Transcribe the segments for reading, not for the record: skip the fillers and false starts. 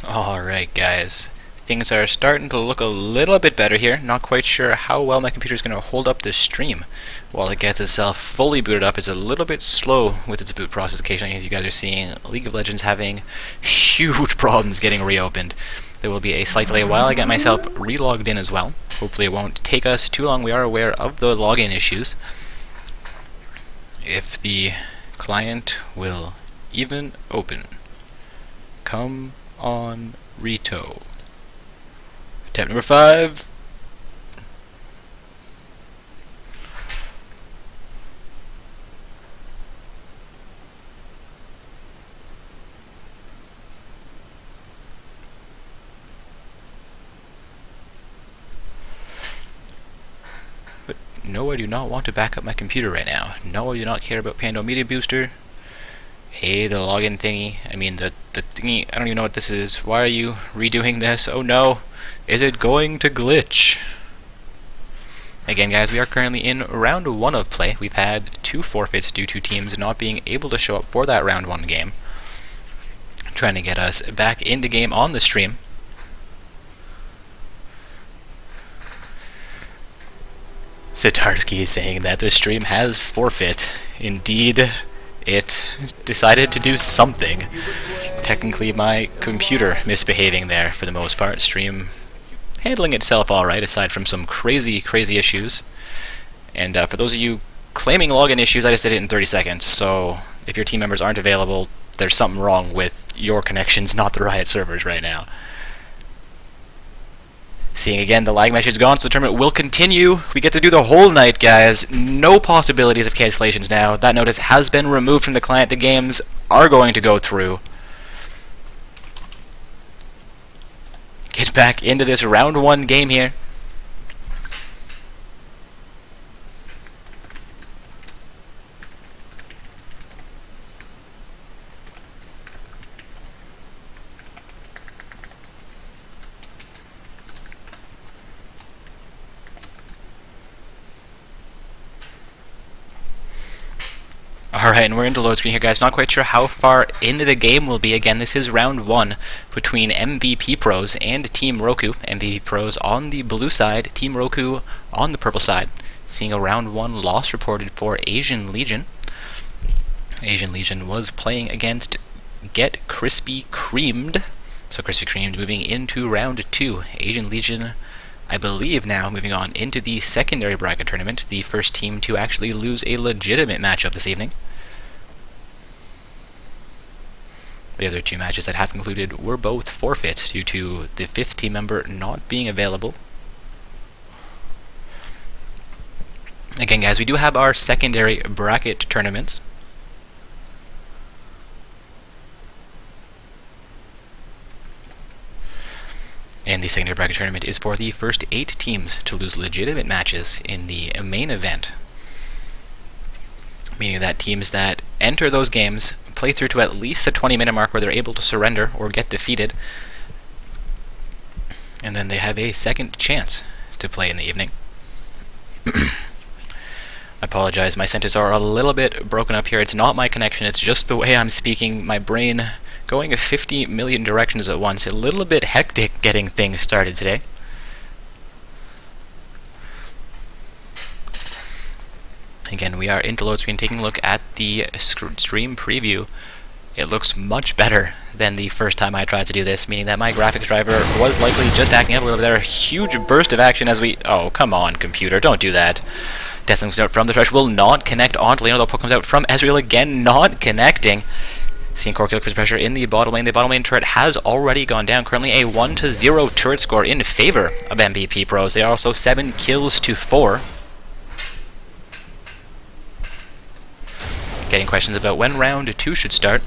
Alright guys, things are starting to look a little bit better here. Not quite sure how well my computer is going to hold up this stream while it gets itself fully booted up. It's a little bit slow with its boot process occasionally, as you guys are seeing League of Legends having huge problems getting reopened. There will be a slight delay while I get myself relogged in as well. Hopefully it won't take us too long. We are aware of the login issues. If the client will even open. Come on Rito. Tap number 5. But no, I do not want to back up my computer right now. No, I do not care about Pando Media Booster. Hey, the login thingy. I mean, the thingy. I don't even know what this is. Why are you redoing this? Oh no. Is it going to glitch? Again, guys, we are currently in round 1 of play. We've had 2 forfeits due to teams not being able to show up for that round 1 game. Trying to get us back into game on the stream. Sitarsky is saying that the stream has forfeit. Indeed, it decided to do something. Technically my computer misbehaving there for the most part. Stream handling itself alright, aside from some crazy issues. And for those of you claiming login issues, I just did it in 30 seconds, so if your team members aren't available, there's something wrong with your connections, not the Riot servers right now. Seeing again, the lag message is gone, so the tournament will continue. We get to do the whole night, guys. No possibilities of cancellations now. That notice has been removed from the client. The games are going to go through. Get back into this round 1 game here. Alright, and we're into load screen here, guys. Not quite sure how far into the game we'll be. Again, this is round 1 between MVP Pros and Team Roku. MVP Pros on the blue side, Team Roku on the purple side. Seeing a round 1 loss reported for Asian Legion. Asian Legion was playing against Get Crispy Creamed. So Crispy Creamed moving into round 2. Asian Legion, I believe now, moving on into the secondary bracket tournament, the first team to actually lose a legitimate matchup this evening. The other 2 matches that have concluded were both forfeit due to the 5th team member not being available. Again, guys, we do have our secondary bracket tournaments. And the secondary bracket tournament is for the first 8 teams to lose legitimate matches in the main event. Meaning that teams that enter those games play through to at least the 20-minute mark where they're able to surrender or get defeated. And then they have a second chance to play in the evening. I apologize, my sentences are a little bit broken up here. It's not my connection, it's just the way I'm speaking. My brain going 50 million directions at once. A little bit hectic getting things started today. Again, we are into load screen, taking a look at the stream preview. It looks much better than the first time I tried to do this, meaning that my graphics driver was likely just acting up a little bit there. A huge burst of action as we... Oh, come on, computer, don't do that. Testing comes out from the Thresh, will not connect onto Leonardo. Poke comes out from Ezreal, again, not connecting. Seeing Corki look for the pressure in the bottom lane. The bottom lane turret has already gone down. Currently a 1-0 turret score in favor of MVP Pros. They are also 7 kills to 4. Getting questions about when round 2 should start.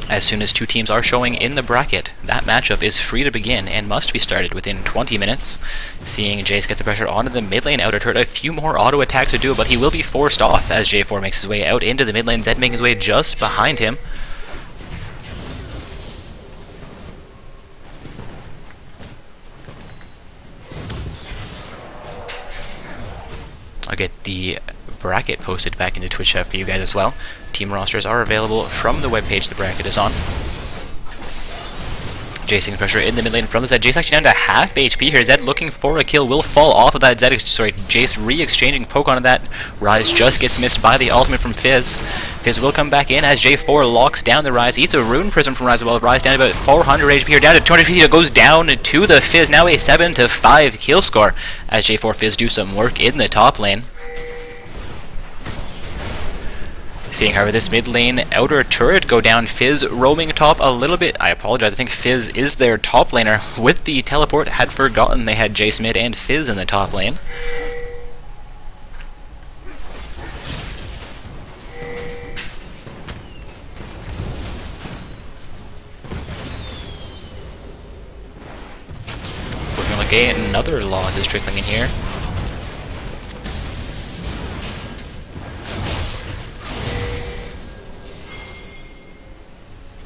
As soon as 2 teams are showing in the bracket, that matchup is free to begin and must be started within 20 minutes. Seeing Jace get the pressure onto the mid lane outer turret, a few more auto attacks to do, but he will be forced off as J4 makes his way out into the mid lane. Zed making his way just behind him. I'll get the bracket posted back into Twitch chat for you guys as well. Team rosters are available from the webpage the bracket is on. Jace taking pressure in the mid lane from the Zed. Jace actually down to half HP here. Zed looking for a kill, will fall off of that. Jace re-exchanging poke onto that. Rise just gets missed by the ultimate from Fizz. Fizz will come back in as J4 locks down the Rise. Eats a Rune Prism from Rise as well. Rise down to about 400 HP here, down to 200 HP. It goes down to the Fizz. Now a 7-5 kill score as J4 Fizz do some work in the top lane. Seeing, however, this mid lane outer turret go down, Fizz roaming top a little bit. I apologize, I think Fizz is their top laner. With the teleport, had forgotten they had Jace mid and Fizz in the top lane. Looking like another loss is trickling in here.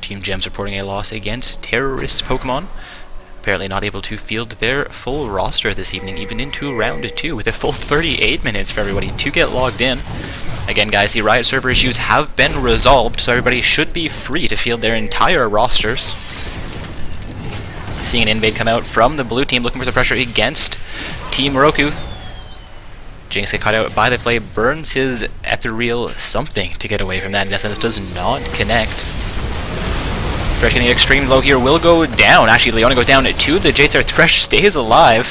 Team Gems reporting a loss against Terrorist Pokemon. Apparently not able to field their full roster this evening, even into round 2, with a full 38 minutes for everybody to get logged in. Again, guys, the Riot server issues have been resolved, so everybody should be free to field their entire rosters. Seeing an invade come out from the blue team, looking for the pressure against Team Roku. Jinx get caught out by the Flay, burns his ethereal something to get away from that, and Essence does not connect. Thresh getting extreme low here, will go down. Actually, Leona goes down to the Jace. Thresh stays alive.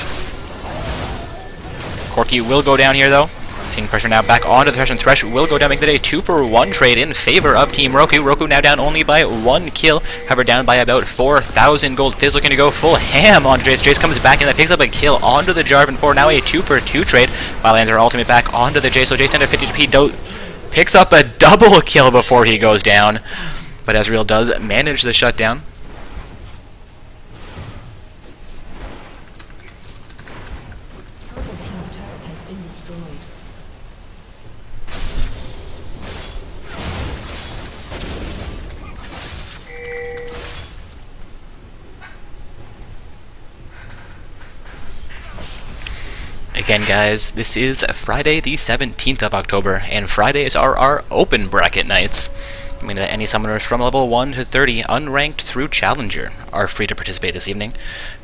Corki will go down here, though. Seeing pressure now back onto the Thresh, and Thresh will go down, making it a 2-for-1 trade in favor of Team Roku. Roku now down only by 1 kill, however down by about 4,000 gold. Fizz looking to go full ham onto Jace. Jace comes back in, that picks up a kill onto the Jarvan 4. Now a 2-for-2 trade, while lands her ultimate back onto the Jace. So Jace down to 50 HP, picks up a double kill before he goes down. But Ezreal does manage the shutdown. Again, guys, this is Friday the 17th of October, and Fridays are our open bracket nights. I mean that any summoners from level 1 to 30, unranked through Challenger, are free to participate this evening.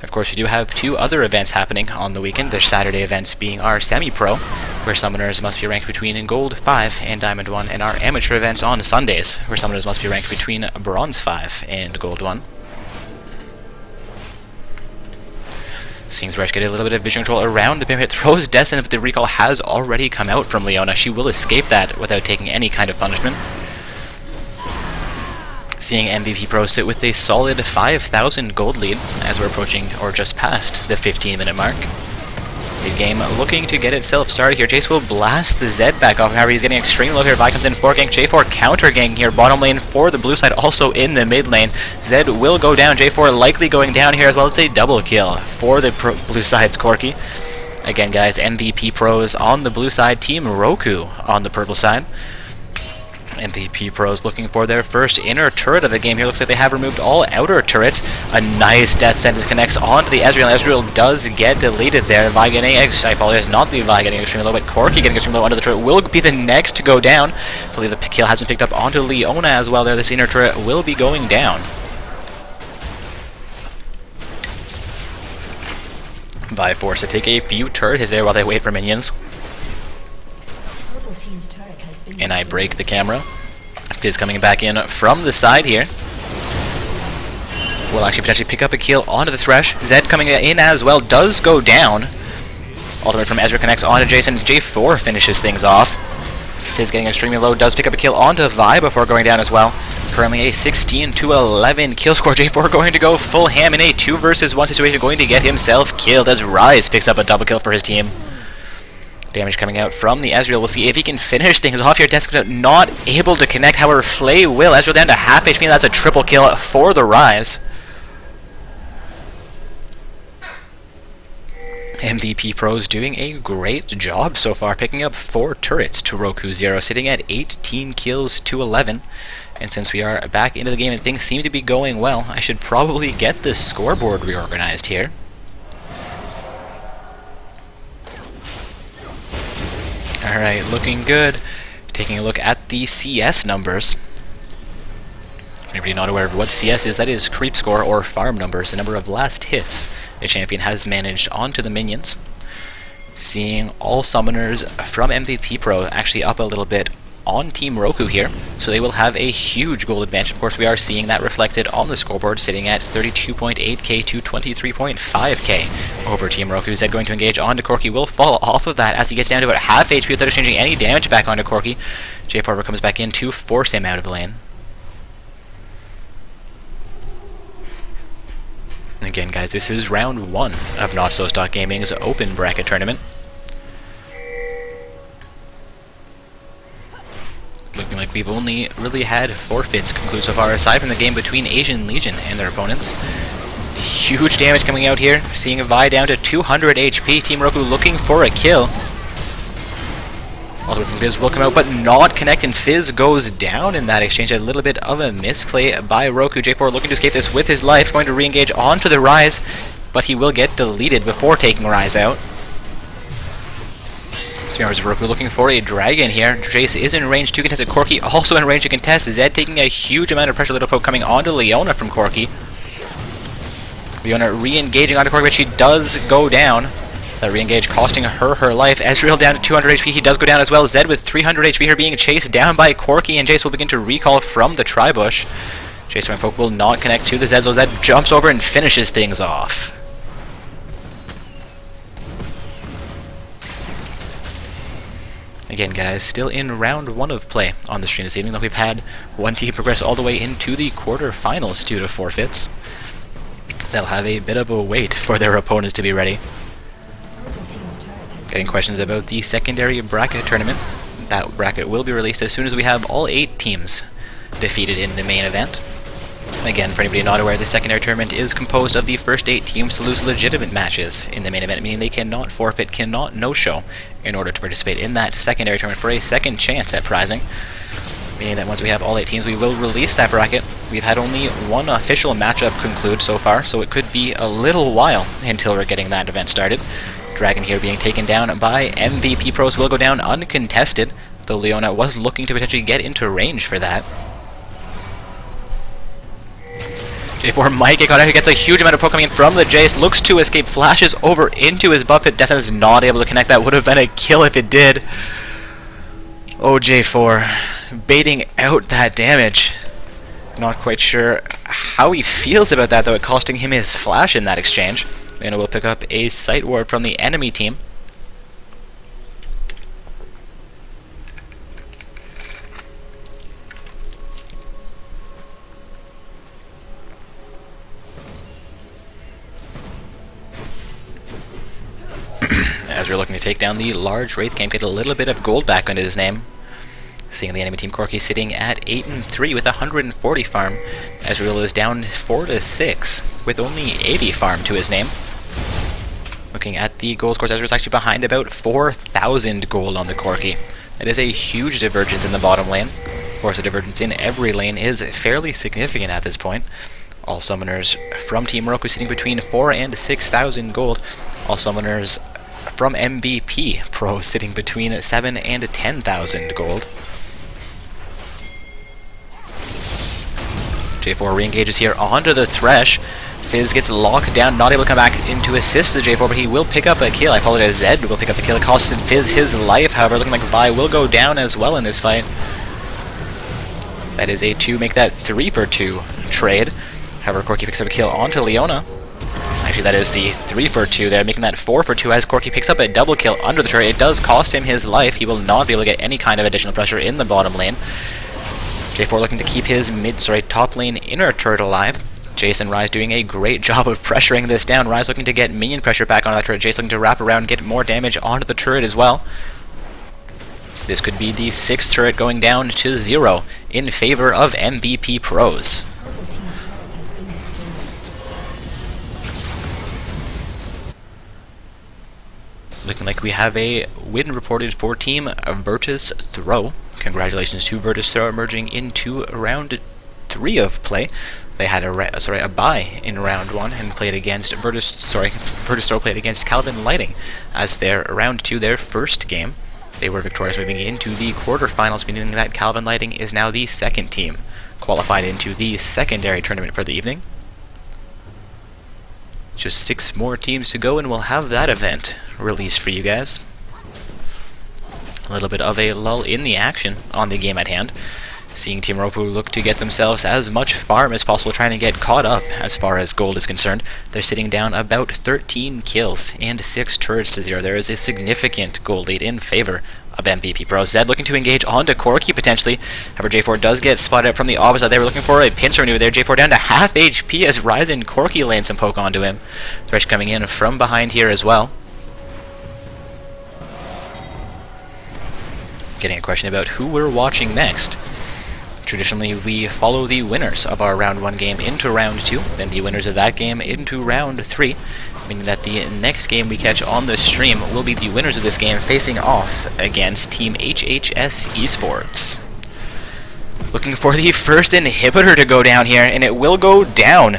Of course, we do have 2 other events happening on the weekend. The Saturday event being our semi-pro, where summoners must be ranked between Gold 5 and Diamond 1, and our amateur events on Sundays, where summoners must be ranked between Bronze 5 and Gold 1. Seeing Thresh get a little bit of vision control around the pivot, throws Death in, but the recall has already come out from Leona. She will escape that without taking any kind of punishment. Seeing MVP Pro sit with a solid 5,000 gold lead as we're approaching, or just past, the 15-minute mark. Mid-game looking to get itself started here. Jace will blast the Zed back off. However, he's getting extremely low here. Vi comes in for gank. J4 counter gank here. Bottom lane for the blue side, also in the mid lane. Zed will go down. J4 likely going down here as well. It's a double kill for the blue side's Corki. Again, guys, MVP Pros on the blue side. Team Roku on the purple side. MVP Pros looking for their first inner turret of the game here. Looks like they have removed all outer turrets. A nice death sentence connects onto the Ezreal. Ezreal does get deleted there. Vi getting, I apologize, not the Vi getting extremely low, but Corki getting extremely low under the turret will be the next to go down. I believe the kill has been picked up onto Leona as well there. This inner turret will be going down. Vi forced to take a few turret hits there while they wait for minions. And I break the camera. Fizz coming back in from the side here. Will actually potentially pick up a kill onto the Thresh. Zed coming in as well, does go down. Ultimate from Ezra connects onto Jason. J4 finishes things off. Fizz getting extremely low, does pick up a kill onto Vi before going down as well. Currently a 16-11 kill score. J4 going to go full ham in a 2 versus 1 situation, going to get himself killed as Rise picks up a double kill for his team. Damage coming out from the Ezreal. We'll see if he can finish things off here. Desk not able to connect, however, Flay will. Ezreal down to half HP, and that's a triple kill for the Rise. MVP Pros doing a great job so far, picking up 4 turrets to Roku 0, sitting at 18 kills to 11. And since we are back into the game and things seem to be going well, I should probably get the scoreboard reorganized here. Alright, looking good. Taking a look at the CS numbers. Anybody not aware of what CS is, that is creep score or farm numbers, the number of last hits the champion has managed onto the minions. Seeing all summoners from MVP Pro actually up a little bit on Team Roku here, so they will have a huge gold advantage. Of course, we are seeing that reflected on the scoreboard, sitting at 32.8k to 23.5k over Team Roku. Zed going to engage onto Corki, will fall off of that as he gets down to about half HP without exchanging any damage back onto Corki. J4 comes back in to force him out of lane. Again, guys, this is round 1 of Not So Stock Gaming's open bracket tournament. Looking like we've only really had forfeits conclude so far, aside from the game between Asian Legion and their opponents. Huge damage coming out here, seeing Vi down to 200 HP. Team Roku looking for a kill. Ultimate from Fizz will come out, but not connect, and Fizz goes down in that exchange. A little bit of a misplay by Roku. J4 looking to escape this with his life, going to re-engage onto the Rise, but he will get deleted before taking Rise out. 3 hours of Roku looking for a dragon here. Jace is in range to contest it. Corki also in range to contest. Zed taking a huge amount of pressure. Little poke coming onto Leona from Corki. Leona re-engaging onto Corki, but she does go down. That re-engage costing her life. Ezreal down to 200 HP. He does go down as well. Zed with 300 HP here being chased down by Corki, and Jace will begin to recall from the Tribush. Jace and Folk will not connect to the Zed, so Zed jumps over and finishes things off. Again, guys, still in round 1 of play on the stream this evening, though we've had one team progress all the way into the quarterfinals due to forfeits. They'll have a bit of a wait for their opponents to be ready. Getting questions about the secondary bracket tournament. That bracket will be released as soon as we have all 8 teams defeated in the main event. Again, for anybody not aware, the secondary tournament is composed of the first 8 teams to lose legitimate matches in the main event, meaning they cannot forfeit, cannot no-show in order to participate in that secondary tournament for a second chance at prizing. Meaning that once we have all 8 teams, we will release that bracket. We've had only one official matchup conclude so far, so it could be a little while until we're getting that event started. Dragon here being taken down by MVP Pros will go down uncontested, though Leona was looking to potentially get into range for that. J4 might get caught out. He gets a huge amount of poke coming in from the Jace, looks to escape, flashes over into his buff pit. Descent is not able to connect. That would have been a kill if it did. Oh, J4 baiting out that damage. Not quite sure how he feels about that, though, it costing him his flash in that exchange. Leona will pick up a sight ward from the enemy team. As we're looking to take down the large Wraith Camp, get a little bit of gold back into his name. Seeing the enemy team Corki sitting at 8-3 with 140 farm. Ezreal is down 4-6 with only 80 farm to his name. Looking at the gold scores, Ezreal is actually behind about 4,000 gold on the Corki. That is a huge divergence in the bottom lane. Of course, the divergence in every lane is fairly significant at this point. All summoners from Team Roku sitting between 4,000 and 6,000 gold. All summoners from MVP Pro sitting between 7,000 and 10,000 gold. J4 re-engages here onto the Thresh. Fizz gets locked down, not able to come back in to assist the J4, but he will pick up a kill. I apologize, Zed will pick up the kill. It costs Fizz his life, however, looking like Vi will go down as well in this fight. That is a 2, make that 3-for-2 trade. However, Corki picks up a kill onto Leona. Actually, that is the 3-for-2 there, making that 4-for-2 as Corki picks up a double kill under the turret. It does cost him his life. He will not be able to get any kind of additional pressure in the bottom lane. J4 looking to keep his top lane inner turret alive. Jace and Rise doing a great job of pressuring this down. Rise looking to get minion pressure back on that turret. Jace looking to wrap around and get more damage onto the turret as well. This could be the 6th turret going down to 0 in favor of MVP Pros. Looking like we have a win reported for Team Virtus Throw. Congratulations to Virtus Throw emerging into round 3 of play. They had a bye in round 1 and played against Virtus Throw played against Calvin Lighting as their round 2, their first game. They were victorious moving into the quarterfinals, meaning that Calvin Lighting is now the 2nd team qualified into the secondary tournament for the evening. Just 6 more teams to go and we'll have that event released for you guys. A little bit of a lull in the action on the game at hand. Seeing Team Roku look to get themselves as much farm as possible, trying to get caught up as far as gold is concerned. They're sitting down about 13 kills and 6 turrets to 0. There is a significant gold lead in favor of MVP Pro. Zed looking to engage onto Corki potentially. However, J4 does get spotted up from the opposite. They were looking for a pincer maneuver there. J4 down to half HP as Ryzen Corki lands some poke onto him. Thresh coming in from behind here as well. Getting a question about who we're watching next. Traditionally, we follow the winners of our round 1 game into round 2, then the winners of that game into round 3, meaning that the next game we catch on the stream will be the winners of this game facing off against Team HHS Esports. Looking for the first inhibitor to go down here, and it will go down.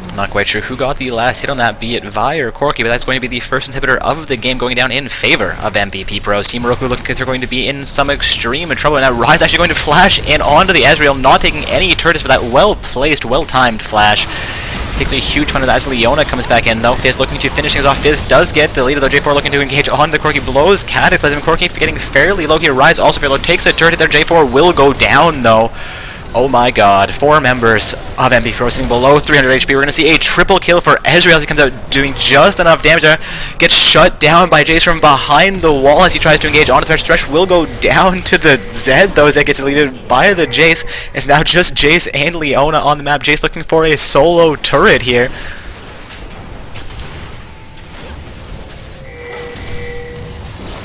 I'm not quite sure who got the last hit on that, be it Vi or Corki, but that's going to be the first inhibitor of the game going down in favor of MVP Pros. Team Roku looking like they're going to be in some extreme trouble. Now Rise actually going to flash in onto the Ezreal, not taking any turrets for that well-placed, well-timed flash. Takes a huge one of that as Leona comes back in though. Fizz looking to finish things off. Fizz does get deleted though. J4 looking to engage on the Corki. Blows Cataclysm. Corki getting fairly low here. Rise also fairly low. Takes a turret there. J4 will go down though. Oh my god, 4 members of MVP Pro sitting below 300 HP. We're going to see a triple kill for Ezreal as he comes out doing just enough damage there. Gets shut down by Jace from behind the wall as he tries to engage onto Thresh. Thresh will go down to the Zed though as that gets deleted by the Jace. It's now just Jace and Leona on the map. Jace looking for a solo turret here.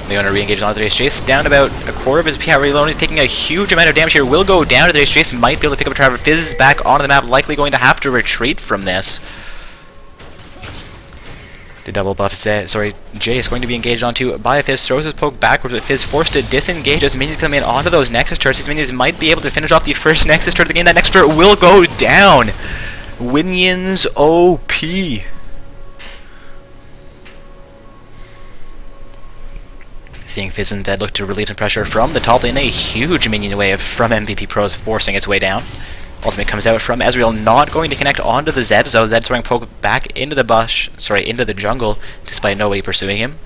Leona re-engages onto the Jace, down about a quarter of his PR. Leona taking a huge amount of damage here, will go down to the Jace, might be able to pick up a Trevor. Fizz is back onto the map, likely going to have to retreat from this. The double buff set, Jace going to be engaged onto by Fizz, throws his poke backwards, but Fizz forced to disengage as minions come in onto those Nexus turrets. These minions might be able to finish off the first Nexus turret of the game. That next turret will go down. Winions OP. Seeing Fizz and Dead look to relieve some pressure from the top lane, a huge minion wave from MVP Pros forcing its way down. Ultimate comes out from Ezreal, not going to connect onto the Zed, so Zed's throwing poke back into the into the jungle, despite nobody pursuing him.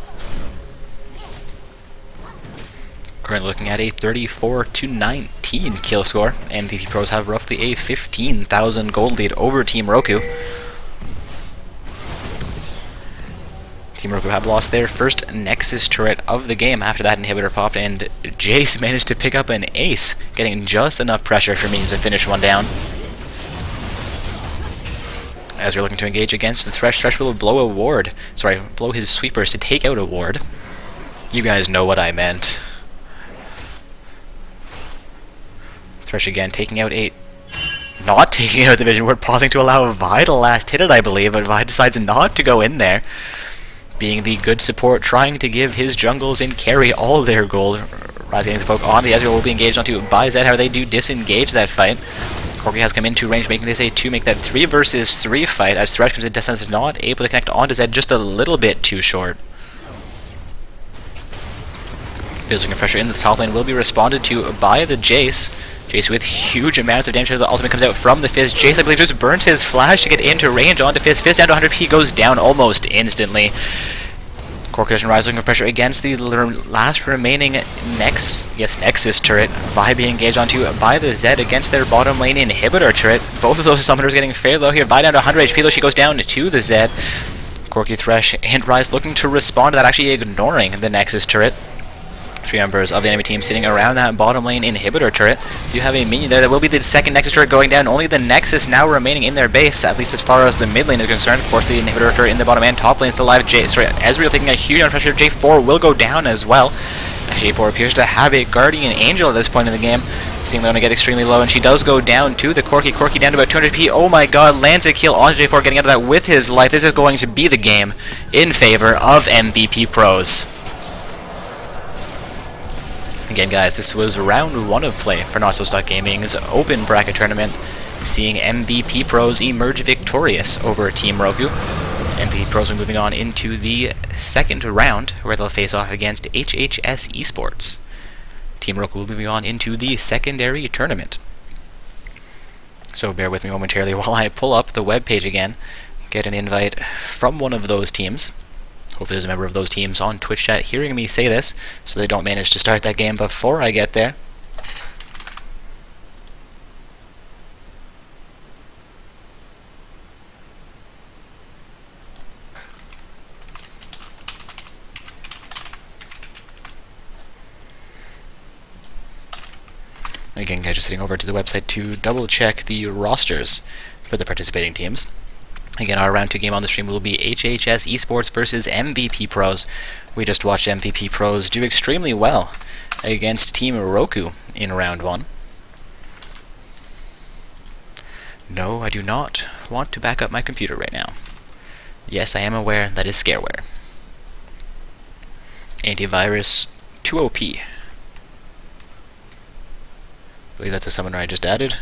Currently looking at a 34-19 kill score. MVP Pros have roughly a 15,000 gold lead over Team Roku. Team Roku have lost their first Nexus turret of the game after that inhibitor popped, and Jace managed to pick up an ace, getting just enough pressure for minions to finish one down. As we're looking to engage against the Thresh, Thresh will blow a ward. Blow his sweepers to take out a ward. You guys know what I meant. Thresh again taking out not taking out the vision ward, pausing to allow Vi to last hit it, I believe, but Vi decides not to go in there. Being the good support, trying to give his jungles and carry all their gold. Rise getting the poke on the Ezreal will be engaged onto by Zed. However, they do disengage that fight. Corki has come into range, making this a 2, make that 3 versus 3 fight, as Thresh comes in. Distance is not able to connect onto Zed, just a little bit too short. Physical pressure in the top lane will be responded to by the Jace. Jace with huge amounts of damage. The ultimate comes out from the Fizz. Jace, I believe, just burnt his flash to get into range onto Fizz. Fizz down to 100 P, goes down almost instantly. Corki doesn't rise, looking for pressure against the last remaining Nexus turret. Vi being engaged onto by the Zed against their bottom lane inhibitor turret. Both of those summoners getting fair low here. Vi down to 100 HP though, she goes down to the Zed. Corki, Thresh, and Rise looking to respond to that, actually ignoring the Nexus turret. 3 members of the enemy team sitting around that bottom lane inhibitor turret. You have a minion there. That will be the second Nexus turret going down. Only the Nexus now remaining in their base, at least as far as the mid lane is concerned. Of course, the inhibitor turret in the bottom and top lane is still alive. Ezreal taking a huge amount of pressure. J4 will go down as well. Actually, J4 appears to have a Guardian Angel at this point in the game. Seeing Leona get extremely low, and she does go down to the Corki. Corki down to about 200 P. Oh my god, lands a kill on J4, getting out of that with his life. This is going to be the game in favor of MVP Pros. Again, guys, this was round 1 of play for Not So Stuck Gaming's open bracket tournament, seeing MVP Pros emerge victorious over Team Roku. MVP Pros will be moving on into the second round, where they'll face off against HHS Esports. Team Roku will be moving on into the secondary tournament. So bear with me momentarily while I pull up the web page again, get an invite from one of those teams. Hopefully there's a member of those teams on Twitch chat hearing me say this, so they don't manage to start that game before I get there. Again, guys, just heading over to the website to double check the rosters for the participating teams. Again, our round 2 game on the stream will be HHS Esports versus MVP Pros. We just watched MVP Pros do extremely well against Team Roku in round 1. No, I do not want to back up my computer right now. Yes, I am aware that is scareware. Antivirus 2OP. I believe that's a summoner I just added.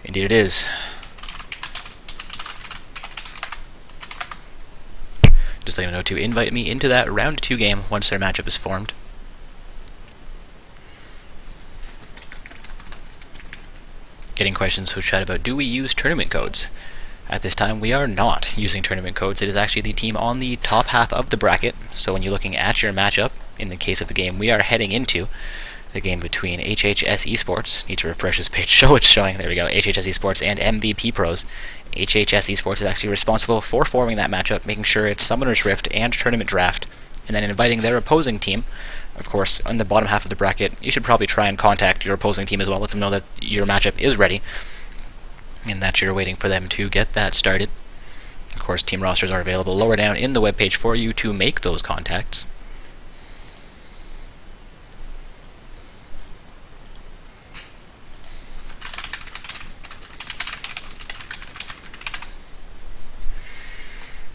Indeed it is. Just let them know to invite me into that round 2 game once their matchup is formed. Getting questions from chat about, do we use tournament codes? At this time, we are not using tournament codes. It is actually the team on the top half of the bracket. So when you're looking at your matchup, in the case of the game we are heading into, the game between HHS Esports, need to refresh this page, show it's showing, there we go, HHS Esports and MVP Pros. HHS Esports is actually responsible for forming that matchup, making sure it's Summoner's Rift and Tournament Draft, and then inviting their opposing team. Of course, on the bottom half of the bracket, you should probably try and contact your opposing team as well, let them know that your matchup is ready, and that you're waiting for them to get that started. Of course, team rosters are available lower down in the webpage for you to make those contacts.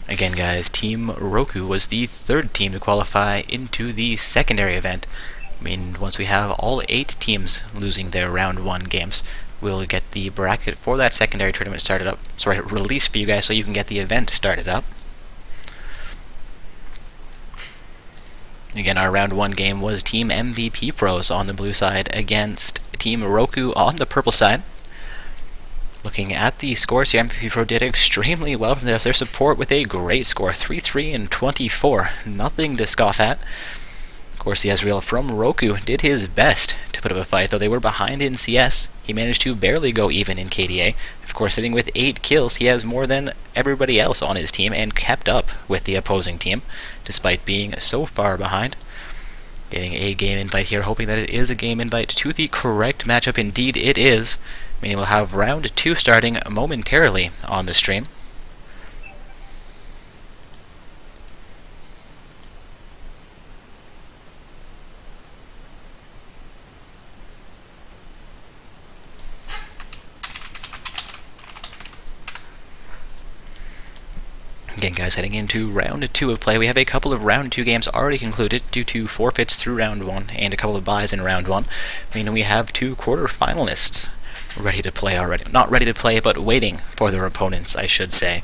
Again, guys, Team Roku was the 3rd team to qualify into the secondary event. I mean, once we have all 8 teams losing their round 1 games, we'll get the bracket for that secondary tournament started up. Sorry, released for you guys so you can get the event started up. Again, our round 1 game was Team MVP Pros on the blue side against Team Roku on the purple side. Looking at the scores here, MVP Pro did extremely well from their support with a great score, 3-3 and 24. Nothing to scoff at. Of course, the Ezreal from Roku did his best to put up a fight, though they were behind in CS. He managed to barely go even in KDA. Of course, sitting with 8 kills, he has more than everybody else on his team and kept up with the opposing team, despite being so far behind. Getting a game invite here, hoping that it is a game invite to the correct matchup. Indeed, it is. Meaning we'll have round 2 starting momentarily on the stream. Again, guys, heading into round 2 of play, we have a couple of round 2 games already concluded due to forfeits through round 1 and a couple of buys in round 1. Meaning we have 2 quarterfinalists ready to play already. Not ready to play, but waiting for their opponents, I should say.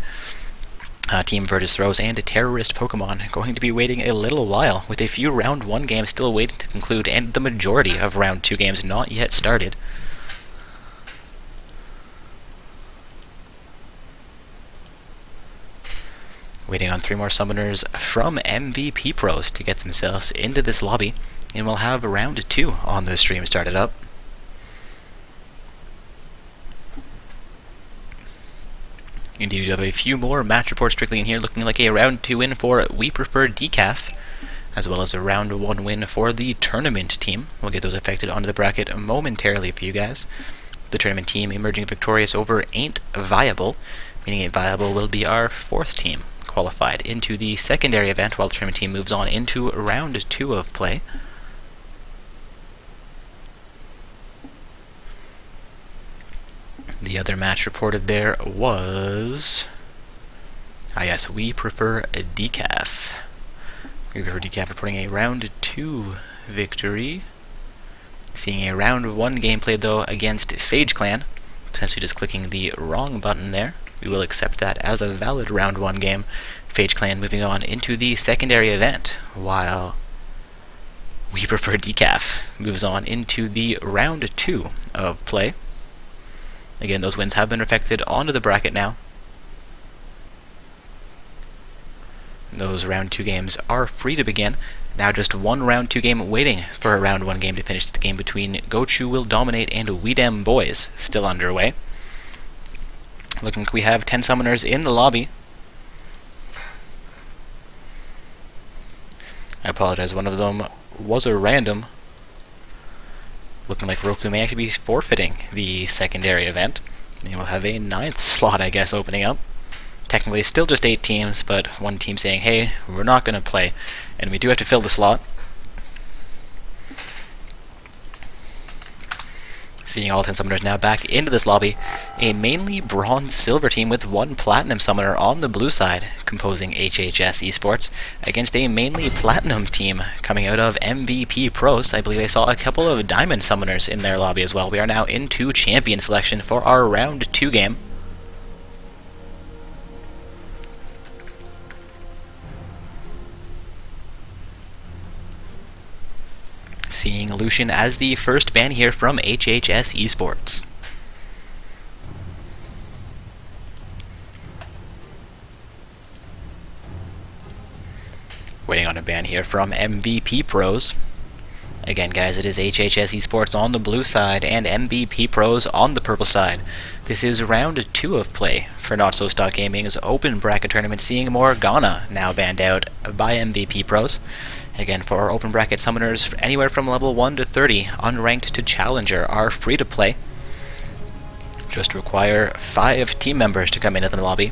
Team Virtus Throws and Terrorist Pokemon going to be waiting a little while, with a few round 1 games still waiting to conclude, and the majority of round 2 games not yet started. Waiting on 3 more summoners from MVP Pros to get themselves into this lobby, and we'll have round 2 on the stream started up. Indeed, we have a few more match reports strictly in here, looking like a round 2 win for We Prefer Decaf, as well as a round 1 win for the tournament team. We'll get those affected onto the bracket momentarily for you guys. The tournament team emerging victorious over Ain't Viable, meaning Ain't Viable will be our 4th team qualified into the secondary event, while the tournament team moves on into round 2 of play. The other match reported there was... yes, We Prefer Decaf. We Prefer Decaf reporting a round 2 victory. Seeing a round 1 game played, though, against Phage Clan. Potentially just clicking the wrong button there. We will accept that as a valid round 1 game. Phage Clan moving on into the secondary event, while We Prefer Decaf moves on into the round 2 of play. Again, those wins have been reflected onto the bracket now. Those round 2 games are free to begin. Now just one round 2 game waiting for a round 1 game to finish. The game between Gochu Will Dominate and Weedem Boys still underway. Looking like we have 10 summoners in the lobby. I apologize, one of them was a random. Looking like Roku may actually be forfeiting the secondary event. And we'll have a 9th slot, I guess, opening up. Technically still just 8 teams, but one team saying, hey, we're not going to play, and we do have to fill the slot. Seeing all 10 summoners now back into this lobby, a mainly bronze-silver team with 1 platinum summoner on the blue side, composing HHS Esports, against a mainly platinum team coming out of MVP Pros. I believe I saw a couple of diamond summoners in their lobby as well. We are now into champion selection for our round 2 game. Seeing Lucian as the first ban here from HHS Esports. Waiting on a ban here from MVP Pros. Again, guys, it is HHS Esports on the blue side and MVP Pros on the purple side. This is round 2 of play for Not So Stock Gaming's open bracket tournament, seeing Morgana now banned out by MVP Pros. Again, for our open bracket summoners, anywhere from level 1 to 30, unranked to challenger, are free to play. Just require 5 team members to come into the lobby.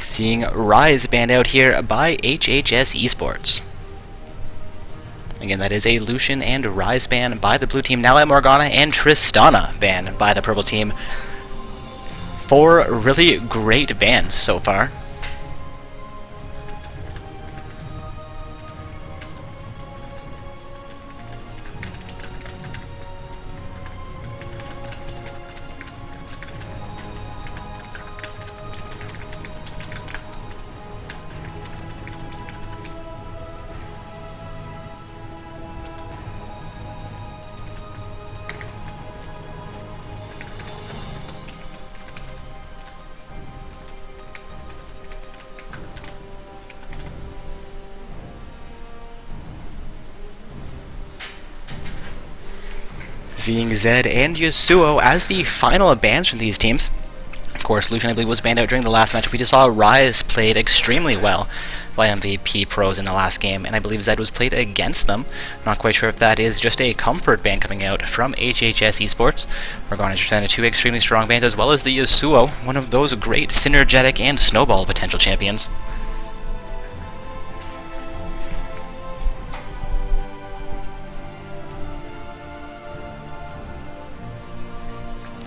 Seeing Rise banned out here by HHS Esports. Again, that is a Lucian and Rise ban by the blue team. Now at Morgana and Tristana ban by the purple team. 4 really great bans so far. Seeing Zed and Yasuo as the final bans from these teams. Of course, Lucian, I believe, was banned out during the last match. We just saw Rise played extremely well by MVP Pros in the last game, and I believe Zed was played against them. Not quite sure if that is just a comfort ban coming out from HHS Esports. We're going to present 2 extremely strong bans, as well as the Yasuo, one of those great synergetic and snowball potential champions.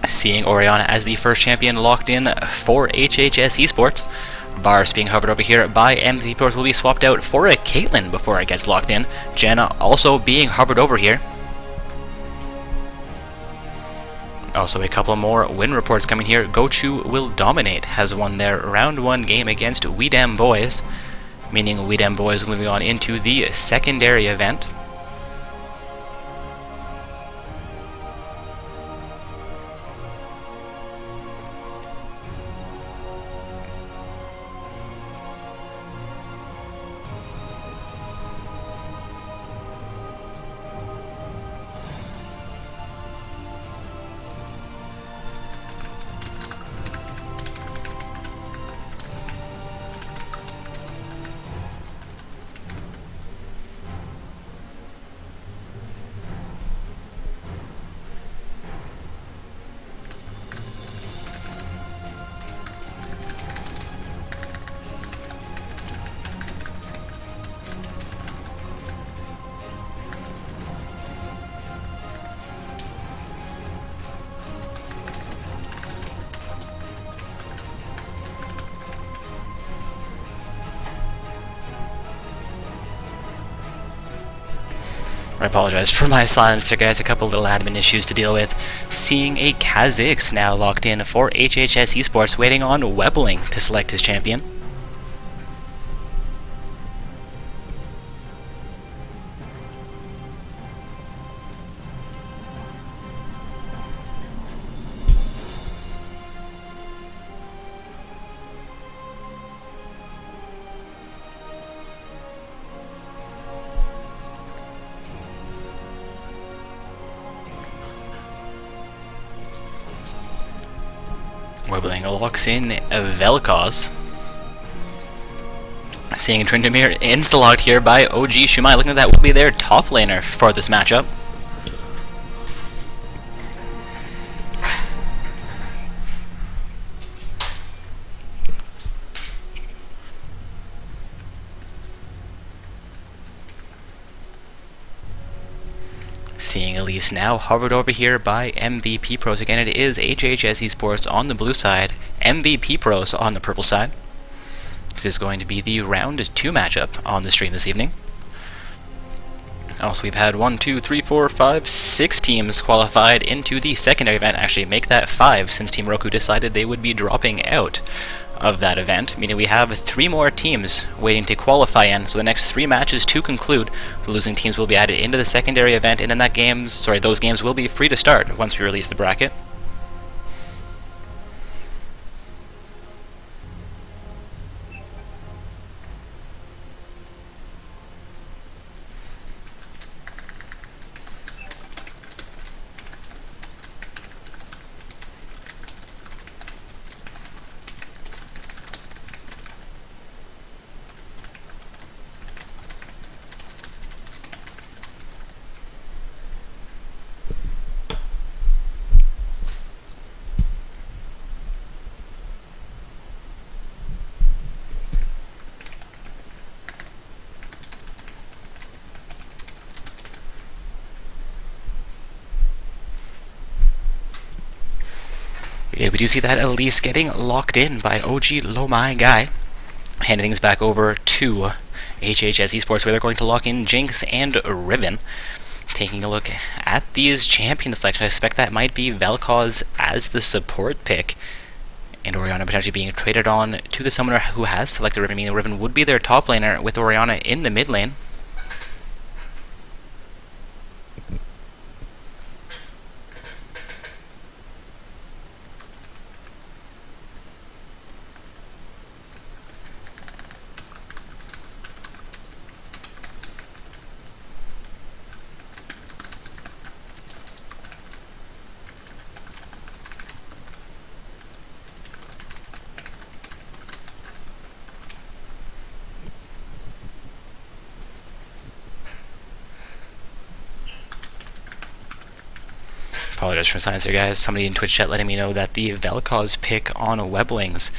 Seeing Orianna as the first champion locked in for HHS Esports. Varus being hovered over here by MVP Pros will be swapped out for a Caitlyn before it gets locked in. Jenna also being hovered over here. Also a couple more win reports coming here. Gochu Will Dominate has won their round 1 game against Weedem Boys, meaning Weedem Boys moving on into the secondary event. I apologize for my silence here, guys. A couple little admin issues to deal with. Seeing a Kha'Zix now locked in for HHS Esports, waiting on Webbling to select his champion. Webbling locks in Vel'Koz. Seeing Tryndamere insta-locked here by OG Shumai. Looking at that will be their top laner for this matchup. Seeing Elise now hovered over here by MVP Pros. Again, it is HHS Esports on the blue side, MVP Pros on the purple side. This is going to be the round 2 matchup on the stream this evening. Also, we've had 1, 2, 3, 4, 5, 6 teams qualified into the secondary event. Actually, make that 5 since Team Roku decided they would be dropping out of that event, meaning we have 3 more teams waiting to qualify in. So the next 3 matches to conclude, the losing teams will be added into the secondary event, and then those games will be free to start once we release the bracket. Yeah, we do see that Elise getting locked in by OG Lomai Guy. Handing things back over to HHS Esports, where they're going to lock in Jinx and Riven. Taking a look at these champion selections, I expect that might be Vel'Koz as the support pick, and Orianna potentially being traded on to the summoner who has selected Riven, meaning Riven would be their top laner with Orianna in the mid lane. Apologize for silence here, guys. Somebody in Twitch chat letting me know that the Vel'Koz pick on Webblings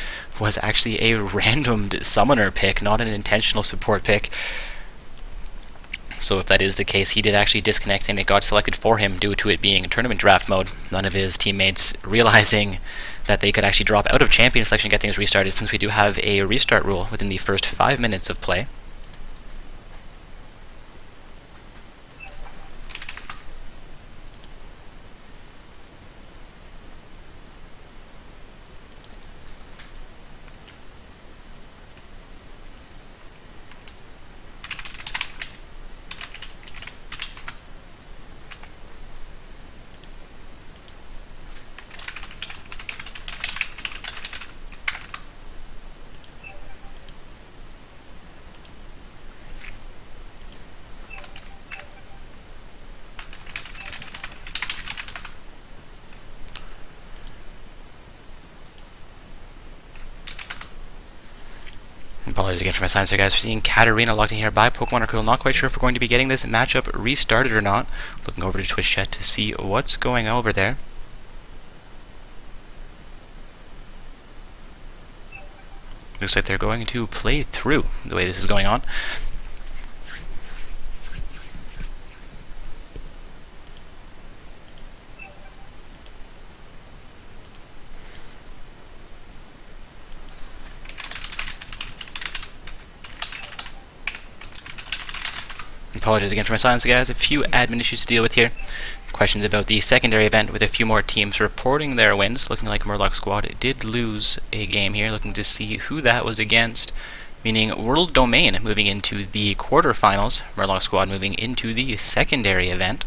was actually a randomed summoner pick, not an intentional support pick. So if that is the case, he did actually disconnect and it got selected for him due to it being tournament draft mode. None of his teammates realizing that they could actually drop out of champion selection and get things restarted, since we do have a restart rule within the first 5 minutes of play. Apologies again for my silence here, guys. We're seeing Katarina locked in here by Pokemon Arcool. Not quite sure if we're going to be getting this matchup restarted or not. Looking over to Twitch chat to see what's going on over there. Looks like they're going to play through the way this is going on. Apologies again for my silence, guys. A few admin issues to deal with here. Questions about the secondary event with a few more teams reporting their wins. Looking like Murloc Squad did lose a game here. Looking to see who that was against. Meaning World Domain moving into the quarterfinals. Murloc Squad moving into the secondary event.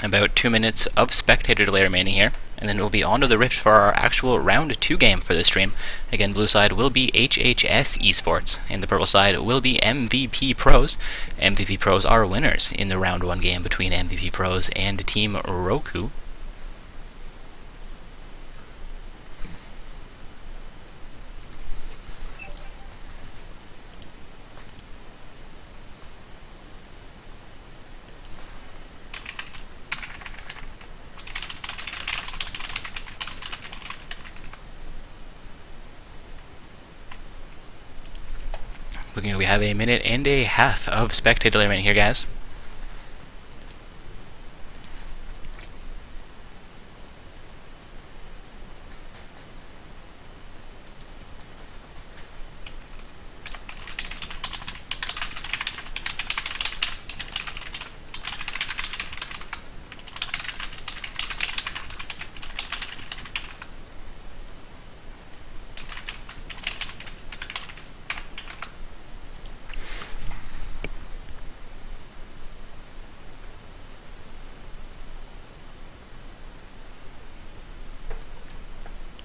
About 2 minutes of spectator delay remaining here. And then we'll be on to the Rift for our actual round 2 game for this stream. Again, blue side will be HHS Esports, and the purple side will be MVP Pros. MVP Pros are winners in the round 1 game between MVP Pros and Team Roku. Looking like we have a minute and a half of spectator remaining here, guys.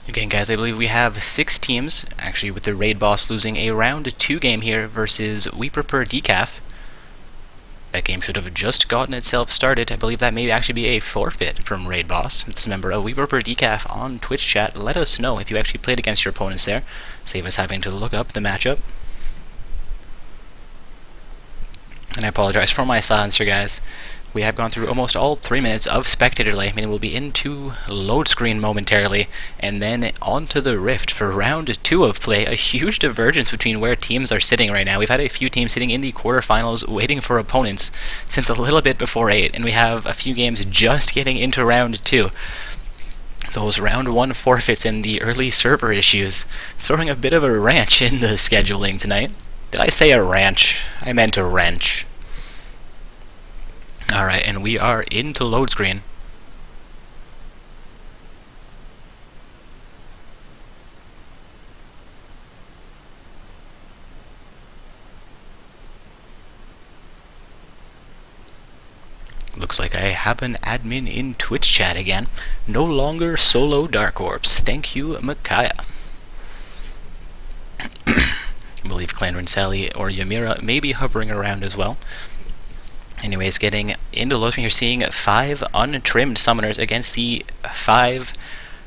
Again, guys, I believe we have 6 teams, actually with the Raid Boss losing a round 2 game here versus We Prefer Decaf. That game should have just gotten itself started. I believe that may actually be a forfeit from Raid Boss. This member of We Prefer Decaf on Twitch chat, let us know if you actually played against your opponents there. Save us having to look up the matchup. And I apologize for my silence here, guys. We have gone through almost all 3 minutes of spectator delay, meaning we'll be into load screen momentarily, and then onto the Rift for round 2 of play. A huge divergence between where teams are sitting right now. We've had a few teams sitting in the quarterfinals waiting for opponents since a little bit before 8, and we have a few games just getting into round 2. Those round 1 forfeits and the early server issues throwing a bit of a wrench in the scheduling tonight. Did I say a ranch? I meant a wrench. Alright, and we are into load screen. Looks like I have an admin in Twitch chat again. No longer solo Dark Orbs. Thank you, Micaiah. I believe Clandrin Sally or Ymira may be hovering around as well. Anyways, getting into low screen, you're seeing 5 untrimmed summoners against the 5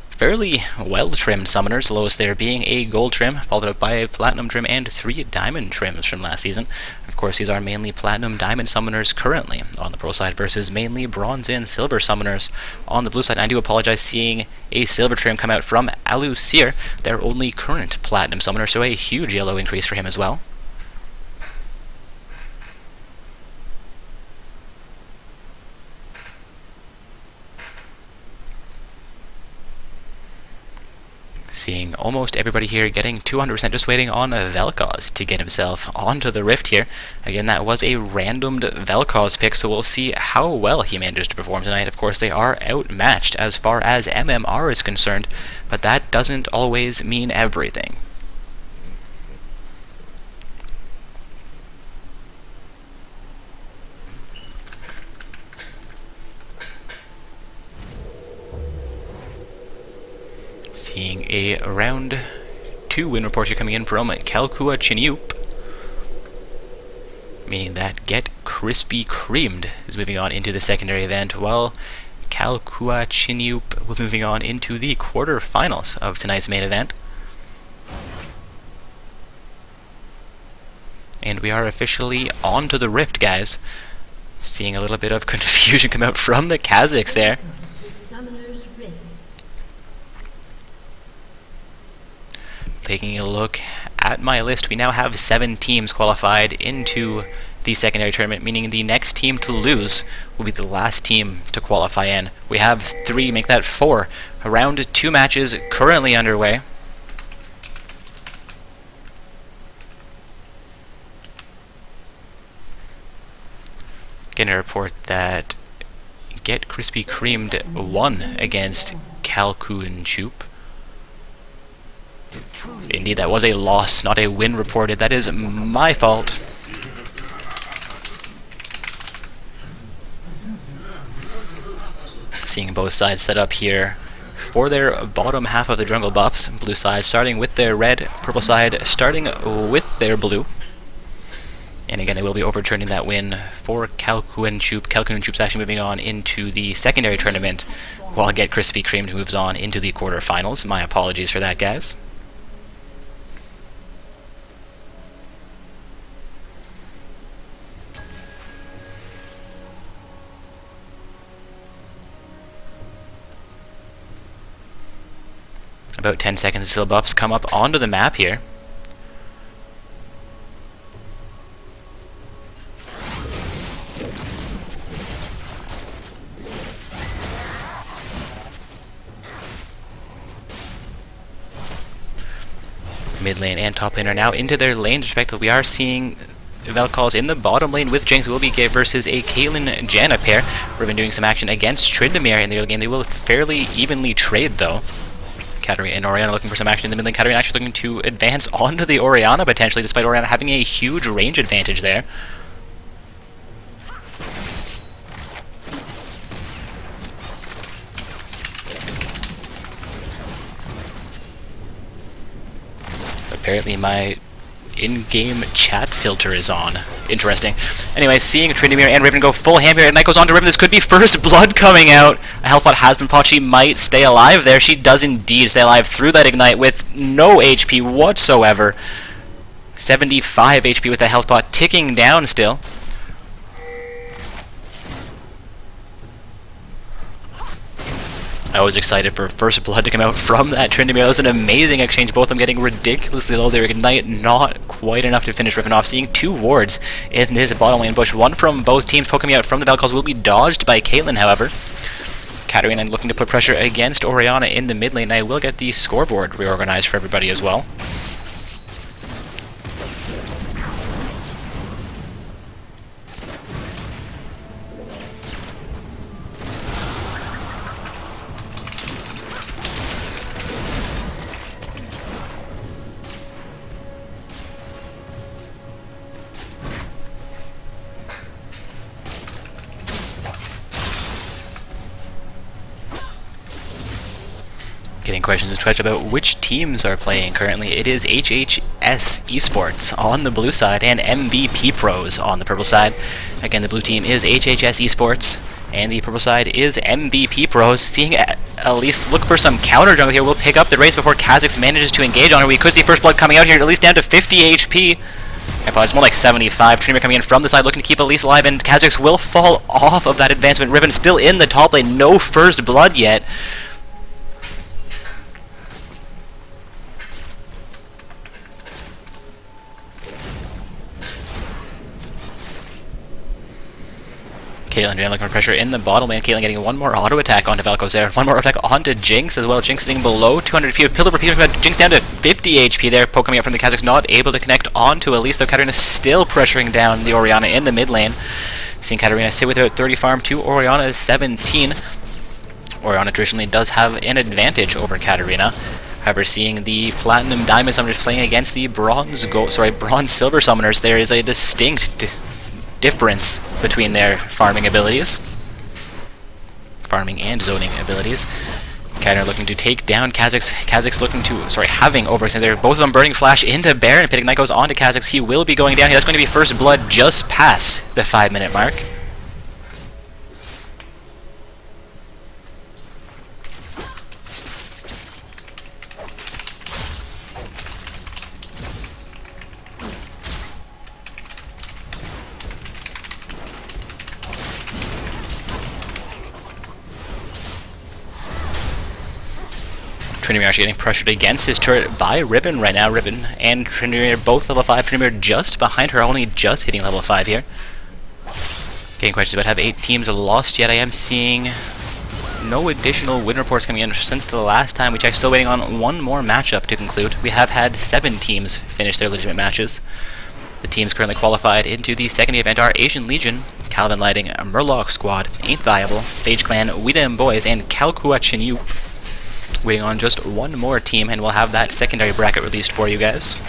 fairly well-trimmed summoners, lowest there being a gold trim, followed up by a platinum trim and 3 diamond trims from last season. Of course, these are mainly platinum diamond summoners currently on the pro side versus mainly bronze and silver summoners on the blue side. And I do apologize seeing a silver trim come out from Alusir, their only current platinum summoner, so a huge yellow increase for him as well. Seeing almost everybody here getting 200%, just waiting on Vel'Koz to get himself onto the Rift here. Again, that was a randomed Vel'Koz pick, so we'll see how well he manages to perform tonight. Of course, they are outmatched as far as MMR is concerned, but that doesn't always mean everything. Seeing a round 2 win report here coming in from Kalkua Chinyup, meaning that Get Crispy Creamed is moving on into the secondary event, while Kalkua Chinyup will be moving on into the quarterfinals of tonight's main event. And we are officially on to the Rift, guys. Seeing a little bit of confusion come out from the Kazakhs there. Taking a look at my list, we now have 7 teams qualified into the secondary tournament, meaning the next team to lose will be the last team to qualify in. We have 3, make that 4. Around 2 matches currently underway. Getting a report that Get Krispy Kremed won against Calcoon Choop. Indeed, that was a loss, not a win reported. That is my fault. Seeing both sides set up here for their bottom half of the jungle buffs. Blue side starting with their red, purple side starting with their blue. And again, they will be overturning that win for Calcoon Choop. Calcoon Choop's actually moving on into the secondary tournament, while Get Krispy Kremed moves on into the quarterfinals. My apologies for that, guys. About 10 seconds until buffs come up onto the map here. Mid lane and top lane are now into their lanes respectively. We are seeing Vel'Koz in the bottom lane with Jinx will be versus a Caitlyn Janna pair. We've been doing some action against Tryndamere in the early game. They will fairly evenly trade though. Katarina and Orianna looking for some action in the mid lane. Katarina actually looking to advance onto the Orianna potentially, despite Orianna having a huge range advantage there. Apparently my in-game chat filter is on. Interesting. Anyway, seeing Tryndamere and Riven go full ham here, and Knight goes on to Riven. This could be first blood coming out. A health pot has been popped. She might stay alive there. She does indeed stay alive through that Ignite with no HP whatsoever. 75 HP with the health pot ticking down still. I was excited for first blood to come out from that Tryndamere. That was an amazing exchange, both of them getting ridiculously low. Their Ignite not quite enough to finish Riven off. Seeing two wards in this bottom lane bush, one from both teams poking out from the Vel'Koz, will be dodged by Caitlyn, however. Katarina looking to put pressure against Orianna in the mid lane. I will get the scoreboard reorganized for everybody as well. Getting questions in Twitch about which teams are playing currently. It is HHS Esports on the blue side and MVP Pros on the purple side. Again, the blue team is HHS Esports and the purple side is MVP Pros. Seeing at least look for some counter jungle here. We'll pick up the race before Kha'Zix manages to engage on her. We could see first blood coming out here, at least down to 50 HP. I apologize, it's more like 75. Tryndamere coming in from the side, looking to keep Elise alive, and Kha'Zix will fall off of that advancement. Riven still in the top lane, no first blood yet. Caitlyn looking for pressure in the bottom lane. Caitlyn getting one more auto attack onto Vel'Koz there. One more auto attack onto Jinx as well. Jinx sitting below 200 HP. Pillar repeating that. Jinx down to 50 HP there. Poke coming up from the Kha'Zix, not able to connect onto Elise, though Katarina still pressuring down the Orianna in the mid lane. Seeing Katarina sit with her at 30 farm to Orianna's 17. Orianna traditionally does have an advantage over Katarina. However, seeing the Platinum Diamond Summoners playing against the Bronze Silver Summoners, there is a distinct difference between their farming abilities. Farming and zoning abilities. Katarina looking to take down Kha'Zix. Kha'Zix looking to, having overextended there. Both of them burning flash into Baron. Pitting Knight goes on to Kha'Zix. He will be going down here. That's going to be first blood just past the 5-minute mark. Tryndamere actually getting pressured against his turret by Riven right now. Riven and Tryndamere both level 5. Tryndamere just behind her, only just hitting level 5 here. Getting questions about have 8 teams lost yet. I am seeing no additional win reports coming in since the last time we checked. Still waiting on one more matchup to conclude. We have had 7 teams finish their legitimate matches. The teams currently qualified into the second event are Asian Legion, Calvin Lighting, Murloc Squad, Ain't Viable, Phage Clan, We Dem Boys, and Kalkua Chinyu. Waiting on just one more team, and we'll have that secondary bracket released for you guys.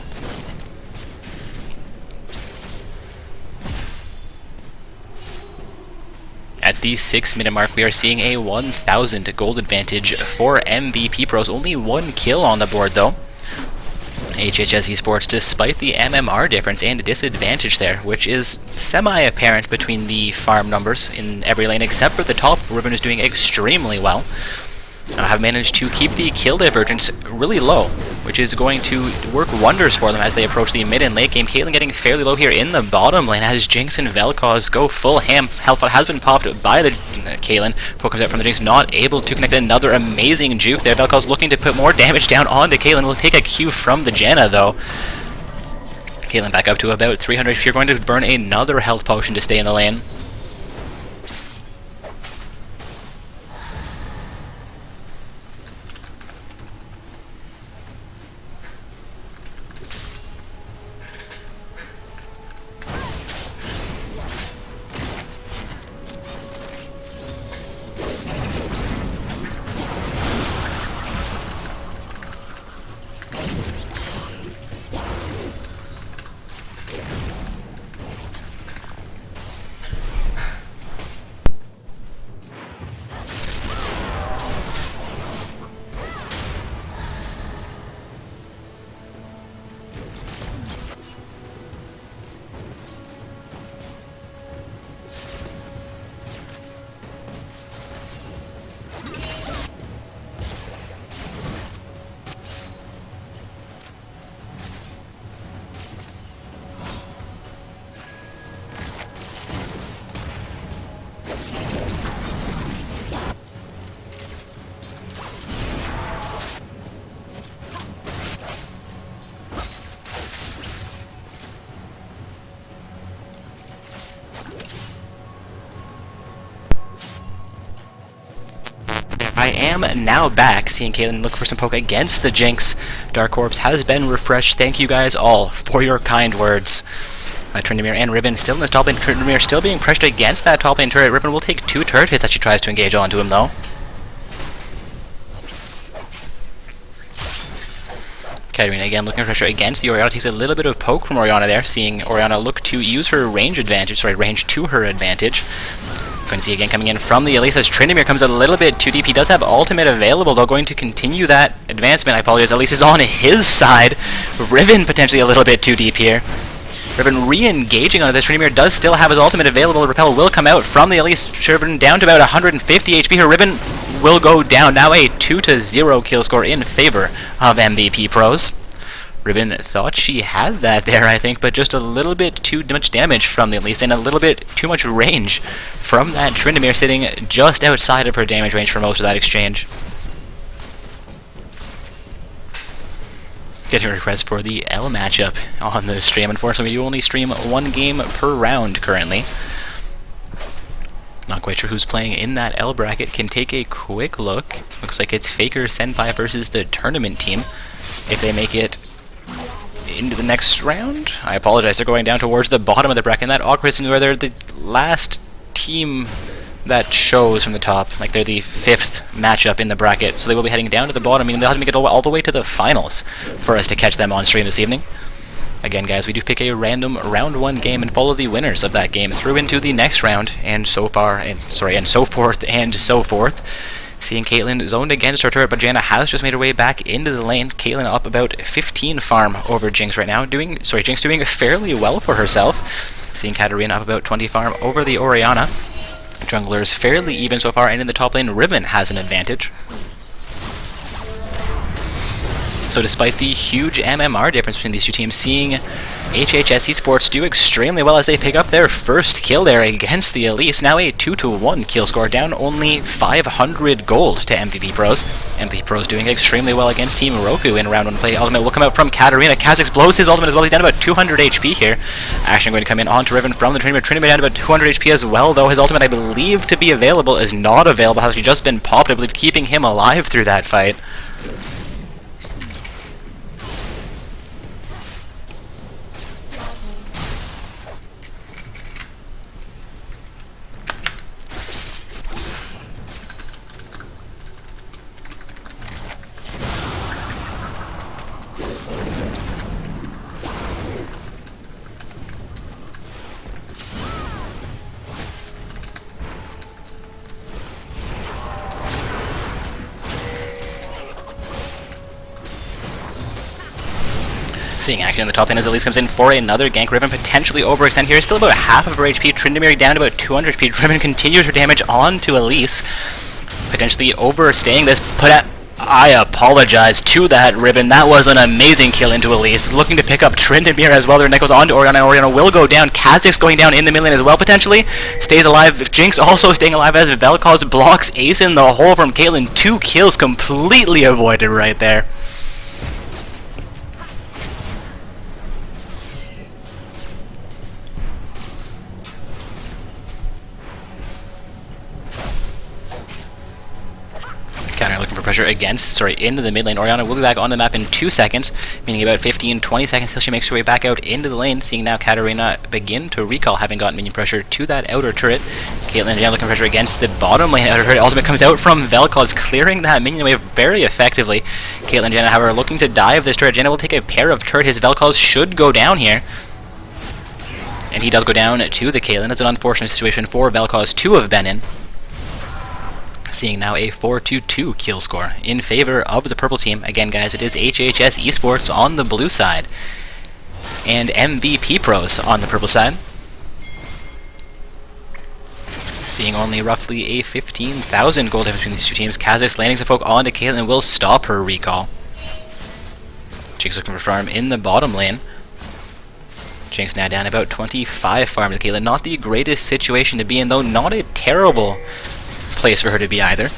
At the 6-minute mark, we are seeing a 1,000 gold advantage for MVP Pros. Only one kill on the board, though. HHS Esports, despite the MMR difference and disadvantage there, which is semi-apparent between the farm numbers in every lane, except for the top. Riven is doing extremely well. Have managed to keep the kill divergence really low, which is going to work wonders for them as they approach the mid and late game. Caitlyn getting fairly low here in the bottom lane as Jinx and Vel'Koz go full ham. Health has been popped by the Caitlyn. Poke comes out from the Jinx, not able to connect another amazing juke there. Vel'Koz looking to put more damage down onto Caitlyn. Will take a Q from the Janna though. Caitlyn back up to about 300 if you're going to burn another health potion to stay in the lane. I am now back, seeing Caitlyn look for some poke against the Jinx. Dark Corpse has been refreshed. Thank you guys all for your kind words. Tryndamere and Riven still in this top lane. Tryndamere still being pressured against that top lane turret. Riven will take 2 turret hits as she tries to engage onto him though. Katarina again looking for pressure against the Orianna. Takes a little bit of poke from Orianna there, seeing Orianna look to use her range advantage, range to her advantage. Quincy again coming in from the Elise as Tryndamere comes a little bit too deep. He does have ultimate available, though, going to continue that advancement. I apologize, Elise is on his side. Riven potentially a little bit too deep here. Riven re-engaging onto this. Tryndamere does still have his ultimate available. Repel will come out from the Elise. Riven down to about 150 HP. Her Riven will go down. Now a 2-0 kill score in favor of MVP Pros. Riven thought she had that there, I think, but just a little bit too much damage from the Elise and a little bit too much range from that Tryndamere sitting just outside of her damage range for most of that exchange. Getting a request for the L matchup on the stream. Unfortunately, we do only stream 1 game per round currently. Not quite sure who's playing in that L bracket. Can take a quick look. Looks like it's Faker Senpai versus the tournament team. If they make it into the next round, I apologize, they're going down towards the bottom of the bracket. And that awkward is where they're the last team that shows from the top, like they're the 5th matchup in the bracket, so they will be heading down to the bottom, meaning they'll have to make it all the way to the finals for us to catch them on stream this evening. Again, guys, we do pick a random round 1 game and follow the winners of that game through into the next round, and so forth and so forth. Seeing Caitlyn zoned against her turret, but Janna has just made her way back into the lane. Caitlyn up about 15 farm over Jinx right now. Jinx doing fairly well for herself. Seeing Katarina up about 20 farm over the Orianna. Jungler's fairly even so far, and in the top lane, Riven has an advantage. So despite the huge MMR difference between these two teams, seeing HHS Esports do extremely well as they pick up their first kill there against the Elise. Now a 2-1 kill score, down only 500 gold to MVP Pros. MVP Pros doing extremely well against Team Roku in round 1 play. Ultimate will come out from Katarina. Kha'Zix blows his ultimate as well. He's down to about 200 HP here. Action going to come in onto Riven from the Tryndamere. Tryndamere down to about 200 HP as well, though his ultimate, I believe, to be available is not available. Has just been popped, I believe, keeping him alive through that fight. Seeing action in the top lane as Elise comes in for another gank. Riven potentially overextend here. Still about half of her HP. Tryndamere down to about 200 HP. Riven continues her damage onto Elise. Potentially overstaying this. I apologize to that, Riven. That was an amazing kill into Elise. Looking to pick up Tryndamere as well. Their neck goes on to Orianna. Orianna will go down. Kha'Zix going down in the mid lane as well, potentially. Stays alive. Jinx also staying alive as Vel'Koz blocks Ace in the hole from Caitlyn. 2 kills completely avoided right there. Counter looking for pressure into the mid lane. Orianna will be back on the map in 2 seconds, meaning about 15-20 seconds till she makes her way back out into the lane. Seeing now Katarina begin to recall, having gotten minion pressure to that outer turret. Caitlyn again looking for pressure against the bottom lane outer turret. Ultimate comes out from Vel'Koz, clearing that minion wave very effectively. Caitlyn and Janna, however, looking to dive this turret. Janna will take a pair of turret. His Vel'Koz should go down here. And he does go down to the Caitlyn. It's an unfortunate situation for Vel'Koz to have been in. Seeing now a 4-2-2 kill score in favor of the purple team. Again, guys, it is HHS Esports on the blue side and MVP Pros on the purple side. Seeing only roughly a 15,000 gold difference between these two teams. Kha'Zix landing some poke onto Caitlyn will stop her recall. Jinx looking for farm in the bottom lane. Jinx now down about 25 farm to Caitlyn. Not the greatest situation to be in, though. Not a terrible place for her to be either.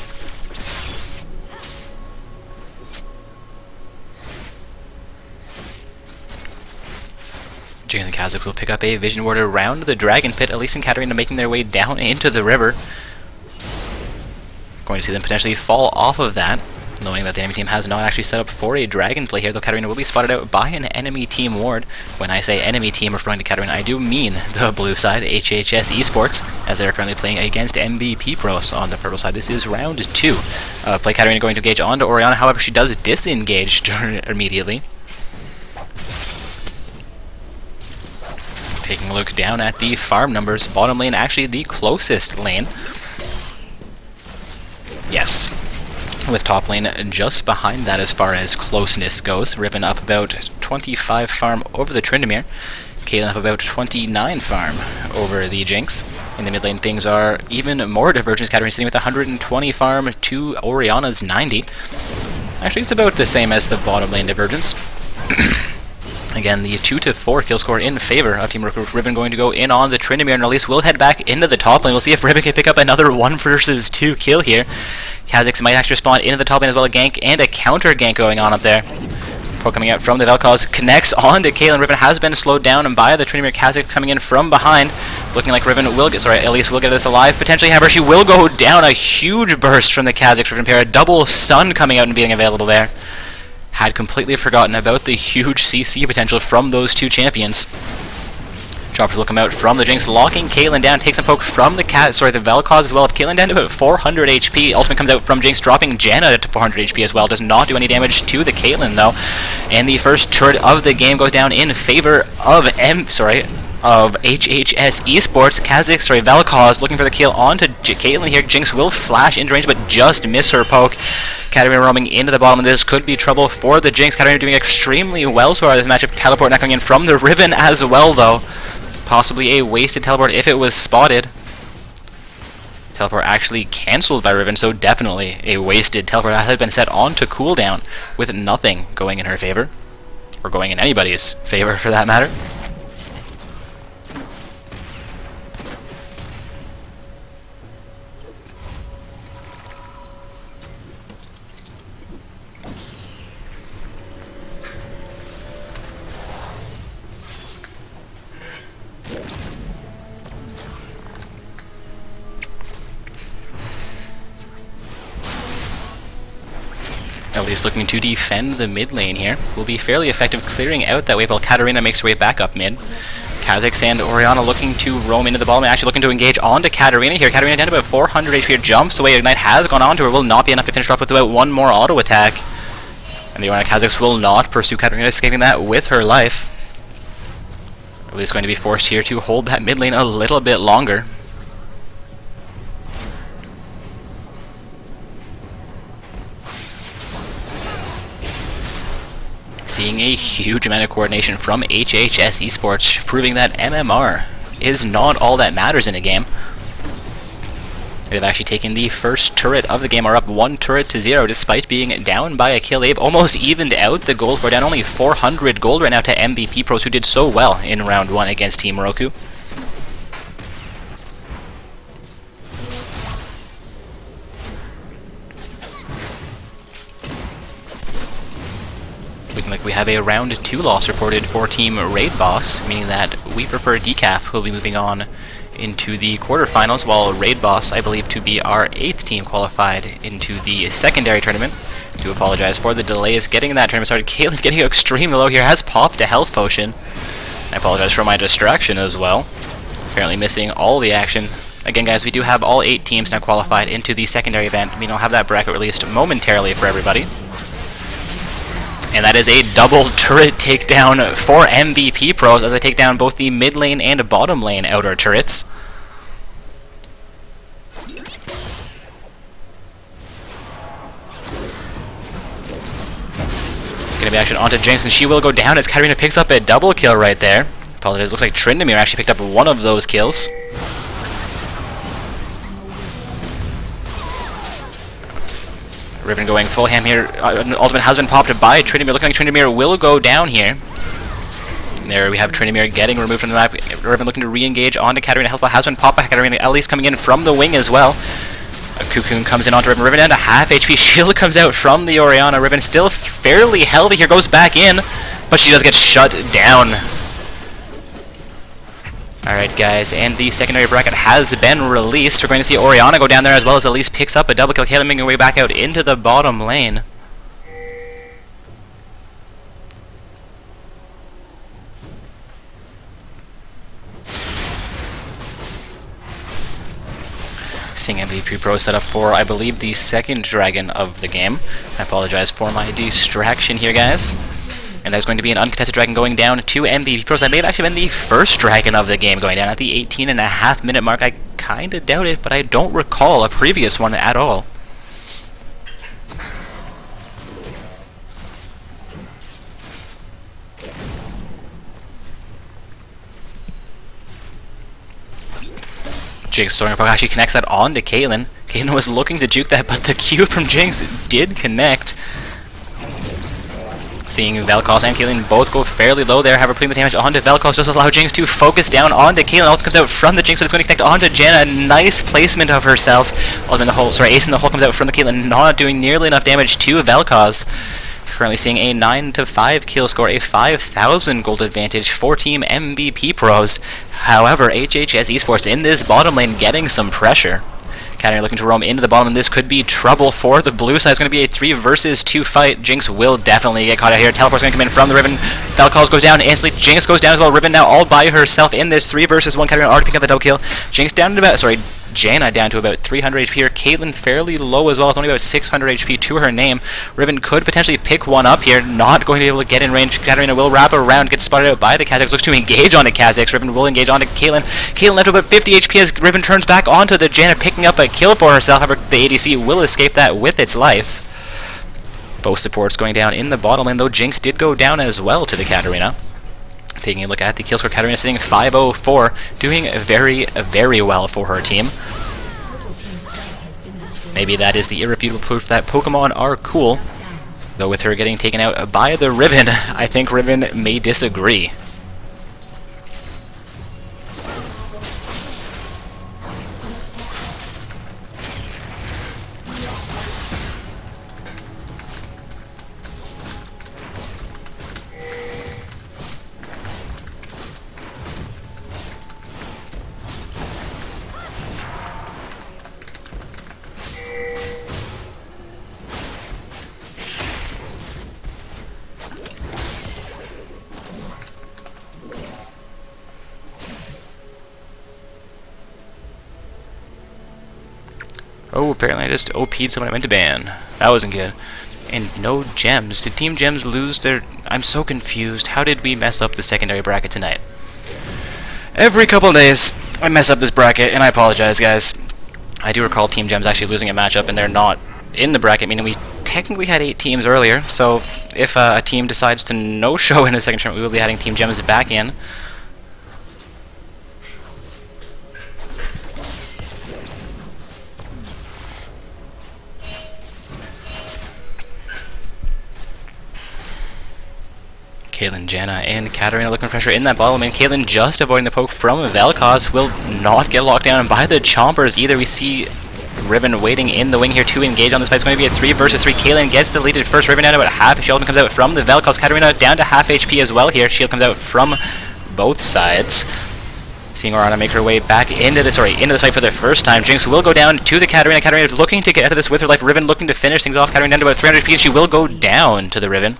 Jinx and Kha'Zix will pick up a Vision Ward around the Dragon Pit. Elise and Katarina making their way down into the river. Going to see them potentially fall off of that, knowing that the enemy team has not actually set up for a dragon play here, though Katarina will be spotted out by an enemy team ward. When I say enemy team referring to Katarina, I do mean the blue side, HHS Esports, as they're currently playing against MVP Pros on the purple side. This is round 2 of play. Katarina going to engage onto Orianna, however she does disengage immediately. Taking a look down at the farm numbers, bottom lane actually the closest lane. Yes. With top lane just behind that as far as closeness goes. Riven up about 25 farm over the Tryndamere. Caitlyn up about 29 farm over the Jinx. In the mid lane things are even more divergent. Katarina sitting with 120 farm to Orianna's 90. Actually it's about the same as the bottom lane divergence. Again, the 2-4 kill score in favor of Team Rook. Riven going to go in on the Tryndamere, and Elise will head back into the top lane. We'll see if Riven can pick up another 1 versus 2 kill here. Kha'Zix might actually spawn into the top lane as well. A gank and a counter gank going on up there. Poke coming out from the Vel'Koz connects onto Caitlyn. Riven has been slowed down by the Tryndamere. Kha'Zix coming in from behind. Looking like Elise will get this alive. Potentially, however, she will go down. A huge burst from the Kha'Zix Riven pair. A double stun coming out and being available there. Had completely forgotten about the huge CC potential from those two champions. Droppers will come out from the Jinx, locking Caitlyn down, takes a poke from the Vel'Koz as well. Caitlyn down to about 400 HP. Ultimate comes out from Jinx, dropping Janna to 400 HP as well. Does not do any damage to the Caitlyn though. And the first turret of the game goes down in favor of HHS Esports. Kha'Zix, Vel'Koz looking for the kill onto Caitlyn here. Jinx will flash into range but just miss her poke. Katarina roaming into the bottom, and this could be trouble for the Jinx. Katarina doing extremely well so far this matchup. Teleport not coming in from the Riven as well though. Possibly a wasted teleport if it was spotted. Teleport actually cancelled by Riven, so definitely a wasted teleport that had been set on to cooldown with nothing going in her favor. Or going in anybody's favor for that matter. Elise looking to defend the mid lane here. Will be fairly effective clearing out that wave while Katarina makes her way back up mid. Kha'Zix and Orianna looking to roam into the bottom, actually looking to engage onto Katarina here. Katarina down to about 400 HP here, jumps away. Ignite has gone on to her, will not be enough to finish off with about 1 more auto attack. And the Orianna Kha'Zix will not pursue Katarina, escaping that with her life. Elise going to be forced here to hold that mid lane a little bit longer. Seeing a huge amount of coordination from HHS Esports, proving that MMR is not all that matters in a game. They've actually taken the first turret of the game, are up 1 turret to 0, despite being down by a kill. They've almost evened out the gold. We're down only 400 gold right now to MVP Pros, who did so well in round 1 against Team Roku. Looking like we have a round 2 loss reported for Team Raid Boss, meaning that We Prefer Decaf will be moving on into the quarterfinals, while Raid Boss, I believe to be our 8th team qualified into the secondary tournament. Do apologize for the delays getting that tournament started. Caitlyn getting extremely low here, has popped a health potion. I apologize for my distraction as well. Apparently missing all the action. Again, guys, we do have all 8 teams now qualified into the secondary event. I mean, I'll have that bracket released momentarily for everybody. And that is a double turret takedown for MVP Pros as they take down both the mid lane and bottom lane outer turrets. Gonna be action onto Jinx, and she will go down as Katarina picks up a double kill right there. Apologies, looks like Tryndamere actually picked up one of those kills. Riven going full ham here. Ultimate has been popped by Tryndamere. Looking like Tryndamere will go down here. And there we have Tryndamere getting removed from the map. Riven looking to re-engage onto Katarina. Health bar has been popped by Katarina. At least coming in from the wing as well. A Cocoon comes in onto Riven. Riven down to half HP. Shield comes out from the Orianna. Riven still fairly healthy here. Goes back in. But she does get shut down. Alright guys, and the secondary bracket has been released. We're going to see Orianna go down there as well as Elise picks up a double kill. Caitlyn making her way back out into the bottom lane. Seeing MVP Pro set up for, I believe, the second dragon of the game. I apologize for my distraction here, guys. And there's going to be an uncontested dragon going down to MVP Pros. That may have actually been the first dragon of the game going down at the 18.5-minute mark. I kind of doubt it, but I don't recall a previous one at all. Jinx Stormfrog actually connects that onto Caitlyn. Caitlyn was looking to juke that, but the Q from Jinx did connect. Seeing Vel'Koz and Caitlyn both go fairly low there, have her putting the damage onto Vel'Koz, just allow Jinx to focus down onto Caitlyn. Ult comes out from the Jinx, but it's going to connect onto Janna. Nice placement of herself. Ace in the hole comes out from the Caitlyn, not doing nearly enough damage to Vel'Koz. Currently seeing a 9-5 kill score, a 5,000 gold advantage for Team MVP Pros. However, HHS Esports in this bottom lane getting some pressure. Katarina looking to roam into the bottom, and this could be trouble for the blue side. It's going to be a 3 versus 2 fight. Jinx will definitely get caught out here. Teleport's going to come in from the Riven. Vel'Koz goes down instantly. Jinx goes down as well. Riven now all by herself in this 3 versus 1. Katarina already picking up the double kill. Jinx down to about, Janna down to about 300 HP here. Caitlyn fairly low as well, with only about 600 HP to her name. Riven could potentially pick one up here, not going to be able to get in range. Katarina will wrap around, gets spotted out by the Kha'Zix, looks to engage onto Kha'Zix. Riven will engage onto Caitlyn. Caitlyn left with about 50 HP as Riven turns back onto the Janna, picking up a kill for herself. However, the ADC will escape that with its life. Both supports going down in the bottom lane, though Jinx did go down as well to the Katarina. Taking a look at the kill score, Katarina sitting 504, doing very, very well for her team. Maybe that is the irrefutable proof that Pokemon are cool. Though with her getting taken out by the Riven, I think Riven may disagree. Oh, apparently I just OP'd someone I meant to ban. That wasn't good. And no gems. Did Team Gems lose their... I'm so confused. How did we mess up the secondary bracket tonight? Every couple of days, I mess up this bracket, and I apologize, guys. I do recall Team Gems actually losing a matchup, and they're not in the bracket, meaning we technically had 8 teams earlier, so if a team decides to no-show in the second tournament, we will be adding Team Gems back in. Caitlyn, Janna, and Katarina looking for pressure in that bottom lane. Caitlyn just avoiding the poke from Vel'Koz, will not get locked down by the Chompers either. We see Riven waiting in the wing here to engage on this fight. It's going to be a 3 versus 3. Caitlyn gets the lead at first. Riven down to about half. Shield comes out from the Vel'Koz. Katarina down to half HP as well here. Shield comes out from both sides. Seeing Orana make her way back into this fight for the first time. Jinx will go down to the Katarina. Katarina looking to get out of this with her life. Riven looking to finish things off. Katarina down to about 300 HP, and she will go down to the Riven.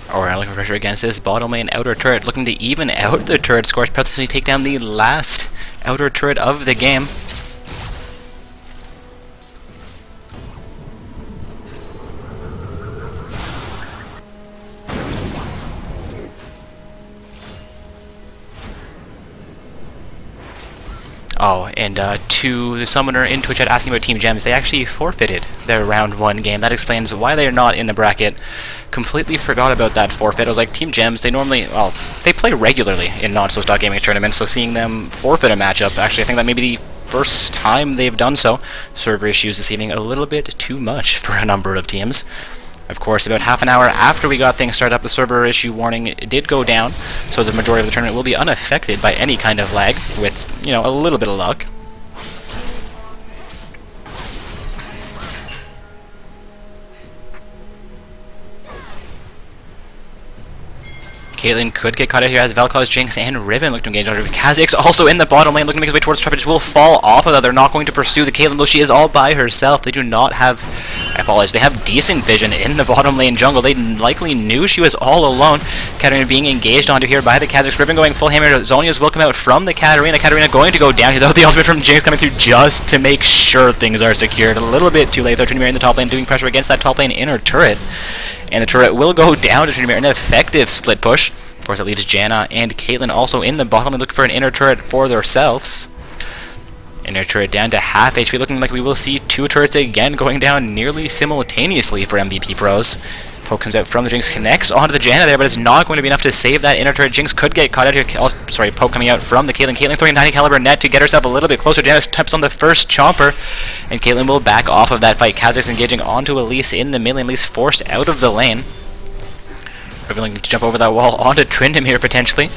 Alright, looking for pressure against this bottom lane outer turret, looking to even out the turret score, potentially take down the last outer turret of the game. Oh, and to the summoner in Twitch chat asking about Team Gems, they actually forfeited their round 1 game. That explains why they are not in the bracket. Completely forgot about that forfeit. I was like, Team Gems, they normally, well, they play regularly in non-so-gaming tournaments, so seeing them forfeit a matchup, actually, I think that may be the first time they've done so. Server issues this evening, a little bit too much for a number of teams. Of course, about half an hour after we got things started up, the server issue warning did go down, so the majority of the tournament will be unaffected by any kind of lag, with, you know, a little bit of luck. Caitlyn could get caught out here as Vel'Koz, Jinx, and Riven look to engage on her. Kha'Zix also in the bottom lane, looking to make his way towards Trapage, will fall off of that. They're not going to pursue the Caitlyn, though she is all by herself. They do not have, I apologize, they have decent vision in the bottom lane jungle. They likely knew she was all alone. Katarina being engaged onto here by the Kha'Zix. Riven going full hammer. Zhonya's will come out from the Katarina. Katarina going to go down here, though. The ultimate from Jinx coming through just to make sure things are secured. A little bit too late, though. Tryndamere in the top lane doing pressure against that top lane inner turret. And the turret will go down to Tryndamere, an effective split push. Of course, it leaves Janna and Caitlyn also in the bottom and looking for an inner turret for themselves. Inner turret down to half HP, looking like we will see 2 turrets again going down nearly simultaneously for MVP Pros. Poke comes out from the Jinx, connects onto the Janna there, but it's not going to be enough to save that inner turret. Jinx could get caught out here. Oh, sorry, Poke coming out from the Caitlyn. Caitlyn throwing a 90 caliber net to get herself a little bit closer. Janna steps on the first Chomper, and Caitlyn will back off of that fight. Kha'Zix engaging onto Elise in the mid lane, Elise forced out of the lane. Riven looking to jump over that wall onto Tryndamere potentially.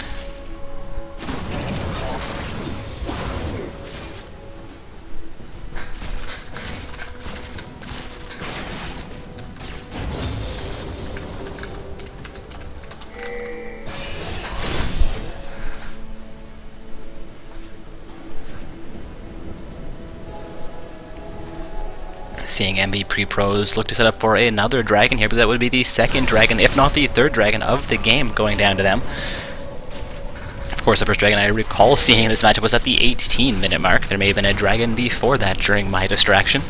Seeing MVP Pros look to set up for another dragon here, but that would be the second dragon, if not the third dragon of the game going down to them. Of course, the first dragon I recall seeing in this matchup was at the 18-minute mark. There may have been a dragon before that during my distraction.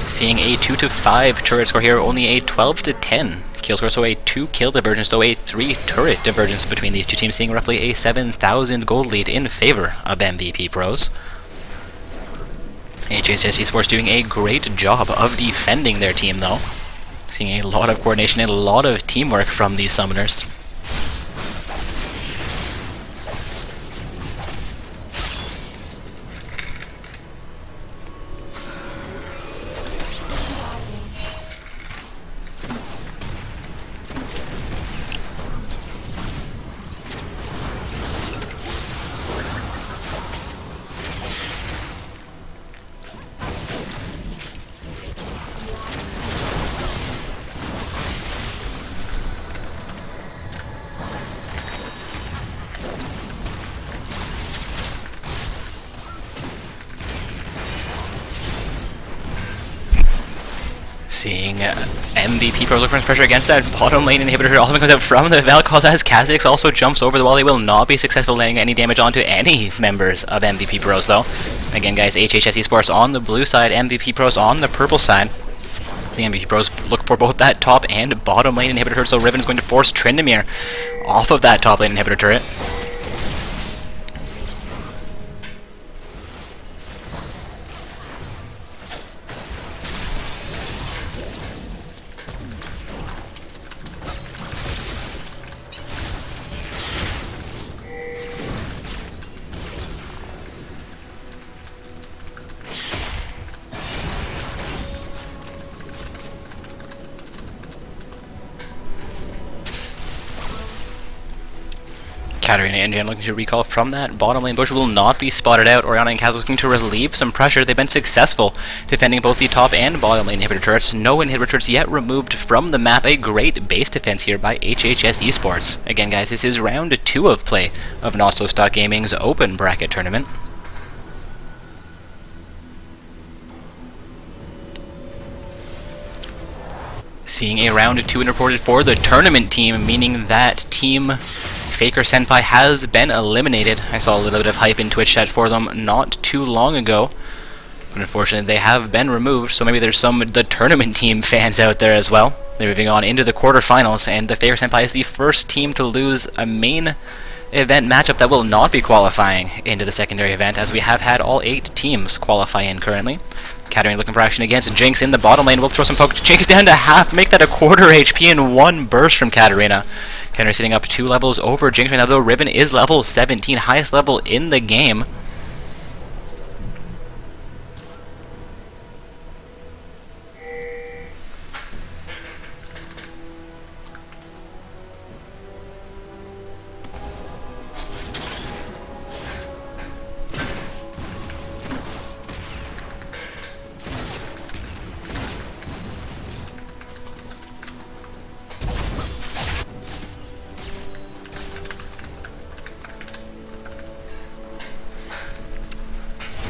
Seeing a 2-5 turret score here, only a 12-10 kill score, so a 2 kill divergence, though a 3 turret divergence between these two teams, seeing roughly a 7,000 gold lead in favor of MVP Pros. HHS Esports doing a great job of defending their team, though. Seeing a lot of coordination and a lot of teamwork from these summoners. Seeing MVP Pro look for pressure against that bottom lane inhibitor. Ultimate comes out from the Vel'Koz as Kha'Zix also jumps over the wall. They will not be successful landing any damage onto any members of MVP Pros though. Again guys, HHS Esports on the blue side, MVP Pros on the purple side. The MVP Pros look for both that top and bottom lane inhibitor turret, so Riven is going to force Tryndamere off of that top lane inhibitor turret. Katarina and Jan looking to recall from that bottom lane. Bush will not be spotted out. Orianna and Kaz looking to relieve some pressure. They've been successful defending both the top and bottom lane inhibitor turrets. No inhibitor turrets yet removed from the map. A great base defense here by HHS Esports. Again guys, this is round 2 of play of Not So Stock Gaming's open bracket tournament. Seeing a round 2 reported for the tournament team, meaning that Team Faker Senpai has been eliminated. I saw a little bit of hype in Twitch chat for them not too long ago, but unfortunately they have been removed, so maybe there's some the tournament team fans out there as well. They're moving on into the quarterfinals, and the Faker Senpai is the first team to lose a main event matchup that will not be qualifying into the secondary event, as we have had all 8 teams qualify in currently. Katarina looking for action against Jinx in the bottom lane. We'll throw some poke. Jinx down to half, make that a quarter HP in one burst from Katarina. Katarina sitting up 2 levels over Jinx right now, though Riven is level 17, highest level in the game.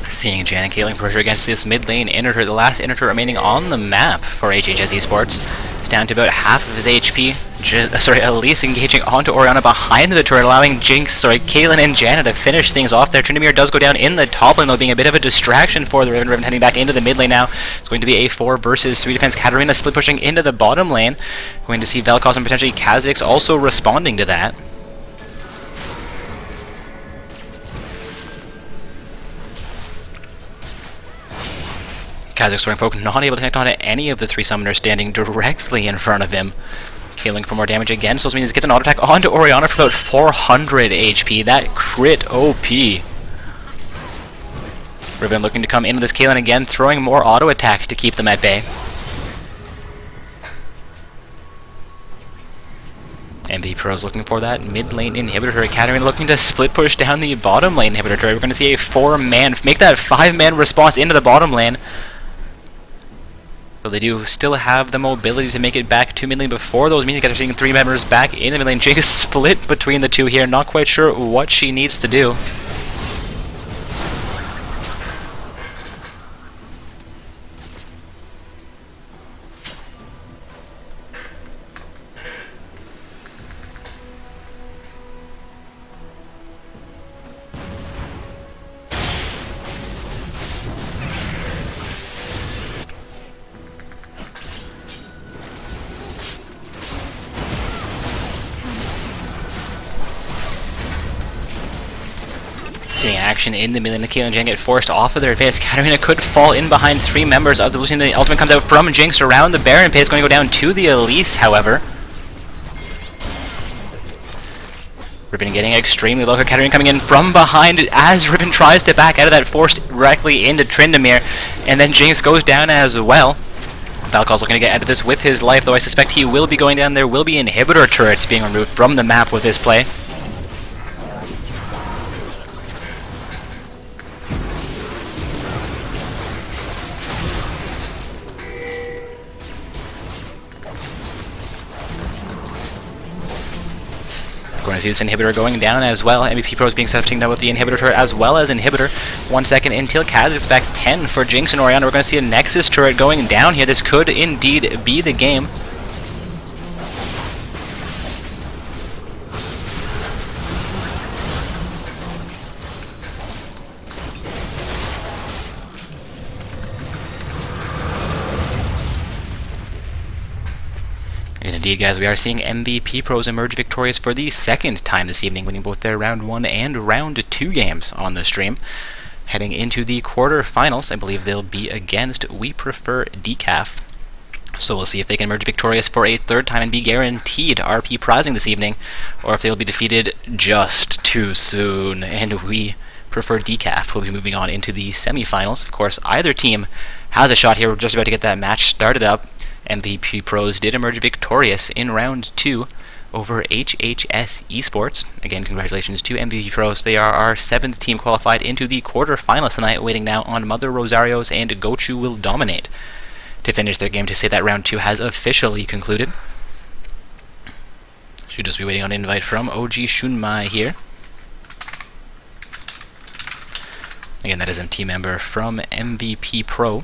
Seeing Jan and Caitlyn pressure against this mid lane inhibitor, the last inhibitor remaining on the map for HHS Esports. It's down to about half of his HP. Elise engaging onto Orianna behind the turret, allowing Caitlyn and Janna to finish things off there. Tryndamere does go down in the top lane though, being a bit of a distraction for the Riven. Riven heading back into the mid lane now. It's going to be a 4 versus 3 defense. Katarina split pushing into the bottom lane. Going to see Vel'Koz and potentially Kha'Zix also responding to that. Kha'Zix throwing poke, not able to connect onto any of the 3 summoners standing directly in front of him. Kaling for more damage again, so this means he gets an auto attack onto Orianna for about 400 HP. That crit OP. Riven looking to come into this Kaling again, throwing more auto attacks to keep them at bay. MB Pros looking for that mid lane inhibitor turret. Katarina looking to split push down the bottom lane inhibitor turret. We're going to see a 4-man, make that 5-man response into the bottom lane. Though they do still have the mobility to make it back to mid lane before those minions get seeing 3 members back in the mid lane. Jake is split between the 2 here, not quite sure what she needs to do. Seeing action in the middle, Nikhil and Jan get forced off of their advance. Katarina could fall in behind 3 members of the blue team. The ultimate comes out from Jinx around the Baron pit. It's going to go down to the Elise, however. Riven getting extremely low. Katarina coming in from behind as Riven tries to back out of that, forced directly into Tryndamere. And then Jinx goes down as well. Vel'Koz looking to get out of this with his life, though I suspect he will be going down. There will be inhibitor turrets being removed from the map with this play. Going to see this inhibitor going down as well. MVP Pros being setting down with the inhibitor turret as well as inhibitor. 1 second until Kaz gets back 10 for Jinx and Orianna. We're going to see a Nexus turret going down here. This could indeed be the game. And indeed, guys, we are seeing MVP Pros emerge victorious for the second time this evening, winning both their Round 1 and Round 2 games on the stream. Heading into the quarterfinals, I believe they'll be against We Prefer Decaf. So we'll see if they can emerge victorious for a third time and be guaranteed RP prizing this evening, or if they'll be defeated just too soon. And We Prefer Decaf will be moving on into the semifinals. Of course, either team has a shot here. We're just about to get that match started up. MVP Pros did emerge victorious in Round 2 over HHS Esports. Again, congratulations to MVP Pros. They are our 7th team qualified into the quarterfinals tonight, waiting now on Mother Rosarios and Gochu will dominate to finish their game to say that Round 2 has officially concluded. Should just be waiting on an invite from OG Shunmai here. Again, that is a team member from MVP Pro.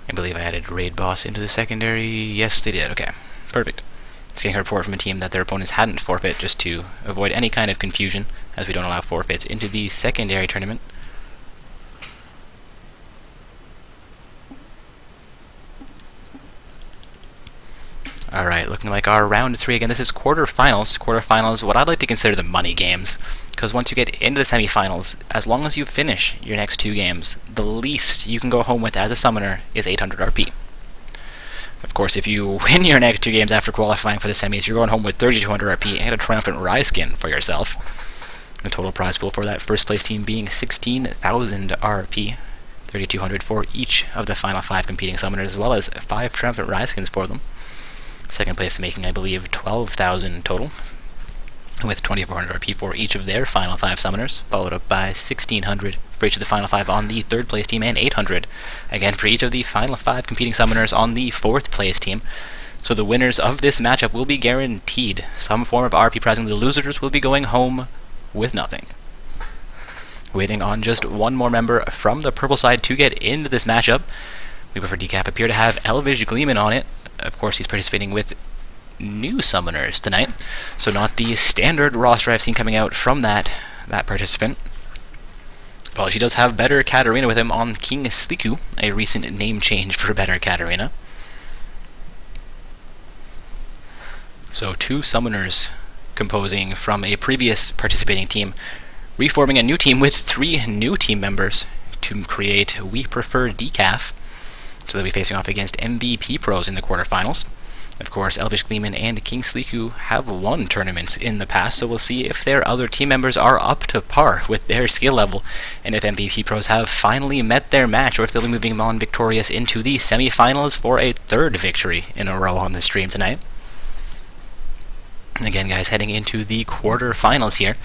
I believe I added Raid Boss into the secondary. Yes, they did. Okay, perfect. It's getting a report from a team that their opponents hadn't forfeit, just to avoid any kind of confusion, as we don't allow forfeits into the secondary tournament. Alright, looking like our Round 3 again. This is quarterfinals. Quarterfinals, what I'd like to consider the money games. Because once you get into the semifinals, as long as you finish your next 2 games, the least you can go home with as a summoner is 800 RP. Of course, if you win your next 2 games after qualifying for the semis, you're going home with 3200 RP and a Triumphant Rise skin for yourself. The total prize pool for that first place team being 16,000 RP. 3200 for each of the final 5 competing summoners, as well as 5 Triumphant Rise skins for them. Second place making, I believe, 12,000 total, with 2400 RP for each of their final 5 summoners, followed up by 1600 for each of the final 5 on the third place team, and 800 again for each of the final 5 competing summoners on the fourth place team. So the winners of this matchup will be guaranteed some form of RP prizing. The losers will be going home with nothing. Waiting on just one more member from the purple side to get into this matchup. We prefer Decap appear to have Elvish Gleeman on it. Of course, he's participating with new summoners tonight, so not the standard roster I've seen coming out from that participant. Well, she does have Better Katarina with him on King Sliku, a recent name change for Better Katarina. So 2 summoners composing from a previous participating team, reforming a new team with 3 new team members to create We Prefer Decaf. So they'll be facing off against MVP Pros in the quarterfinals. Of course, Elvish Gleeman and King Sliku have won tournaments in the past, so we'll see if their other team members are up to par with their skill level, and if MVP Pros have finally met their match, or if they'll be moving on victorious into the semifinals for a 3rd victory in a row on the stream tonight. And again, guys, heading into the quarterfinals here,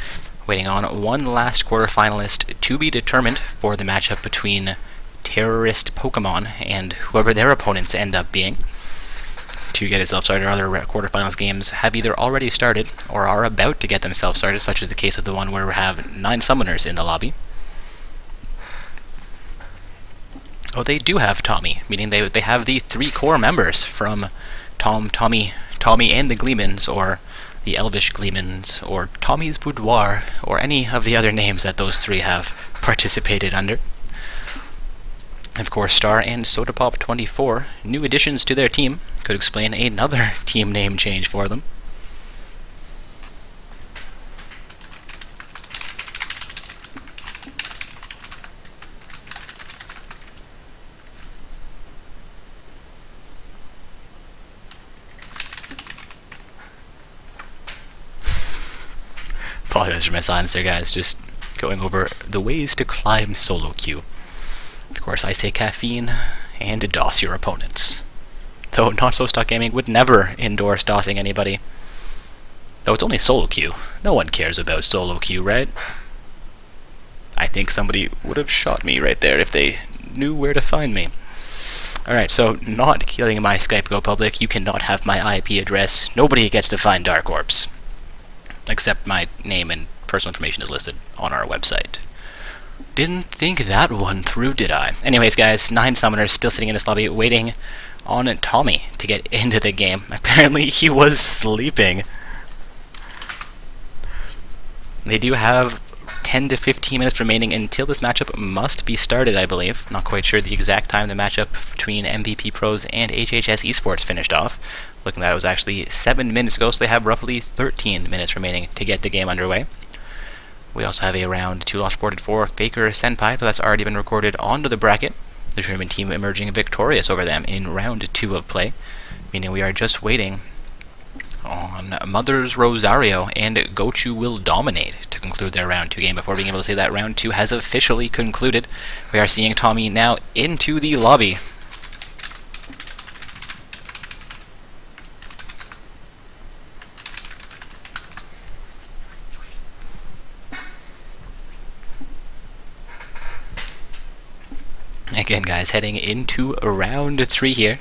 waiting on one last quarterfinalist to be determined for the matchup between Terrorist Pokemon and whoever their opponents end up being. To get itself started, other quarterfinals games have either already started or are about to get themselves started, such as the case of the one where we have 9 summoners in the lobby. Oh, they do have Tommy, meaning they have the 3 core members from Tommy, and the Gleemans, or the Elvish Gleemans, or Tommy's Boudoir, or any of the other names that those 3 have participated under. Of course, Star and Sodapop24, new additions to their team, could explain another team name change for them. Apologize for my silence there, guys, just going over the ways to climb solo queue. Of course, I say caffeine and DOS your opponents. Though Not So Stuck Gaming would never endorse DOSing anybody. Though it's only solo queue. No one cares about solo queue, right? I think somebody would have shot me right there if they knew where to find me. Alright, so not killing my Skype go public, you cannot have my IP address, nobody gets to find Dark Orbs. Except my name and personal information is listed on our website. Didn't think that one through, did I? Anyways, guys, 9 summoners still sitting in this lobby waiting on Tommy to get into the game. Apparently he was sleeping. They do have 10 to 15 minutes remaining until this matchup must be started, I believe. Not quite sure the exact time the matchup between MVP Pros and HHS Esports finished off. Looking at it was actually 7 minutes ago, so they have roughly 13 minutes remaining to get the game underway. We also have a round 2 loss reported for Faker Senpai, though that's already been recorded onto the bracket. The tournament team emerging victorious over them in round 2 of play, meaning we are just waiting on Mother's Rosario and Gochu will dominate to conclude their round 2 game. Before being able to say that round 2 has officially concluded, we are seeing Tommy now into the lobby. Again, guys, heading into round 3 here.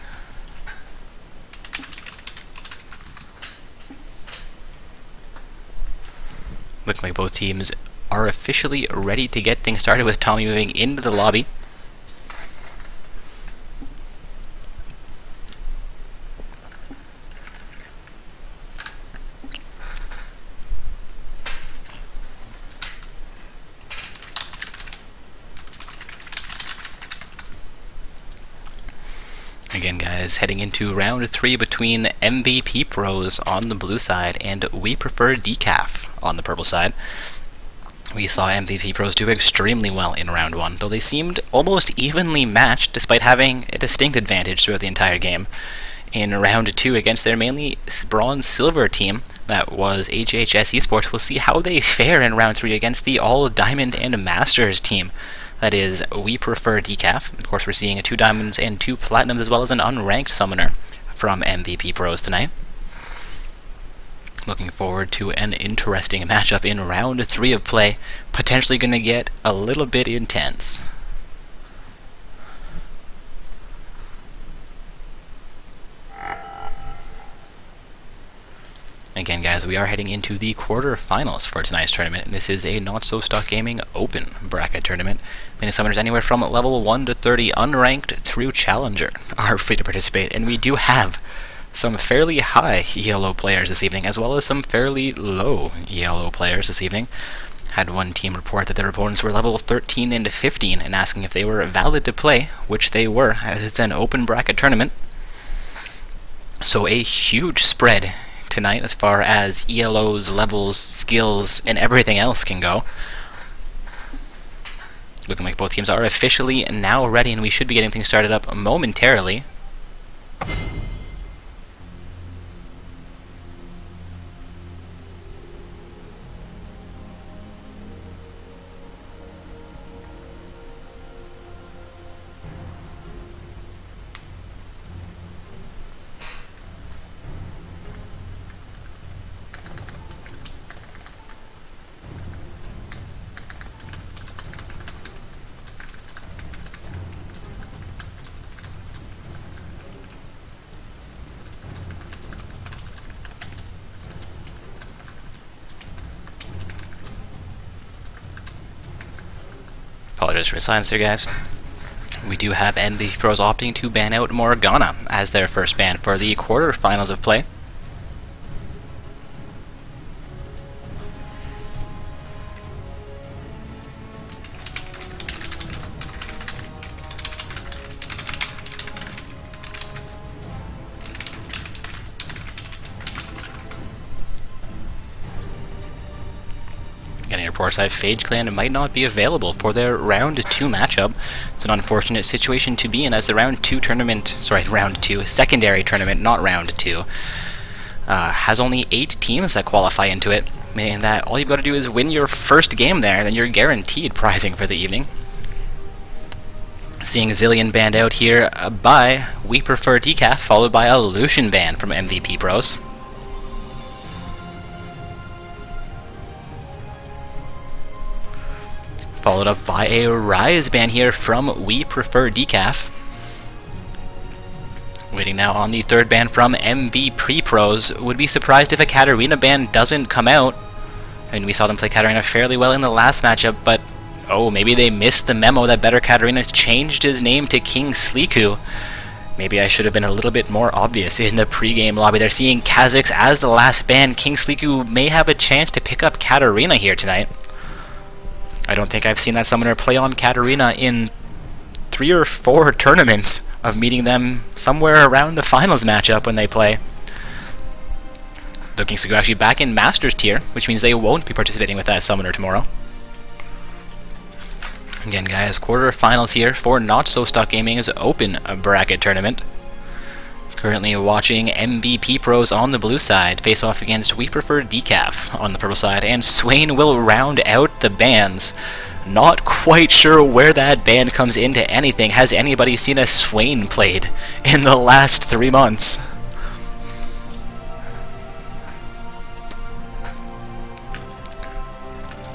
Looking like both teams are officially ready to get things started, with Tommy moving into the lobby. Again, guys, heading into round 3 between MVP Pros on the blue side and We Prefer Decaf on the purple side. We saw MVP Pros do extremely well in round 1, though they seemed almost evenly matched despite having a distinct advantage throughout the entire game. In round 2 against their mainly bronze-silver team, that was HHS Esports, we'll see how they fare in round 3 against the all-diamond and masters team. That is, We Prefer Decaf. Of course, we're seeing 2 diamonds and 2 platinums, as well as an unranked summoner from MVP Pros tonight. Looking forward to an interesting matchup in round 3 of play. Potentially going to get a little bit intense. Again, guys, we are heading into the quarterfinals for tonight's tournament. This is a Not So Stock Gaming open bracket tournament. Many summoners anywhere from level 1 to 30, unranked through Challenger, are free to participate, and we do have some fairly high ELO players this evening, as well as some fairly low ELO players this evening. Had one team report that their opponents were level 13 and 15, and asking if they were valid to play, which they were, as it's an open bracket tournament. So a huge spread tonight as far as ELOs, levels, skills, and everything else can go. Looking like both teams are officially now ready, and we should be getting things started up momentarily. Apologize for the silence there, guys. We do have MVP Pros opting to ban out Morgana as their first ban for the quarterfinals of play. Getting reports that Phage Clan might not be available for their round 2 matchup. It's an unfortunate situation to be in, as the round 2 secondary tournament, not round 2, has only 8 teams that qualify into it, meaning that all you've got to do is win your first game there, and then you're guaranteed prizing for the evening. Seeing Zillion banned out here by We Prefer Decaf, followed by a Lucian ban from MVP Pros. followed up by a Rise ban here from We Prefer Decaf. Waiting now on the third ban from MVP Pros. Would be surprised if a Katarina ban doesn't come out. I mean, we saw them play Katarina fairly well in the last matchup, but oh, maybe they missed the memo that Better Katarina changed his name to King Sliku. Maybe I should have been a little bit more obvious in the pregame lobby. They're seeing Kazakhs as the last ban. King Sliku may have a chance to pick up Katarina here tonight. I don't think I've seen that summoner play on Katarina in 3 or 4 tournaments of meeting them somewhere around the finals matchup when they play. Though King Sliku actually back in Masters tier, which means they won't be participating with that summoner tomorrow. Again, guys, quarterfinals here for Not So Stuck Gaming's Open Bracket Tournament. Currently watching MVP Pros on the blue side face off against We Prefer Decaf on the purple side, and Swain will round out the bans. Not quite sure where that ban comes into anything. Has anybody seen a Swain played in the last 3 months?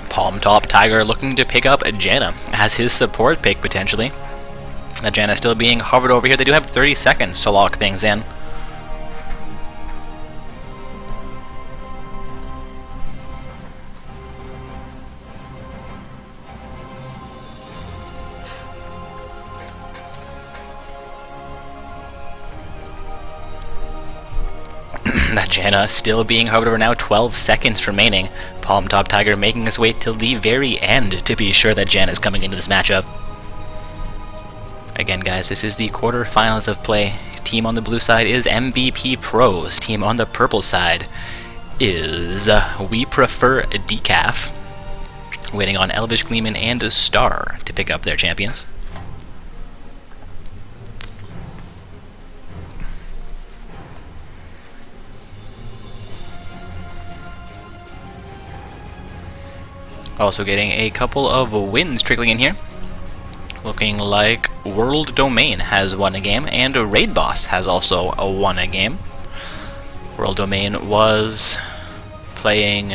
Palm Top Tiger looking to pick up Janna as his support pick potentially. Janna still being hovered over here. They do have 30 seconds to lock things in. That Janna still being hovered over now, 12 seconds remaining. Palm Top Tiger making his way till the very end to be sure that Janna is coming into this matchup. Again, guys, this is the quarterfinals of play. Team on the blue side is MVP Pros. Team on the purple side is We Prefer Decaf. Waiting on Elvish Gleeman and Star to pick up their champions. Also getting a couple of wins trickling in here. Looking like World Domain has won a game, and Raid Boss has also won a game. World Domain was playing,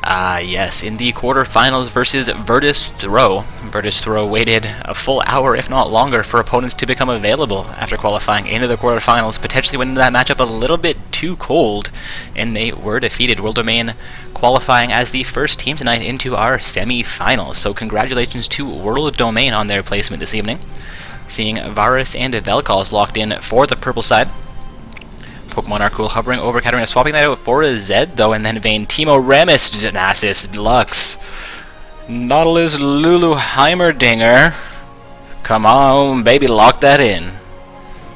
yes, in the quarterfinals versus Virtus Throw. Virtus Throw waited a full hour, if not longer, for opponents to become available after qualifying into the quarterfinals, potentially winning that matchup a little bit too cold, and they were defeated. World Domain qualifying as the first team tonight into our semi-finals, so congratulations to World Domain on their placement this evening. Seeing Varus and Vel'Koz locked in for the purple side. Pokemon are cool, hovering over Katarina, swapping that out for a Zed though, and then Vayne, Teemo, Remus, Nasus, Lux, Nautilus, Lulu, Heimerdinger. Come on, baby, lock that in.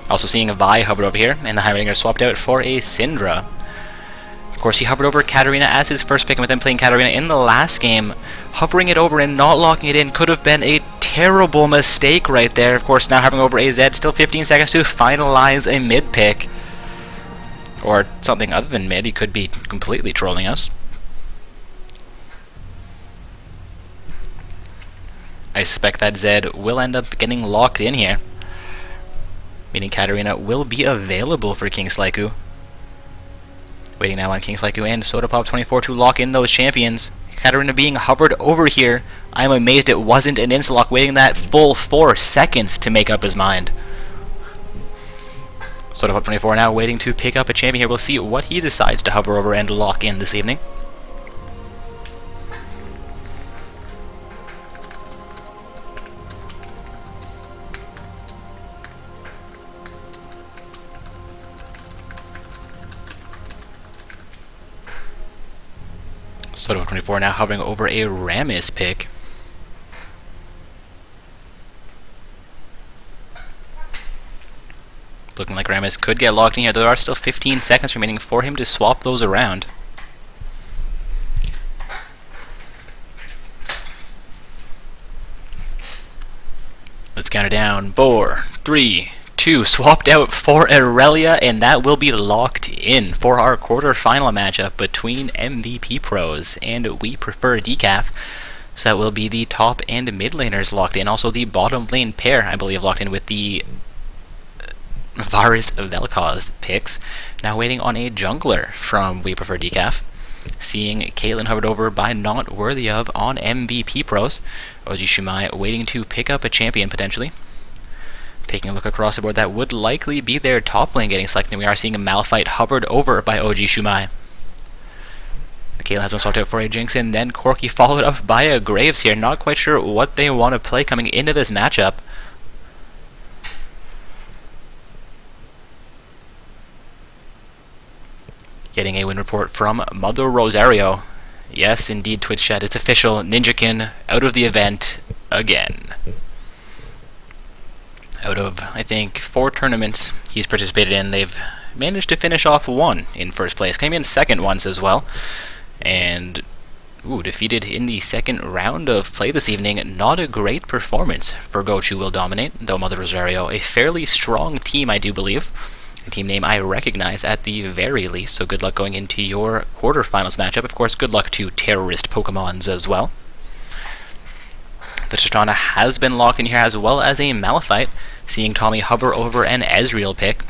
Also seeing a Vi hovered over here, and the Heimerdinger swapped out for a Syndra. Of course, he hovered over Katarina as his first pick, and with them playing Katarina in the last game, hovering it over and not locking it in could have been a terrible mistake right there. Of course, now hovering over AZ, still 15 seconds to finalize a mid pick. Or something other than mid, he could be completely trolling us. I suspect that Zed will end up getting locked in here, meaning Katarina will be available for King Sliku. Waiting now on King Sliku and SodaPop24 to lock in those champions. Katarina being hovered over here. I am amazed it wasn't an insta-lock, waiting that full 4 seconds to make up his mind. SodaPop24 now waiting to pick up a champion here. We'll see what he decides to hover over and lock in this evening. SodaPop24 now hovering over a Rammus pick. Looking like Rammus could get locked in here. There are still 15 seconds remaining for him to swap those around. Let's count it down. 4, 3, 2. Swapped out for Aurelia, and that will be locked in for our quarterfinal matchup between MVP Pros and We Prefer Decaf. So that will be the top and mid laners locked in. Also the bottom lane pair, I believe, locked in with the Varus Vel'Koz picks. Now waiting on a jungler from We Prefer Decaf. seeing Caitlyn hovered over by Not Worthy Of on MVP Pros. Oji Shumai waiting to pick up a champion potentially. Taking a look across the board, that would likely be their top lane getting selected. We are seeing a Malphite hovered over by OG Shumai. Caitlyn has one swapped out for a Jinx, and then Corki followed up by a Graves here. Not quite sure what they want to play coming into this matchup. Getting a win report from Mother Rosario. Yes, indeed, Twitch chat, it's official. Ninjakin out of the event again. Out of, I think, 4 tournaments he's participated in, they've managed to finish off 1 in first place. Came in second once as well. And, defeated in the second round of play this evening. Not a great performance for Gochu Will Dominate, though Mother Rosario, a fairly strong team, I do believe. A team name I recognize at the very least, so good luck going into your quarterfinals matchup. Of course, good luck to terrorist Pokemons as well. The Tristana has been locked in here, as well as a Malphite, seeing Tommy hover over an Ezreal pick.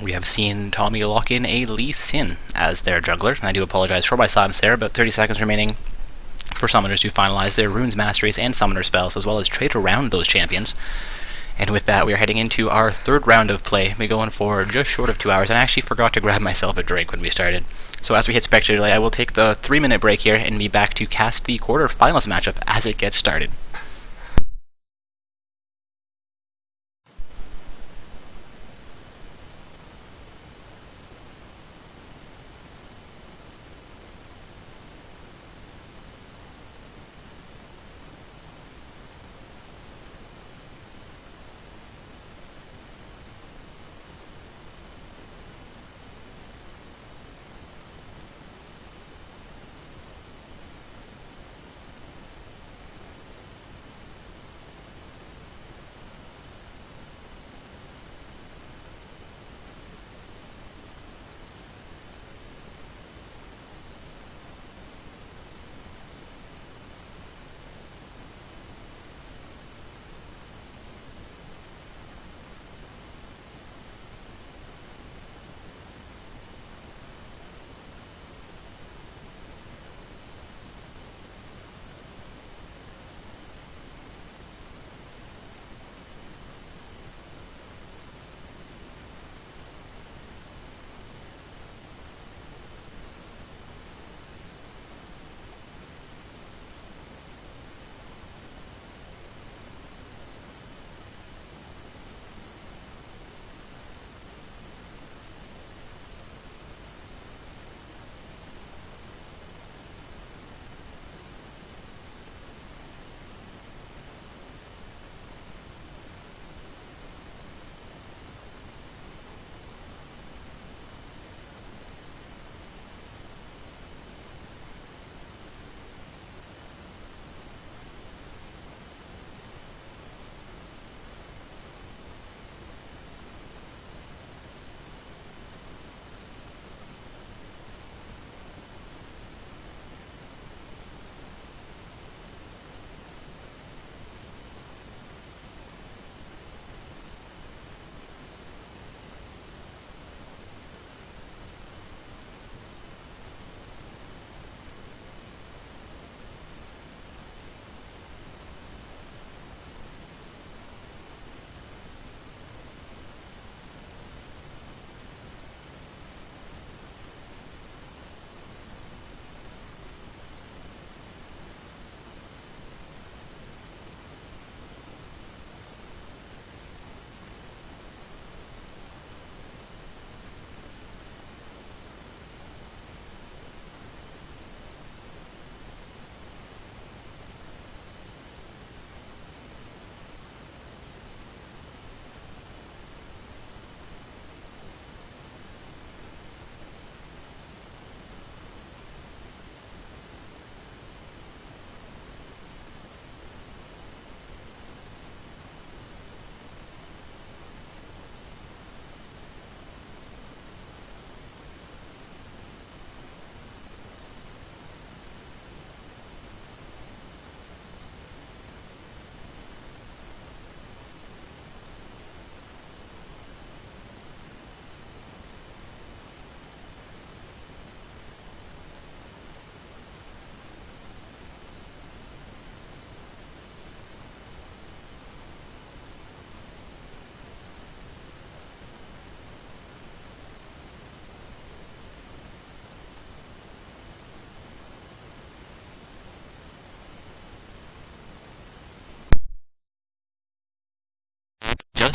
We have seen Tommy lock in a Lee Sin as their jungler, and I do apologize for my silence there. About 30 seconds remaining for summoners to finalize their runes masteries and summoner spells, as well as trade around those champions. And with that, we are heading into our third round of play. We're going for just short of 2 hours, and I actually forgot to grab myself a drink when we started. So as we hit spectator, I will take the 3-minute break here and be back to cast the quarterfinals matchup as it gets started.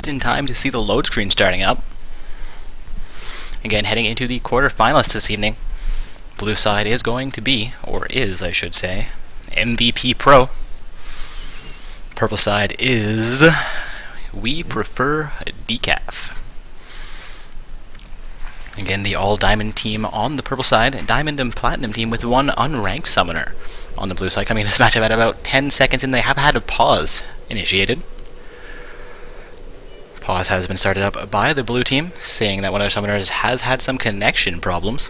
just in time to see the load screen starting up. Again, heading into the quarterfinalists this evening. Blue side is going to be, or is, I should say, MVP Pro. Purple side is We Prefer Decaf. Again, the all-diamond team on the purple side, diamond and platinum team with one unranked summoner. On the blue side, coming in this matchup at about 10 seconds in, they have had a pause initiated. Pause has been started up by the blue team, saying that one of their summoners has had some connection problems.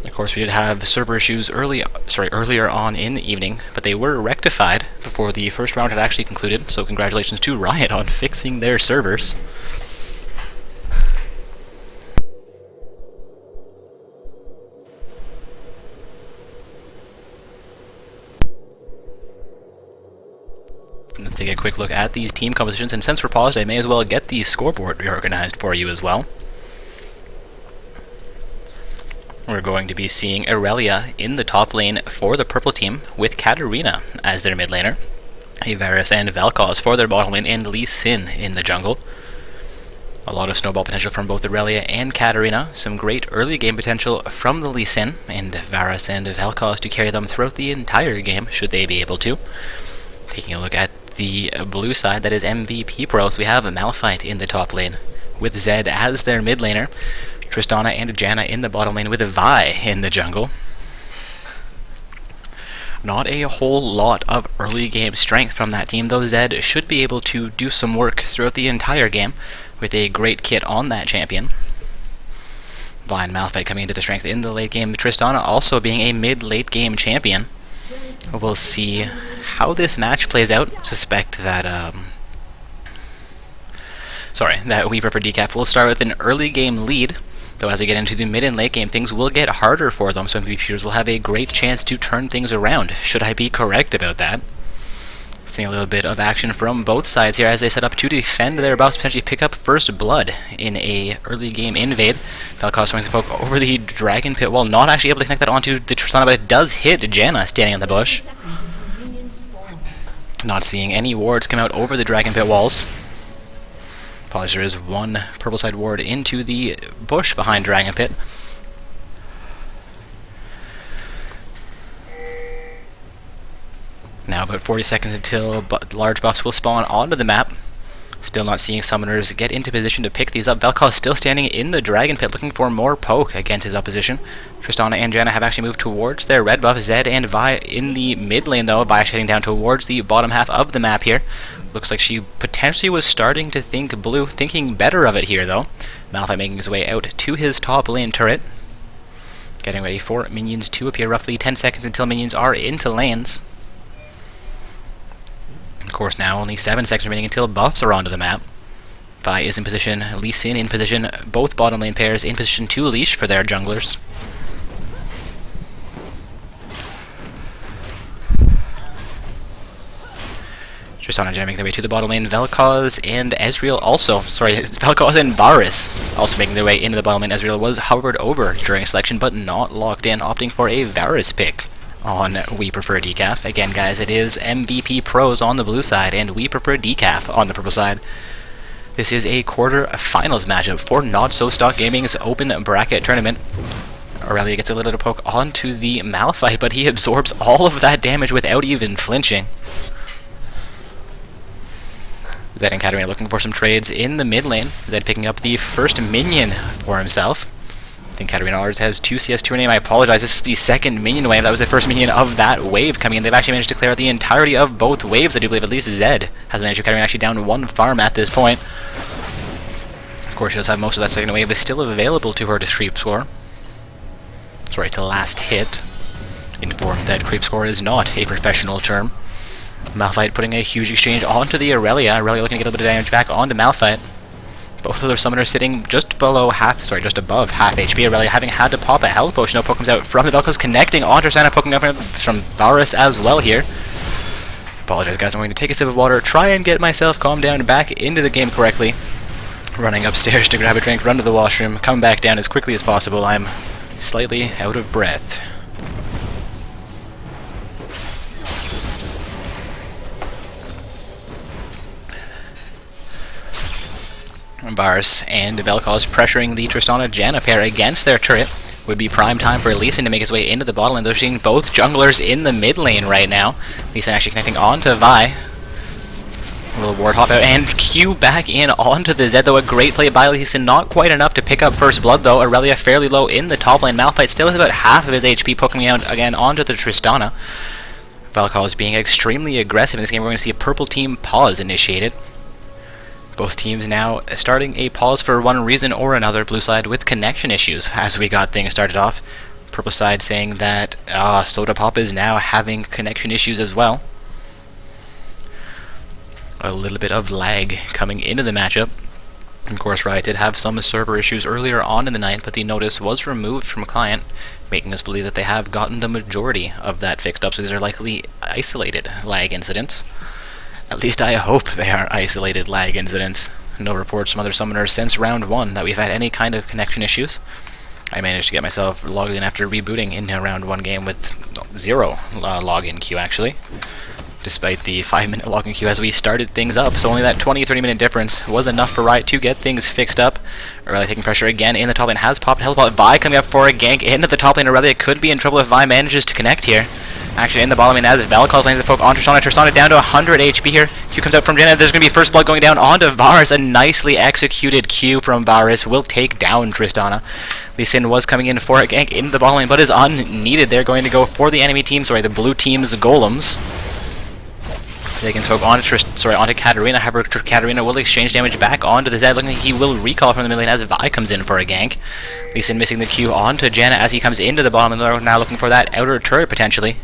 Of course, we did have server issues earlier on in the evening, but they were rectified before the first round had actually concluded, so congratulations to Riot on fixing their servers. Let's take a quick look at these team compositions, and since we're paused, I may as well get the scoreboard reorganized for you as well. We're going to be seeing Aurelia in the top lane for the purple team, with Katarina as their mid laner, Varus and Vel'Koz for their bottom lane, and Lee Sin in the jungle. A lot of snowball potential from both Aurelia and Katarina, some great early game potential from the Lee Sin, and Varus and Vel'Koz to carry them throughout the entire game, should they be able to. Taking a look at the blue side, that is MVP Pro, so we have Malphite in the top lane, with Zed as their mid laner, Tristana and Janna in the bottom lane with Vi in the jungle. Not a whole lot of early game strength from that team, though Zed should be able to do some work throughout the entire game with a great kit on that champion. Vi and Malphite coming into the strength in the late game, Tristana also being a mid-late game champion. We'll see how this match plays out. Suspect that that We Prefer Decaf will start with an early game lead, though as they get into the mid and late game, things will get harder for them, so MVPers will have a great chance to turn things around, should I be correct about that. Seeing a little bit of action from both sides here as they set up to defend their buffs, potentially pick up first blood in a early game invade. Vel'Koz trying to poke over the dragon pit wall, not actually able to connect that onto the Tristana, but it does hit Janna standing in the bush. Not seeing any wards come out over the dragon pit walls. Apologies, there is one purple side ward into the bush behind Dragon Pit. Now about 40 seconds until large buffs will spawn onto the map. Still not seeing summoners get into position to pick these up. Vel'Koz still standing in the Dragon Pit looking for more poke against his opposition. Tristana and Janna have actually moved towards their red buff. Zed and Vi in the mid lane though. Vi heading down towards the bottom half of the map here. Looks like she potentially was starting to think blue, thinking better of it here though. Malphite making his way out to his top lane turret. Getting ready for minions to appear, roughly 10 seconds until minions are into lanes. Of course, now only 7 seconds remaining until buffs are onto the map. Vi is in position, Lee Sin in position, both bottom lane pairs in position to leash for their junglers. Tristana and Janna making their way to the bottom lane. Vel'Koz and Ezreal also, it's Vel'Koz and Varus also making their way into the bottom lane. Ezreal was hovered over during selection, but not locked in, opting for a Varus pick on We Prefer Decaf. Again, guys, it is MVP Pros on the blue side and We Prefer Decaf on the purple side. This is a quarter-finals matchup for Not So Stock Gaming's open bracket tournament. Aurelia gets a little poke onto the Malphite, but he absorbs all of that damage without even flinching. Zed and Katarina looking for some trades in the mid lane. Zed picking up the first minion for himself. I think Katarina already has 2 CS2 in name. I apologize, this is the second minion wave. That was the first minion of that wave coming in. They've actually managed to clear out the entirety of both waves. I do believe at least Zed has managed to Katarina actually down 1 farm at this point. Of course, she does have most of that second wave is still available to her to creep score. To last hit. Informed that creep score is not a professional term. Malphite putting a huge exchange onto the Aurelia. Aurelia looking to get a little bit of damage back onto Malphite. Both of their summoners sitting just above half HP. Aurelia having had to pop a health potion. No poke comes out from the Vel'Koz, connecting onto Santa, poking up from Varus as well here. Apologize, guys. I'm going to take a sip of water, try and get myself calmed down back into the game correctly. Running upstairs to grab a drink, run to the washroom, come back down as quickly as possible. I'm slightly out of breath. Bars and Vel'Koz pressuring the Tristana Janna pair against their turret. Would be prime time for Lee Sin to make his way into the bottom lane. They're seeing both junglers in the mid lane right now. Lee Sin actually connecting onto Vi. A little ward hop out and Q back in onto the Zed, though. A great play by Lee Sin, not quite enough to pick up first blood though. Aurelia fairly low in the top lane. Malphite still with about half of his HP, poking out again onto the Tristana. Vel'Koz being extremely aggressive in this game. We're going to see a purple team pause initiated. Both teams now starting a pause for one reason or another. Blue side with connection issues as we got things started off. Purple side saying that Soda Pop is now having connection issues as well. A little bit of lag coming into the matchup. Of course, Riot did have some server issues earlier on in the night, but the notice was removed from client, making us believe that they have gotten the majority of that fixed up, so these are likely isolated lag incidents. At least I hope they are isolated lag incidents. No reports from other summoners since round 1 that we've had any kind of connection issues. I managed to get myself logged in after rebooting into a round 1 game with 0 login queue actually, despite the 5-minute login queue as we started things up. So only that 20-30 minute difference was enough for Riot to get things fixed up. Aurelia taking pressure again in the top lane, has popped health bot. Vi coming up for a gank into the top lane. Aurelia could be in trouble if Vi manages to connect here. Actually in the bottom lane as Vel'Koz lands the poke on Tristana. Tristana down to 100 HP here. Q comes out from Janna. There's going to be first blood going down onto Varus. A nicely executed Q from Varus will take down Tristana. Lee Sin was coming in for a gank into the bottom lane, but is unneeded. They're going to go for the enemy team, the blue team's golems. Taking smoke onto Katarina. However, Katarina will exchange damage back onto the Zed. Looking like he will recall from the mid lane as Vi comes in for a gank. Lee Sin missing the Q onto Janna as he comes into the bottom, and they're now looking for that outer turret potentially.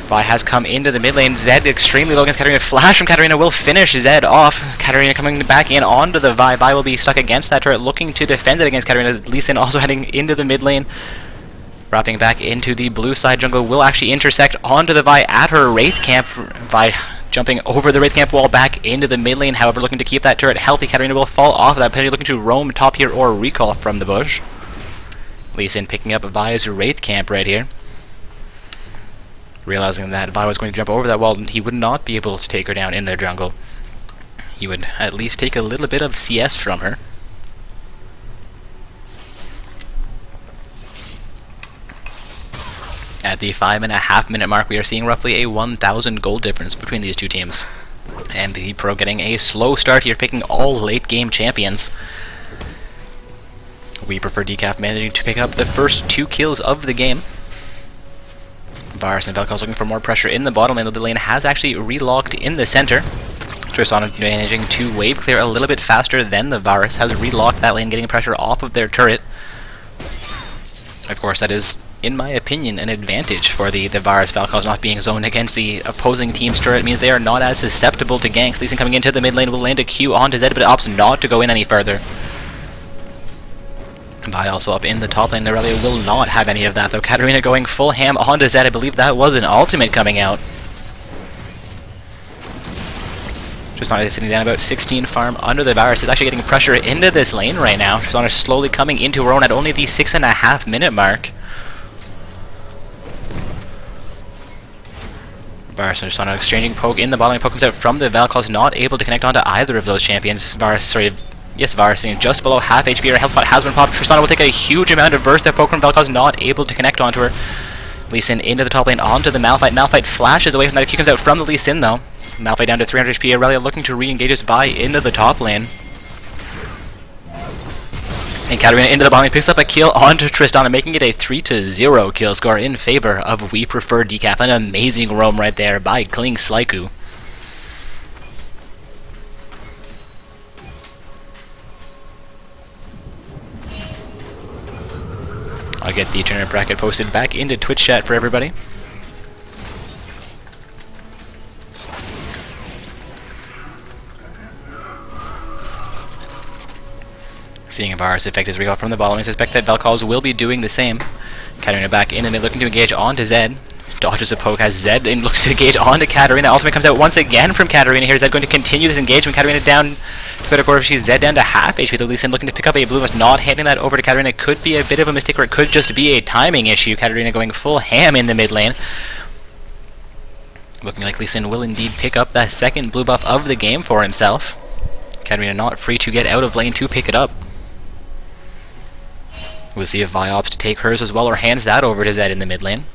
Vi has come into the mid lane. Zed extremely low against Katarina. Flash from Katarina will finish Zed off. Katarina coming back in onto the Vi. Vi will be stuck against that turret, looking to defend it against Katarina. Lee Sin also heading into the mid lane. Wrapping back into the blue side jungle, will actually intersect onto the Vi at her Wraith camp. Vi jumping over the Wraith camp wall back into the mid lane, however looking to keep that turret healthy. Katarina will fall off of that, potentially looking to roam top here or recall from the bush. Lee Sin picking up Vi's Wraith camp right here. Realizing that Vi was going to jump over that wall, he would not be able to take her down in their jungle. He would at least take a little bit of CS from her. At the 5.5 minute mark, we are seeing roughly a 1,000 gold difference between these two teams. MVP Pro getting a slow start here, picking all late game champions. We prefer Decaf managing to pick up the first 2 kills of the game. Varus and Vel'Koz looking for more pressure in the bottom lane, though the lane has actually relocked in the center. Tristana managing to wave clear a little bit faster than the Varus, has relocked that lane, getting pressure off of their turret. Of course, that is, in my opinion, an advantage for the Varus. Vel'Koz not being zoned against the opposing team's turret means they are not as susceptible to ganks. Lee Sin coming into the mid lane will land a Q onto Zed, but it opts not to go in any further. Vi also up in the top lane. Aurelia will not have any of that, though. Katarina going full ham onto Zed. I believe that was an ultimate coming out. Tristana sitting down about 16 farm under the Varus. Is actually getting pressure into this lane right now. Tristana slowly coming into her own at only the 6.5 minute mark. Varus and Tristana exchanging poke in the bottom lane. Poke comes out from the Vel'Koz, not able to connect onto either of those champions. Varus sitting just below half HP. Her health pot has been popped. Tristana will take a huge amount of burst. That poke from Vel'Koz not able to connect onto her. Lee Sin into the top lane onto the Malphite. Malphite flashes away from that. Q comes out from the Lee Sin though. Malphite down to 300 HP. Aurelia looking to re-engage his Vi into the top lane. And Katarina into the bottom lane picks up a kill onto Tristana, making it a 3-0 kill score in favor of We Prefer Decaf. An amazing roam right there by Kling Slyku. I'll get the tournament bracket posted back into Twitch chat for everybody. Seeing a Varus effect as we go from the bottom, I suspect that Vel'Koz will be doing the same. Katarina back in and they're looking to engage onto Zed. Dodges a poke, has Zed and looks to engage onto Katarina. Ultimate comes out once again from Katarina here. Zed going to continue this engagement. Katarina down to better quarter. She's Zed down to half HP. Though Lee Sin looking to pick up a blue, but not handing that over to Katarina. Could be a bit of a mistake, or it could just be a timing issue. Katarina going full ham in the mid lane. Looking like Lee Sin will indeed pick up that second blue buff of the game for himself. Katarina not free to get out of lane to pick it up. We'll see if Vi opts to take hers as well or hands that over to Zed in the mid lane.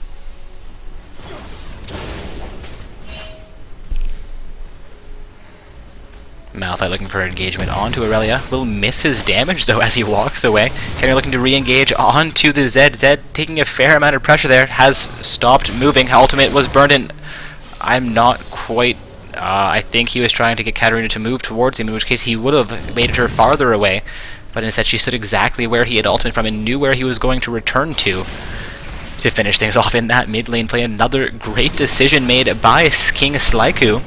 Malphite looking for engagement onto Aurelia. Will miss his damage though as he walks away. Katarina looking to re-engage onto the Zed. Zed taking a fair amount of pressure there. Has stopped moving. Ultimate was burned in. I'm not quite... I think he was trying to get Katarina to move towards him, in which case he would have made her farther away. But instead she stood exactly where he had ultimate from and knew where he was going to return to finish things off in that mid lane play. Another great decision made by King Slyku.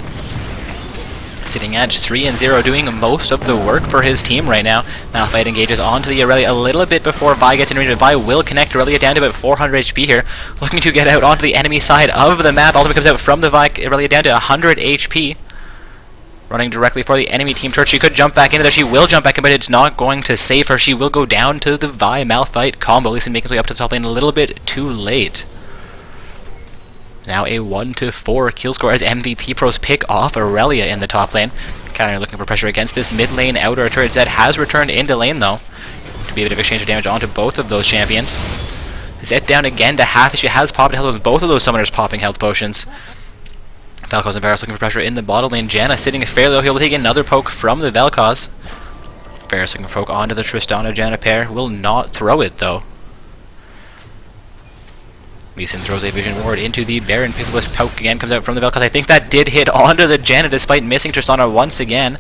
Sitting at 3-0, doing most of the work for his team right now. Malphite engages onto the Aurelia a little bit before Vi gets in range. Vi will connect Aurelia down to about 400 HP here. Looking to get out onto the enemy side of the map. Ultimate comes out from the Vi. Aurelia down to 100 HP. Running directly for the enemy team turret. She could jump back into there. She will jump back in, but it's not going to save her. She will go down to the Vi Malphite combo. At least making his way up to the top lane a little bit too late. Now a 1-4 kill score as MVP pros pick off Aurelia in the top lane. Katarina looking for pressure against this mid lane outer turret. Zed has returned into lane though, to be a bit of exchange of damage onto both of those champions. Zed down again to half. She has popped health with both of those summoners popping health potions. Vel'Koz and Varus looking for pressure in the bottom lane. Janna sitting fair though. He'll take another poke from the Vel'Koz. Varus looking for poke onto the Tristana-Janna pair. Will not throw it though. Lee Sin throws a vision ward into the Baron. Pixel's poke again comes out from the Vel'Koz. I think that did hit onto the Janna despite missing Tristana once again.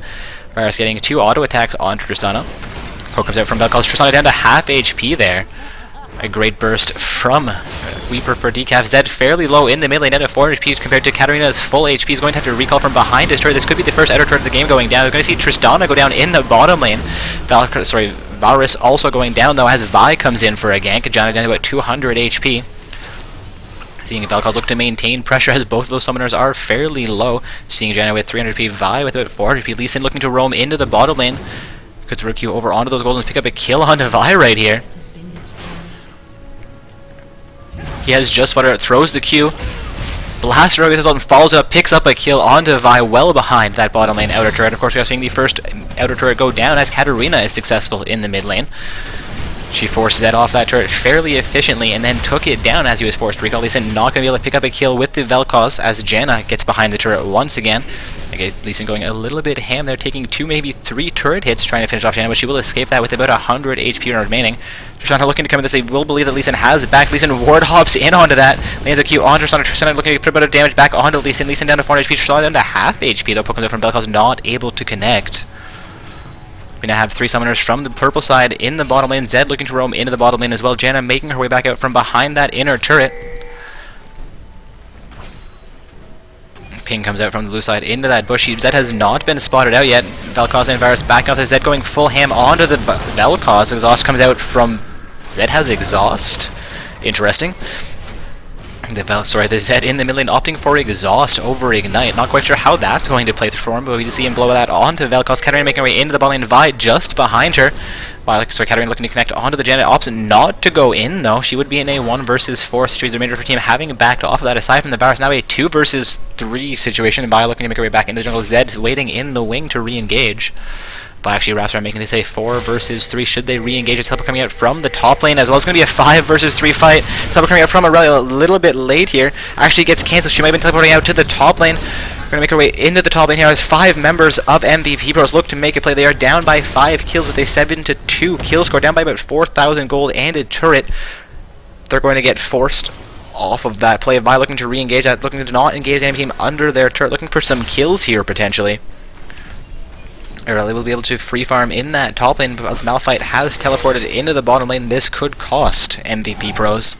Varus getting 2 auto attacks onto Tristana. Poke comes out from Vel'Koz. Tristana down to half HP there. A great burst from Weeper for Decaf. Zed fairly low in the mid lane, down to 400 HP compared to Katarina's full HP. He's going to have to recall from behind his turret. This could be the first outer turret of the game going down. We're going to see Tristana go down in the bottom lane. Varus also going down though as Vi comes in for a gank. Janna down to about 200 HP. Seeing Vel'Koz look to maintain pressure as both of those summoners are fairly low. Seeing Janna with 300 HP, Vi with about 400 HP. Lee Sin looking to roam into the bottom lane. Could throw Q over onto those goldens, pick up a kill onto Vi right here. He has just what it throws the Q. Blasts her with his ult and follows up, picks up a kill onto Vi well behind that bottom lane outer turret. Of course, we are seeing the first outer turret go down as Katarina is successful in the mid lane. She forces that off that turret fairly efficiently and then took it down as he was forced to recall. Lee Sin not going to be able to pick up a kill with the Vel'Koz as Janna gets behind the turret once again. Okay, Lee Sin going a little bit ham there, taking 2, maybe 3 turret hits trying to finish off Janna, but she will escape that with about 100 HP remaining. Tristana looking to come in this, they will believe that Lee Sin has it back. Lee Sin ward hops in onto that, lands a Q on Tristana. Tristana looking to put a bit of damage back onto Lee Sin. Lee Sin down to 400 HP, Tristana down to half HP though, poke comes out from Vel'Koz, not able to connect. We now have 3 summoners from the purple side in the bottom lane. Zed looking to roam into the bottom lane as well. Janna making her way back out from behind that inner turret. Ping comes out from the blue side into that bush. Zed has not been spotted out yet. Vel'Koz and Varus back off. Zed going full ham onto the Vel'Koz. Exhaust comes out from... Zed has exhaust. Interesting. The Zed in the mid lane opting for exhaust over ignite. Not quite sure how that's going to play through him, but we just see him blow that onto Vel'Koz. Katarina making her way into the bot lane. Vi just behind her. Katarina looking to connect onto the Janna. Opts not to go in though. She would be in a 1 versus 4 situation. The remainder of her team having backed off of that. Aside from the Varus, now a 2 versus 3 situation. Vi looking to make her way back into the jungle. Zed's waiting in the wing to re-engage. But actually wraps around making this a 4 versus 3. Should they re-engage? It's Helper coming out from the top lane as well. It's going to be a 5 versus 3 fight. Helper coming out from Aurelia a little bit late here. Actually gets cancelled. She might have been teleporting out to the top lane. We're going to make her way into the top lane here as 5 members of MVP Pros look to make a play. They are down by 5 kills with a 7-2 kill score. Down by about 4,000 gold and a turret. They're going to get forced off of that play. Vi looking to re-engage that. Looking to not engage the enemy team under their turret. Looking for some kills here potentially. Aurelia will be able to free farm in that top lane because Malphite has teleported into the bottom lane. This could cost MVP Pros.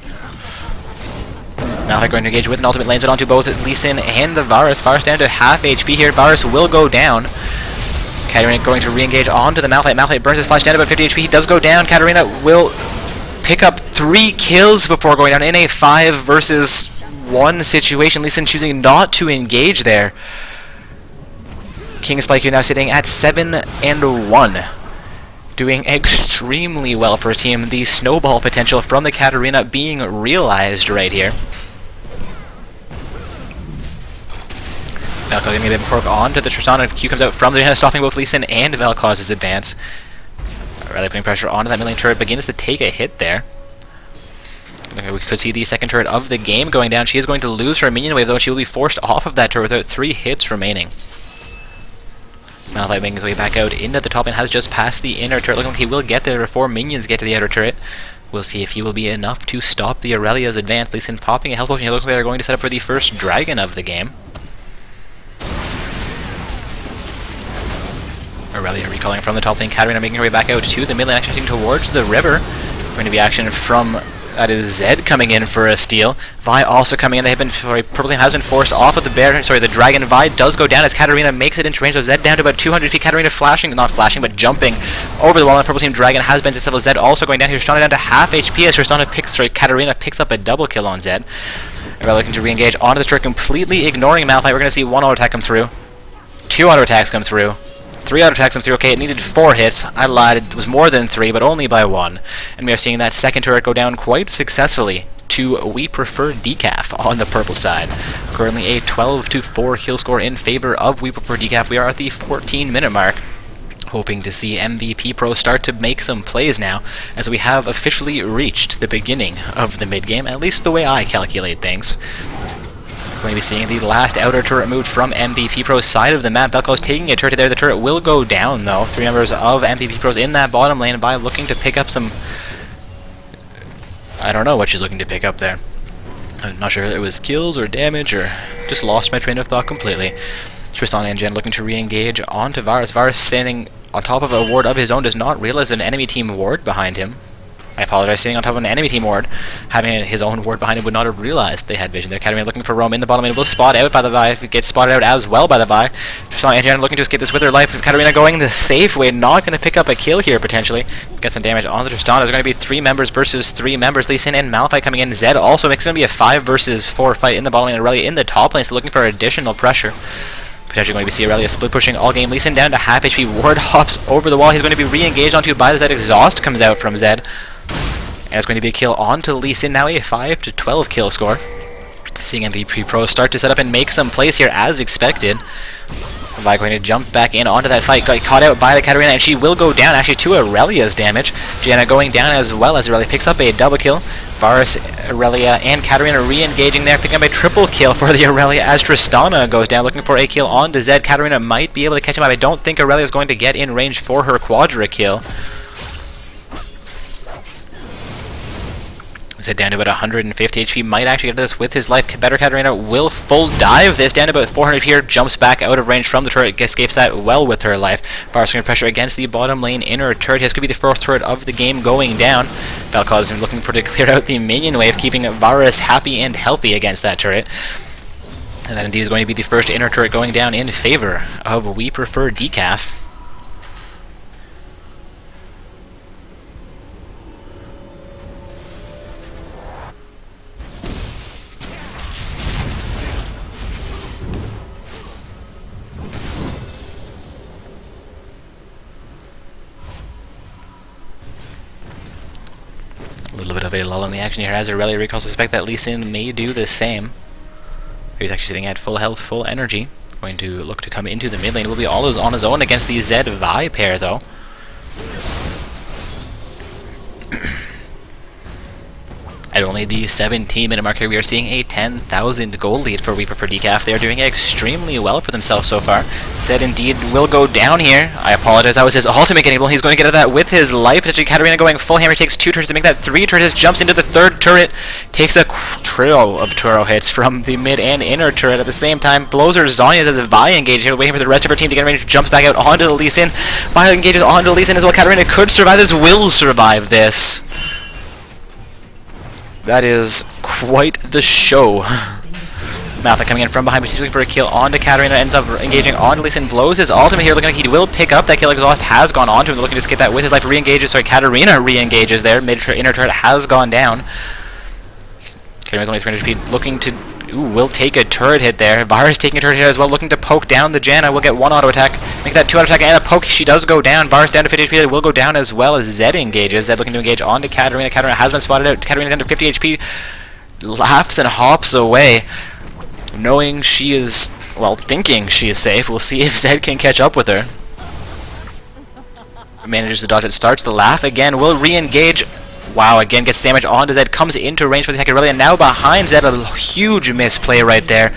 Malphite going to engage with an ultimate, lands it onto both Lee Sin and the Varus. Varus down to half HP here. Varus will go down. Katarina going to re-engage onto the Malphite. Malphite burns his flash down to about 50 HP. He does go down. Katarina will pick up 3 kills before going down in a 5 versus 1 situation. Lee Sin choosing not to engage there. King Slyku now sitting at 7-1. Doing extremely well for his team. The snowball potential from the Katarina being realized right here. Vel'Koz getting a bit of poke onto the Tristana. Q comes out from the hand, stopping both Lee Sin and Vel'Koz's advance. Really putting pressure onto that mid-lane turret, begins to take a hit there. Okay, we could see the second turret of the game going down. She is going to lose her minion wave, though, and she will be forced off of that turret without 3 hits remaining. Malphite making his way back out into the top and has just passed the inner turret. Looking like he will get there before minions get to the outer turret. We'll see if he will be enough to stop the Aurelia's advance. Lee Sin popping a health potion. It looks like they're going to set up for the first dragon of the game. Aurelia recalling from the top lane. Katarina making her way back out to the mid lane, actually heading towards the river. Going to be action from, that is Zed coming in for a steal. Vi also coming in. They have been, Purple Team has been forced off of the dragon. Vi does go down as Katarina makes it into range. So Zed down to about 200 feet. Katarina not flashing, but jumping over the wall. And Purple Team Dragon has been disabled. Zed also going down here. Tristana down to half HP as Katarina picks up a double kill on Zed. We're looking to re-engage onto the turret, completely ignoring Malphite. We're going to see 1 auto attack come through, 2 auto attacks come through, 3 auto attacks come through. Okay, it needed 4 hits. I lied. It was more than 3, but only by 1. And we are seeing that second turret go down quite successfully to We Prefer Decaf on the purple side. Currently a 12-4 kill score in favor of We Prefer Decaf. We are at the 14-minute mark. Hoping to see MVP Pro start to make some plays now, as we have officially reached the beginning of the mid-game, at least the way I calculate things. Going to be seeing the last outer turret moved from MVP Pro's side of the map. Vel'Koz taking a turret there. The turret will go down, though. 3 members of MVP Pros in that bottom lane by looking to pick up some... I don't know what she's looking to pick up there. I'm not sure if it was kills or damage, or just lost my train of thought completely. Tristana and Jen looking to re-engage onto Varus. Varus standing on top of a ward of his own, does not realize an enemy team ward behind him. I apologize, sitting on top of an enemy team ward, having his own ward behind him, would not have realized they had vision there. Katarina looking for Rome in the bottom lane, will spot out by the Vi, gets spotted out as well by the Vi. Tristana and Jen looking to escape this with their life. Katarina going the safe way, not going to pick up a kill here potentially. Get some damage on the Tristana. There's going to be 3 members versus 3 members. Lee Sin and Malphite coming in. Zed also makes it going to be a 5 versus 4 fight in the bottom lane. Aurelia in the top lane, so looking for additional pressure. Potentially going to see Aurelia split pushing all game. Lee Sin down to half HP. Ward hops over the wall. He's going to be re-engaged onto by the Zed. Exhaust comes out from Zed. And it's going to be a kill onto Lee Sin. Now a 5-12 kill score. Seeing MVP Pro start to set up and make some plays here as expected. Vi going to jump back in onto that fight. Got caught out by the Katarina, and she will go down actually to Aurelia's damage. Janna going down as well as Aurelia picks up a double kill. Varus, Aurelia, and Katarina re-engaging there, picking up a triple kill for the Aurelia as Tristana goes down, looking for a kill onto Zed. Katarina might be able to catch him up. I don't think Aurelia is going to get in range for her quadra kill. Zed down to about 150 HP, might actually get this with his life. Better Katarina will full dive this down to about 400 here, jumps back out of range from the turret, escapes that well with her life. Varus going to pressure against the bottom lane inner turret. This could be the first turret of the game going down. Vel'Koz is looking for to clear out the minion wave, keeping Varus happy and healthy against that turret. And that indeed is going to be the first inner turret going down in favor of We Prefer Decaf. A little bit of a lull in the action here as Aurelia recalls. Suspect that Lee Sin may do the same. He's actually sitting at full health, full energy. Going to look to come into the mid lane. Will be all on his own against the Zed Vi pair though. At only the 17-minute mark here, we are seeing a 10,000 gold lead for We Prefer Decaf. They are doing extremely well for themselves so far. Zed indeed will go down here. I apologize, that was his ultimate getting able. He's going to get at that with his life. Potentially Katarina going full hammer, takes 2 turrets to make that 3 turrets, jumps into the 3rd turret, takes a trio of Turo hits from the mid and inner turret at the same time. Blows her Zhonya's as a Vi engages here, waiting for the rest of her team to get in range, jumps back out onto the Lee Sin. Vi engages onto Lee Sin as well. Katarina could survive this, will survive this. That is quite the show. Malphite coming in from behind, but looking for a kill onto Katarina, ends up engaging onto Lee Sin, blows his ultimate here, looking like he will pick up that kill. Exhaust has gone on to him, looking to escape that with his life, re-engages, sorry, Katarina re-engages there, inner turret has gone down. Katarina's only 300 HP, looking to, will take a turret hit there. Varus taking a turret hit as well, looking to poke down the Janna, will get 1 auto attack, make that 2 auto attack and a poke, she does go down. Varus down to 50 HP, will go down as well as Zed engages. Zed looking to engage onto Katarina. Katarina has been spotted out. Katarina down to 50 HP, laughs and hops away, knowing she is well, thinking she is safe. We'll see if Zed can catch up with her. Manages to dodge it, starts to laugh again, will re-engage. Wow, again gets damage onto Zed, comes into range for the Hecarillion, and now behind Zed, a huge misplay right there.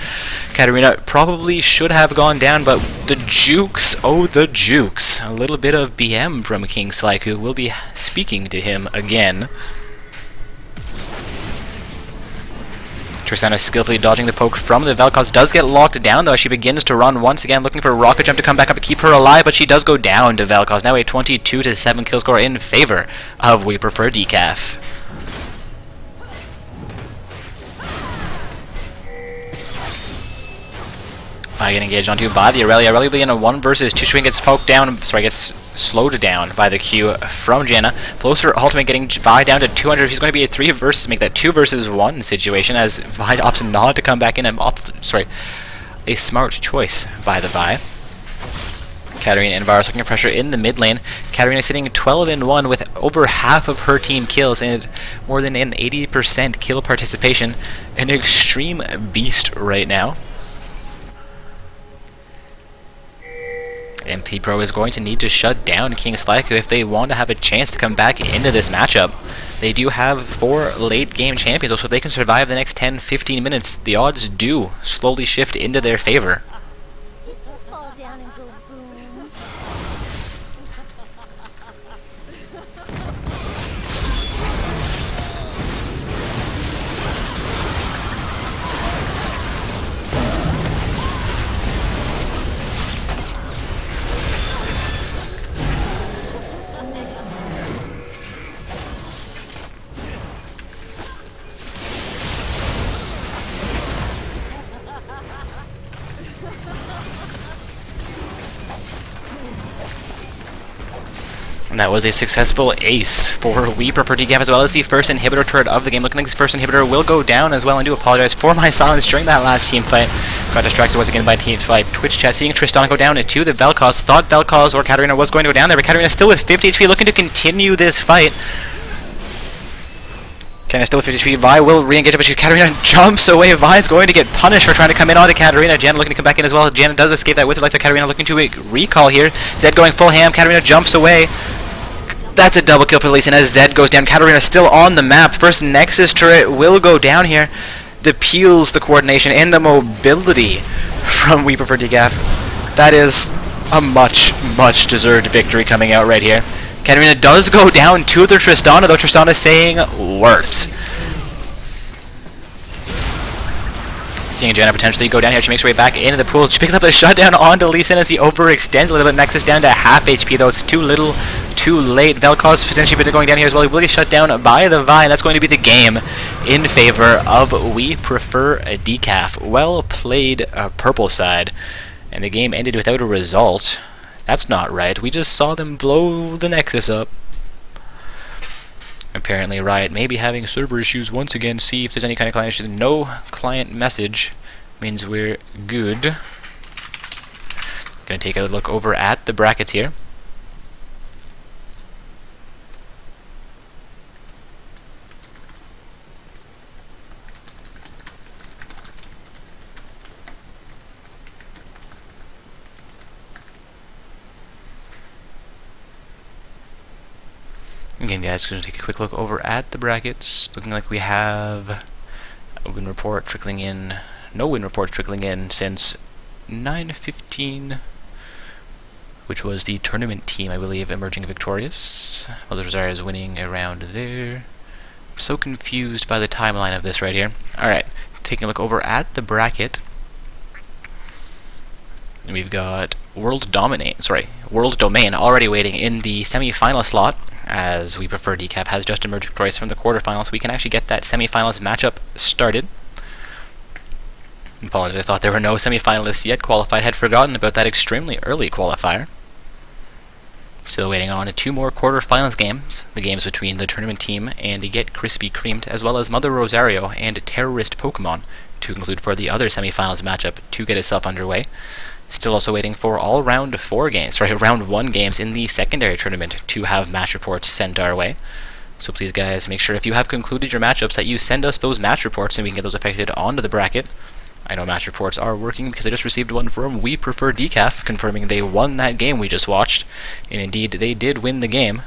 Katarina probably should have gone down, but the jukes, oh the jukes. A little bit of BM from King Slyke, who will be speaking to him again. Tristana skillfully dodging the poke from the Vel'Koz, does get locked down though as she begins to run once again, looking for Rocket Jump to come back up and keep her alive, but she does go down to Vel'Koz. Now a 22-7 kill score in favor of We Prefer Decaf. Vi getting engaged onto by the Aurelia. Aurelia being in a 1 versus 2 swing, gets poked down, gets slowed down by the Q from Janna. Blows her ultimate, getting Vi down to 200. She's going to be a 3 versus, make that 2 versus 1 situation as Vi opts not to come back in and a smart choice by the Vi. Katarina and Varus looking at pressure in the mid lane. Katarina sitting 12-1 with over half of her team kills and more than an 80% kill participation. An extreme beast right now. MP Pro is going to need to shut down King Slyke if they want to have a chance to come back into this matchup. They do have 4 late game champions, so if they can survive the next 10-15 minutes, the odds do slowly shift into their favor. And that was a successful ace for We Prefer Decaf, as well as the first inhibitor turret of the game. Looking like this first inhibitor will go down as well. I do apologize for my silence during that last team fight. Got distracted once again by team fight. Twitch chat seeing Tristana go down to the Vel'Koz. Thought Vel'Koz or Katarina was going to go down there, but Katarina still with 50 HP, looking to continue this fight. Katarina still with 50 HP. Vi will re-engage, but Katarina jumps away. Vi is going to get punished for trying to come in onto Katarina. Janna looking to come back in as well. Janna does escape that with her life. Katarina looking to recall here. Zed going full ham. Katarina jumps away. That's a double kill for Lee Sin as Zed goes down. Katarina still on the map. First Nexus turret will go down here. The peels, the coordination, and the mobility from We Prefer Decaf. That is a much deserved victory coming out right here. Katarina does go down to the Tristana, though Tristana saying worth. Seeing Janna potentially go down here, she makes her way back into the pool. She picks up a shutdown onto Lee Sin as he overextends a little bit. Nexus down to half HP, though it's too little, too late. Vel'Koz potentially going down here as well. He will get shut down by the Vi, and that's going to be the game in favor of We Prefer Decaf. Well played, purple side. And the game ended without a result. That's not right. We just saw them blow the Nexus up. Apparently Riot may be having server issues once again. See if there's any kind of client issue. No client message means we're good. Gonna take a look over at the brackets here. Again, guys, going to take a quick look over at the brackets. Looking like we have a win report trickling in. No win reports trickling in since 9:15, which was the tournament team, I believe, emerging victorious. Mother Rosario is winning around there. I'm so confused by the timeline of this right here. Alright, taking a look over at the bracket. And we've got World Domain already waiting in the semi-final slot, as We Prefer Decaf has just emerged victorious from the quarterfinals. We can actually get that semi-finals matchup started. Apologies, I thought there were no semi-finalists yet qualified. Had forgotten about that extremely early qualifier. Still waiting on 2 more quarterfinals games. The games between the tournament team and the Get Crispy Creamed, as well as Mother Rosario and Terrorist Pokemon to conclude for the other semi-finals matchup to get itself underway. Still also waiting for all round 1 games in the secondary tournament to have match reports sent our way. So please, guys, make sure if you have concluded your matchups that you send us those match reports and we can get those affected onto the bracket. I know match reports are working because I just received one from We Prefer Decaf confirming they won that game we just watched, and indeed they did win the game.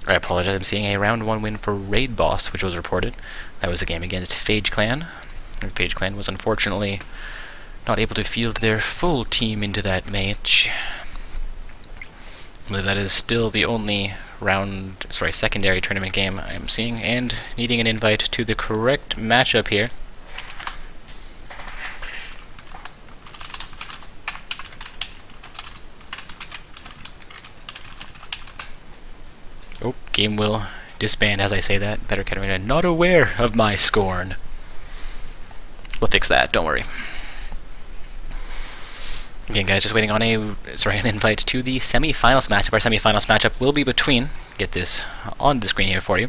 I apologize, I'm seeing a round 1 win for Raid Boss, which was reported. That was a game against Phage Clan. Phage Clan was unfortunately not able to field their full team into that match. I believe that is still the only secondary tournament game I am seeing, and needing an invite to the correct matchup here. Oh, game will disband as I say that. Better Katarina not aware of my scorn. We'll fix that, don't worry. Again, guys, just waiting on an invite to the semi-finals matchup. Our semi-finals matchup will be between, get this on the screen here for you,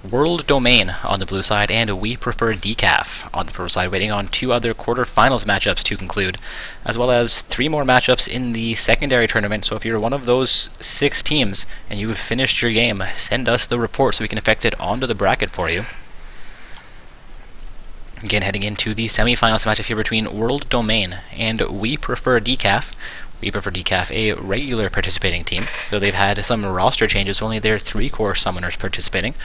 World Domain on the blue side and We Prefer Decaf on the purple side, waiting on 2 other quarterfinals matchups to conclude, as well as 3 more matchups in the secondary tournament. So if you're one of those 6 teams and you've finished your game, send us the report so we can effect it onto the bracket for you. Again, heading into the semi-finals matchup here between World Domain and We Prefer Decaf. We Prefer Decaf, a regular participating team, though they've had some roster changes, only their 3-core summoners participating.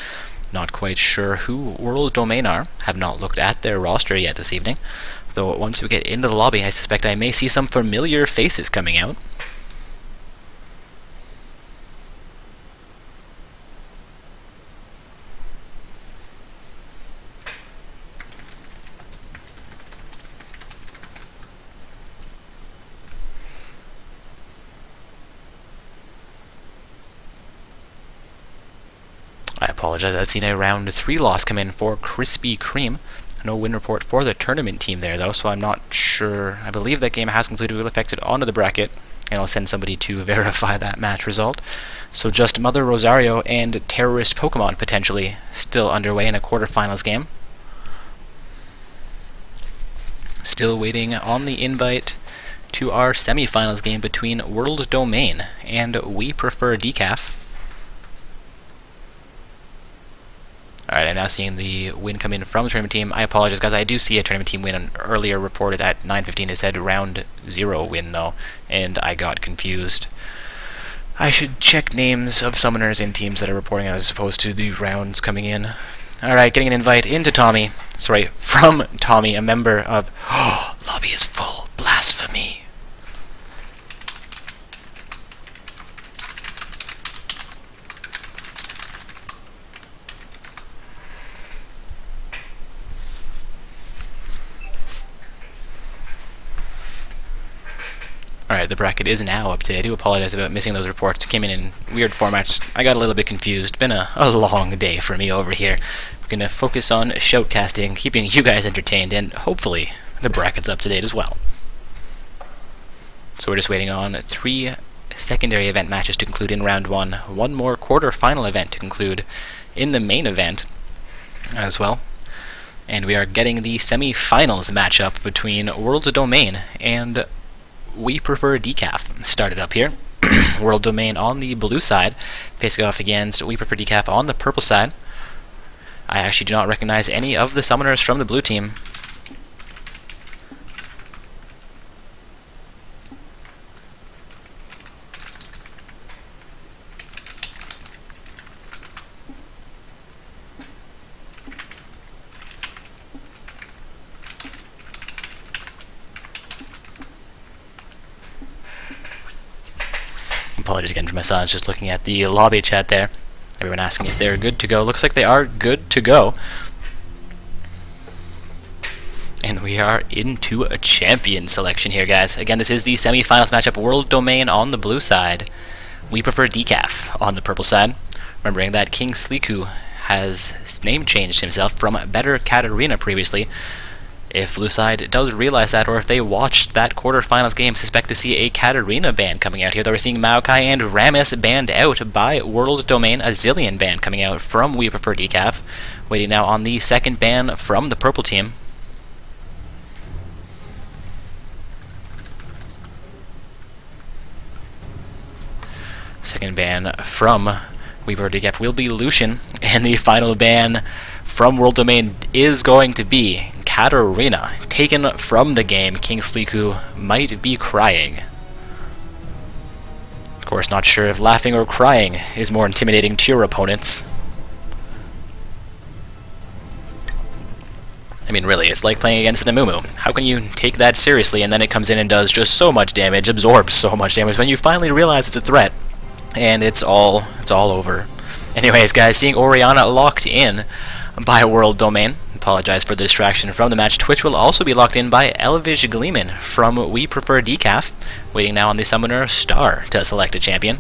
Not quite sure who World Domain are, have not looked at their roster yet this evening, though once we get into the lobby I suspect I may see some familiar faces coming out. I apologize, I've seen a round 3 loss come in for Krispy Kreme. No win report for the tournament team there, though, so I'm not sure. I believe that game has concluded. We'll affect it onto the bracket, and I'll send somebody to verify that match result. So just Mother Rosario and Terrorist Pokemon potentially still underway in a quarterfinals game. Still waiting on the invite to our semifinals game between World Domain and We Prefer Decaf. Alright, I'm now seeing the win come in from the tournament team. I apologize, guys. I do see a tournament team win earlier reported at 9:15. It said round 0 win, though, and I got confused. I should check names of summoners in teams that are reporting as opposed to the rounds coming in. Alright, getting an invite from Tommy, a member of... Oh, lobby is full. Blasphemy. Alright, the bracket is now up to date. I do apologize about missing those reports. It came in weird formats. I got a little bit confused. Been a long day for me over here. We're going to focus on shoutcasting, keeping you guys entertained, and hopefully the bracket's up to date as well. So we're just waiting on 3 secondary event matches to conclude in round 1. 1 more quarter-final event to conclude in the main event as well. And we are getting the semi-finals matchup between World Domain and We Prefer Decaf started up here. World Domain on the blue side, facing off against We Prefer Decaf on the purple side. I actually do not recognize any of the summoners from the blue team. Apologies again for my silence, just looking at the lobby chat there. Everyone asking if they're good to go. Looks like they are good to go. And we are into a champion selection here, guys. Again, this is the semi-finals matchup. World Domain on the blue side. We Prefer Decaf on the purple side. Remembering that King Sliku has name changed himself from Better Katarina previously. If blue side does realize that, or if they watched that quarterfinals game, suspect to see a Katarina ban coming out here. Though we're seeing Maokai and Rammus banned out by World Domain, a Zillion ban coming out from We Prefer Decaf. Waiting now on the second ban from the purple team. Second ban from Weaver DKF will be Lucian, and the final ban from World Domain is going to be Katarina, taken from the game. King Sliku might be crying. Of course, not sure if laughing or crying is more intimidating to your opponents. I mean, really, it's like playing against an Amumu. How can you take that seriously and then it comes in and does just so much damage, absorbs so much damage when you finally realize it's a threat, and it's all over. Anyways, guys, seeing Oriana locked in by World Domain. Apologize for the distraction from the match. Twitch will also be locked in by Elvish Gleeman from We Prefer Decaf, waiting now on the Summoner Star to select a champion.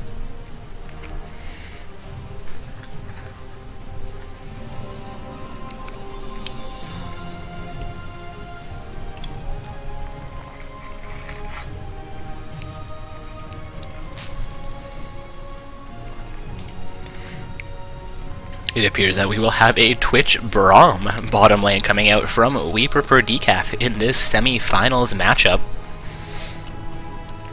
It appears that we will have a Twitch Braum bottom lane coming out from We Prefer Decaf in this semi-finals matchup.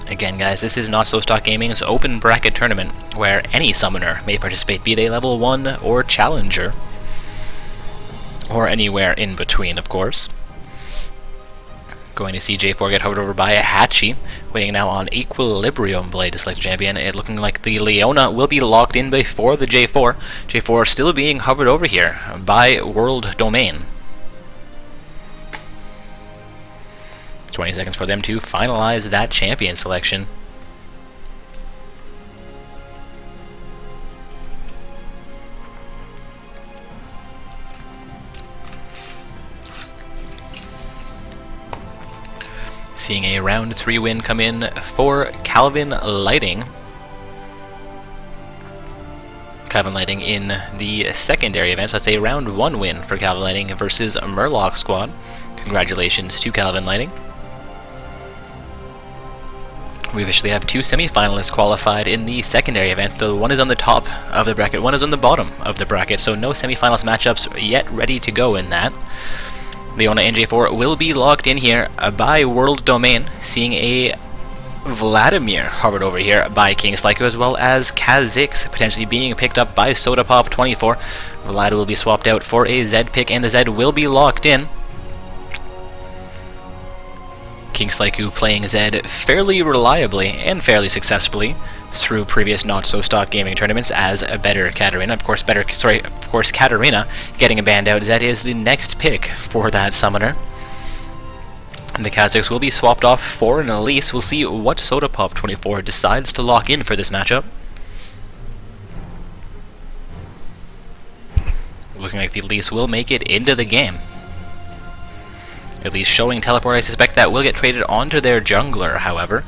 Again, guys, this is Not So Stock Gaming's open bracket tournament where any summoner may participate, be they level 1 or challenger, or anywhere in between, of course. Going to see J4 get hovered over by a Hachi, waiting now on Equilibrium Blade to select a champion. It looking like the Leona will be locked in before the J4. J4 still being hovered over here by World Domain. 20 seconds for them to finalize that champion selection. Seeing a round 3 win come in for Calvin Lighting. Calvin Lighting in the secondary event, so that's a round 1 win for Calvin Lighting versus Murloc Squad. Congratulations to Calvin Lighting. We officially have 2 semi-finalists qualified in the secondary event. The one is on the top of the bracket, one is on the bottom of the bracket, so no semi-finalist matchups yet ready to go in that. Leona and J4 will be locked in here by World Domain, seeing a Vladimir hovered over here by King Sliku, as well as Kha'Zix potentially being picked up by SodaPop24. Vlad will be swapped out for a Zed pick, and the Zed will be locked in. King Sliku playing Zed fairly reliably and fairly successfully through previous not-so-stock gaming tournaments as a better Katarina. Of course, Katarina getting a banned out. Zed is the next pick for that summoner. And the Kha'Zix will be swapped off for an Elise. We'll see what SodaPop24 decides to lock in for this matchup. Looking like the Elise will make it into the game. At least showing teleport. I suspect that will get traded onto their jungler, however.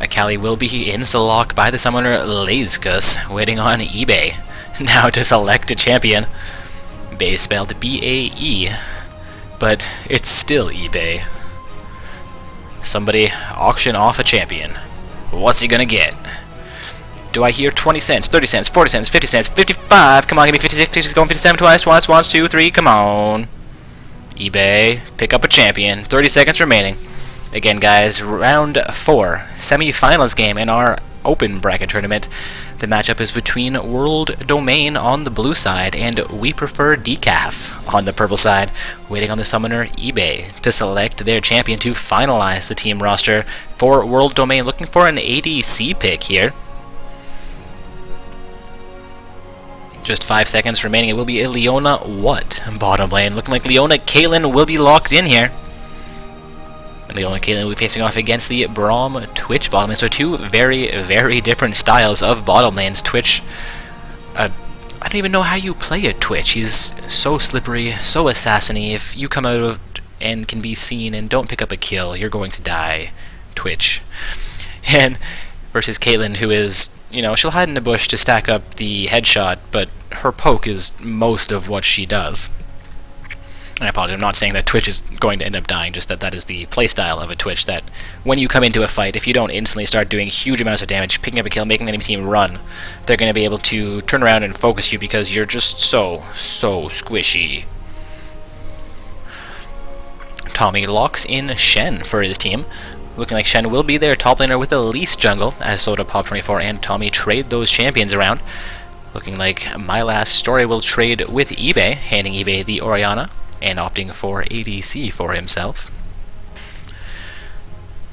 Akali will be insta-locked by the summoner Lazkus, waiting on eBay now to select a champion. Bay spelled B-A-E, but it's still eBay. Somebody auction off a champion. What's he gonna get? Do I hear 20 cents, 30 cents, 40 cents, 50 cents, 55? Come on, give me 56, 56, going 57 twice, once, 2, 3, come on. eBay, pick up a champion. 30 seconds remaining. Again, guys, round 4, semi-finals game in our open bracket tournament. The matchup is between World Domain on the blue side and We Prefer Decaf on the purple side, waiting on the summoner eBay to select their champion to finalize the team roster for World Domain, looking for an ADC pick here. Just 5 seconds remaining. It will be a Leona What bottom lane. Looking like Leona Caitlyn will be locked in here. Leona and Caitlyn will be facing off against the Braum Twitch bottom lane. So 2 very, very different styles of bottom lanes. Twitch, I don't even know how you play a Twitch. He's so slippery, so assassin-y. If you come out of and can be seen and don't pick up a kill, you're going to die. Twitch. And versus Caitlyn, who is, you know, she'll hide in the bush to stack up the headshot, but her poke is most of what she does. And I apologize, I'm not saying that Twitch is going to end up dying, just that that is the playstyle of a Twitch, that when you come into a fight, if you don't instantly start doing huge amounts of damage, picking up a kill, making the enemy team run, they're going to be able to turn around and focus you because you're just so squishy. Tommy locks in Shen for his team, Looking like Shen will be their top laner with the least jungle, as Soda, Pop24, and Tommy trade those champions around. Looking like My Last Story will trade with eBay, handing eBay the Orianna, and opting for ADC for himself.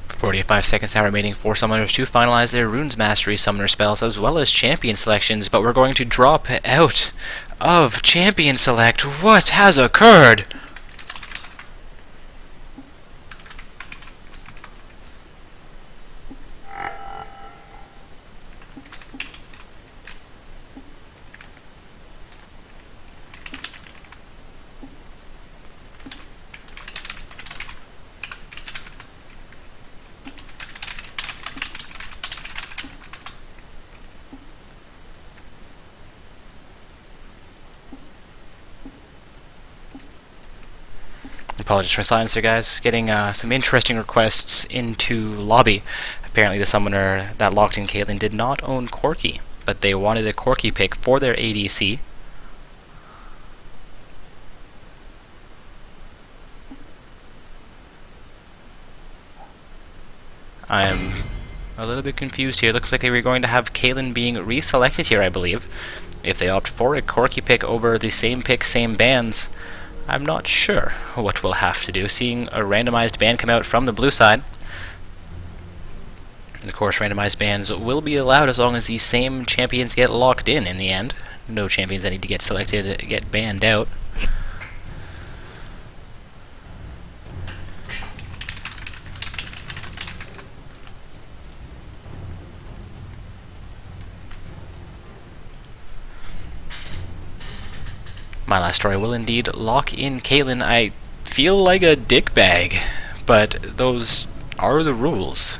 45 seconds now remaining for summoners to finalize their Runes Mastery summoner spells as well as champion selections, but we're going to drop out of champion select. What has occurred? Apologies for my silence there, guys. Getting some interesting requests into lobby. Apparently the summoner that locked in Caitlyn did not own Corki, but they wanted a Corki pick for their ADC. I'm a little bit confused here. Looks like they were going to have Caitlyn being reselected here, I believe. If they opt for a Corki pick over the same pick, same bans, I'm not sure what we'll have to do. Seeing a randomized ban come out from the blue side. Of course, randomized bans will be allowed as long as these same champions get locked in the end. No champions that need to get selected get banned out. My Last Story will indeed lock in Caitlyn. I feel like a dickbag, but those are the rules.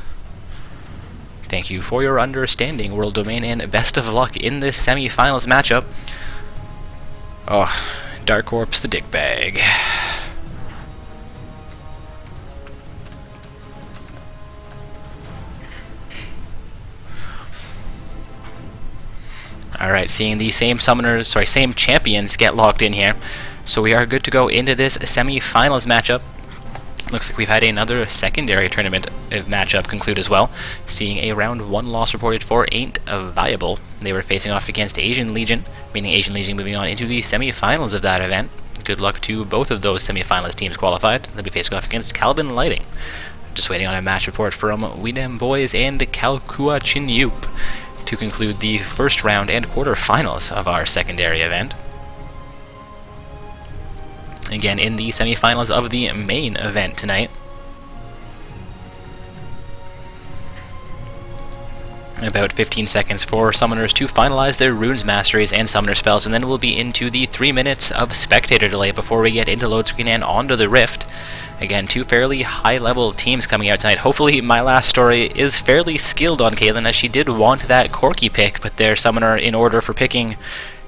Thank you for your understanding, World Domain, and best of luck in this semi-finals matchup. Oh, Dark Corpse the dickbag. Alright, seeing the same champions get locked in here. So we are good to go into this semi-finals matchup. Looks like we've had another secondary tournament matchup conclude as well. Seeing a round 1 loss reported for Ain't Viable. They were facing off against Asian Legion, meaning Asian Legion moving on into the semi-finals of that event. Good luck to both of those semi-finalist teams qualified. They'll be facing off against Calvin Lighting. Just waiting on a match report from Weedem Boys and Kalkua Chinyup to conclude the first round and quarterfinals of our secondary event. Again, in the semifinals of the main event tonight. About 15 seconds for summoners to finalize their Runes Masteries and summoner spells, and then we'll be into the 3 minutes of spectator delay before we get into load screen and onto the Rift. Again, two fairly high-level teams coming out tonight. Hopefully, My Last Story is fairly skilled on Caitlyn, as she did want that Corki pick, but their summoner, in order for picking,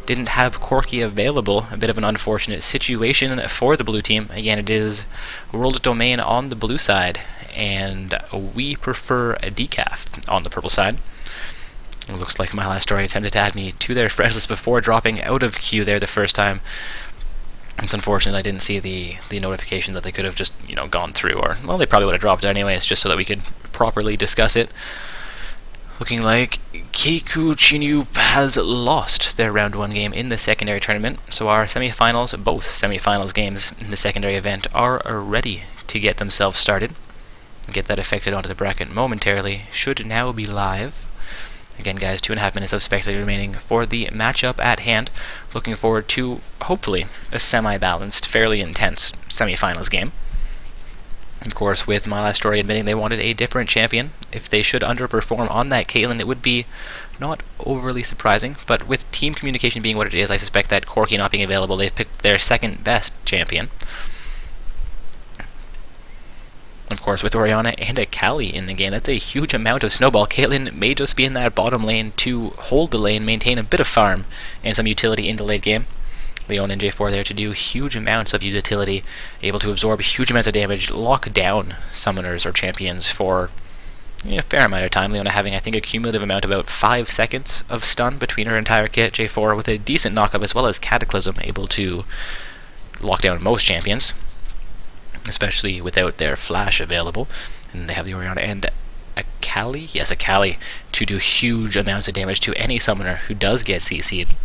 didn't have Corki available. A bit of an unfortunate situation for the blue team. Again, it is World Domain on the blue side, and we prefer a decaf on the purple side. It looks like My Last Story attempted to add me to their friends list before dropping out of queue there the first time. It's unfortunate I didn't see the notification that they could have just, gone through, or, well, they probably would have dropped it anyways, just so that we could properly discuss it. Looking like Keiku Chinyu has lost their round 1 game in the secondary tournament, so our semifinals, both semifinals games in the secondary event, are ready to get themselves started. Get that affected onto the bracket momentarily. Should now be live. Again, guys, 2.5 minutes of spectator remaining for the matchup at hand. Looking forward to, hopefully, a semi-balanced, fairly intense semi-finals game. Of course, with My Last Story admitting they wanted a different champion. If they should underperform on that Caitlyn, it would be not overly surprising, but with team communication being what it is, I suspect that Corki not being available, they've picked their second best champion. Of course, with Orianna and a Kali in the game, that's a huge amount of snowball. Caitlyn may just be in that bottom lane to hold the lane, maintain a bit of farm, and some utility in the late game. Leon and J4 there to do huge amounts of utility, able to absorb huge amounts of damage, lock down summoners or champions for a fair amount of time. Leona having, I think, a cumulative amount of about 5 seconds of stun between her entire kit. J4 with a decent knockup, as well as Cataclysm, able to lock down most champions. especially without their flash available. And they have the Orianna and Akali? Yes, Akali, to do huge amounts of damage to any summoner who does get CC'd.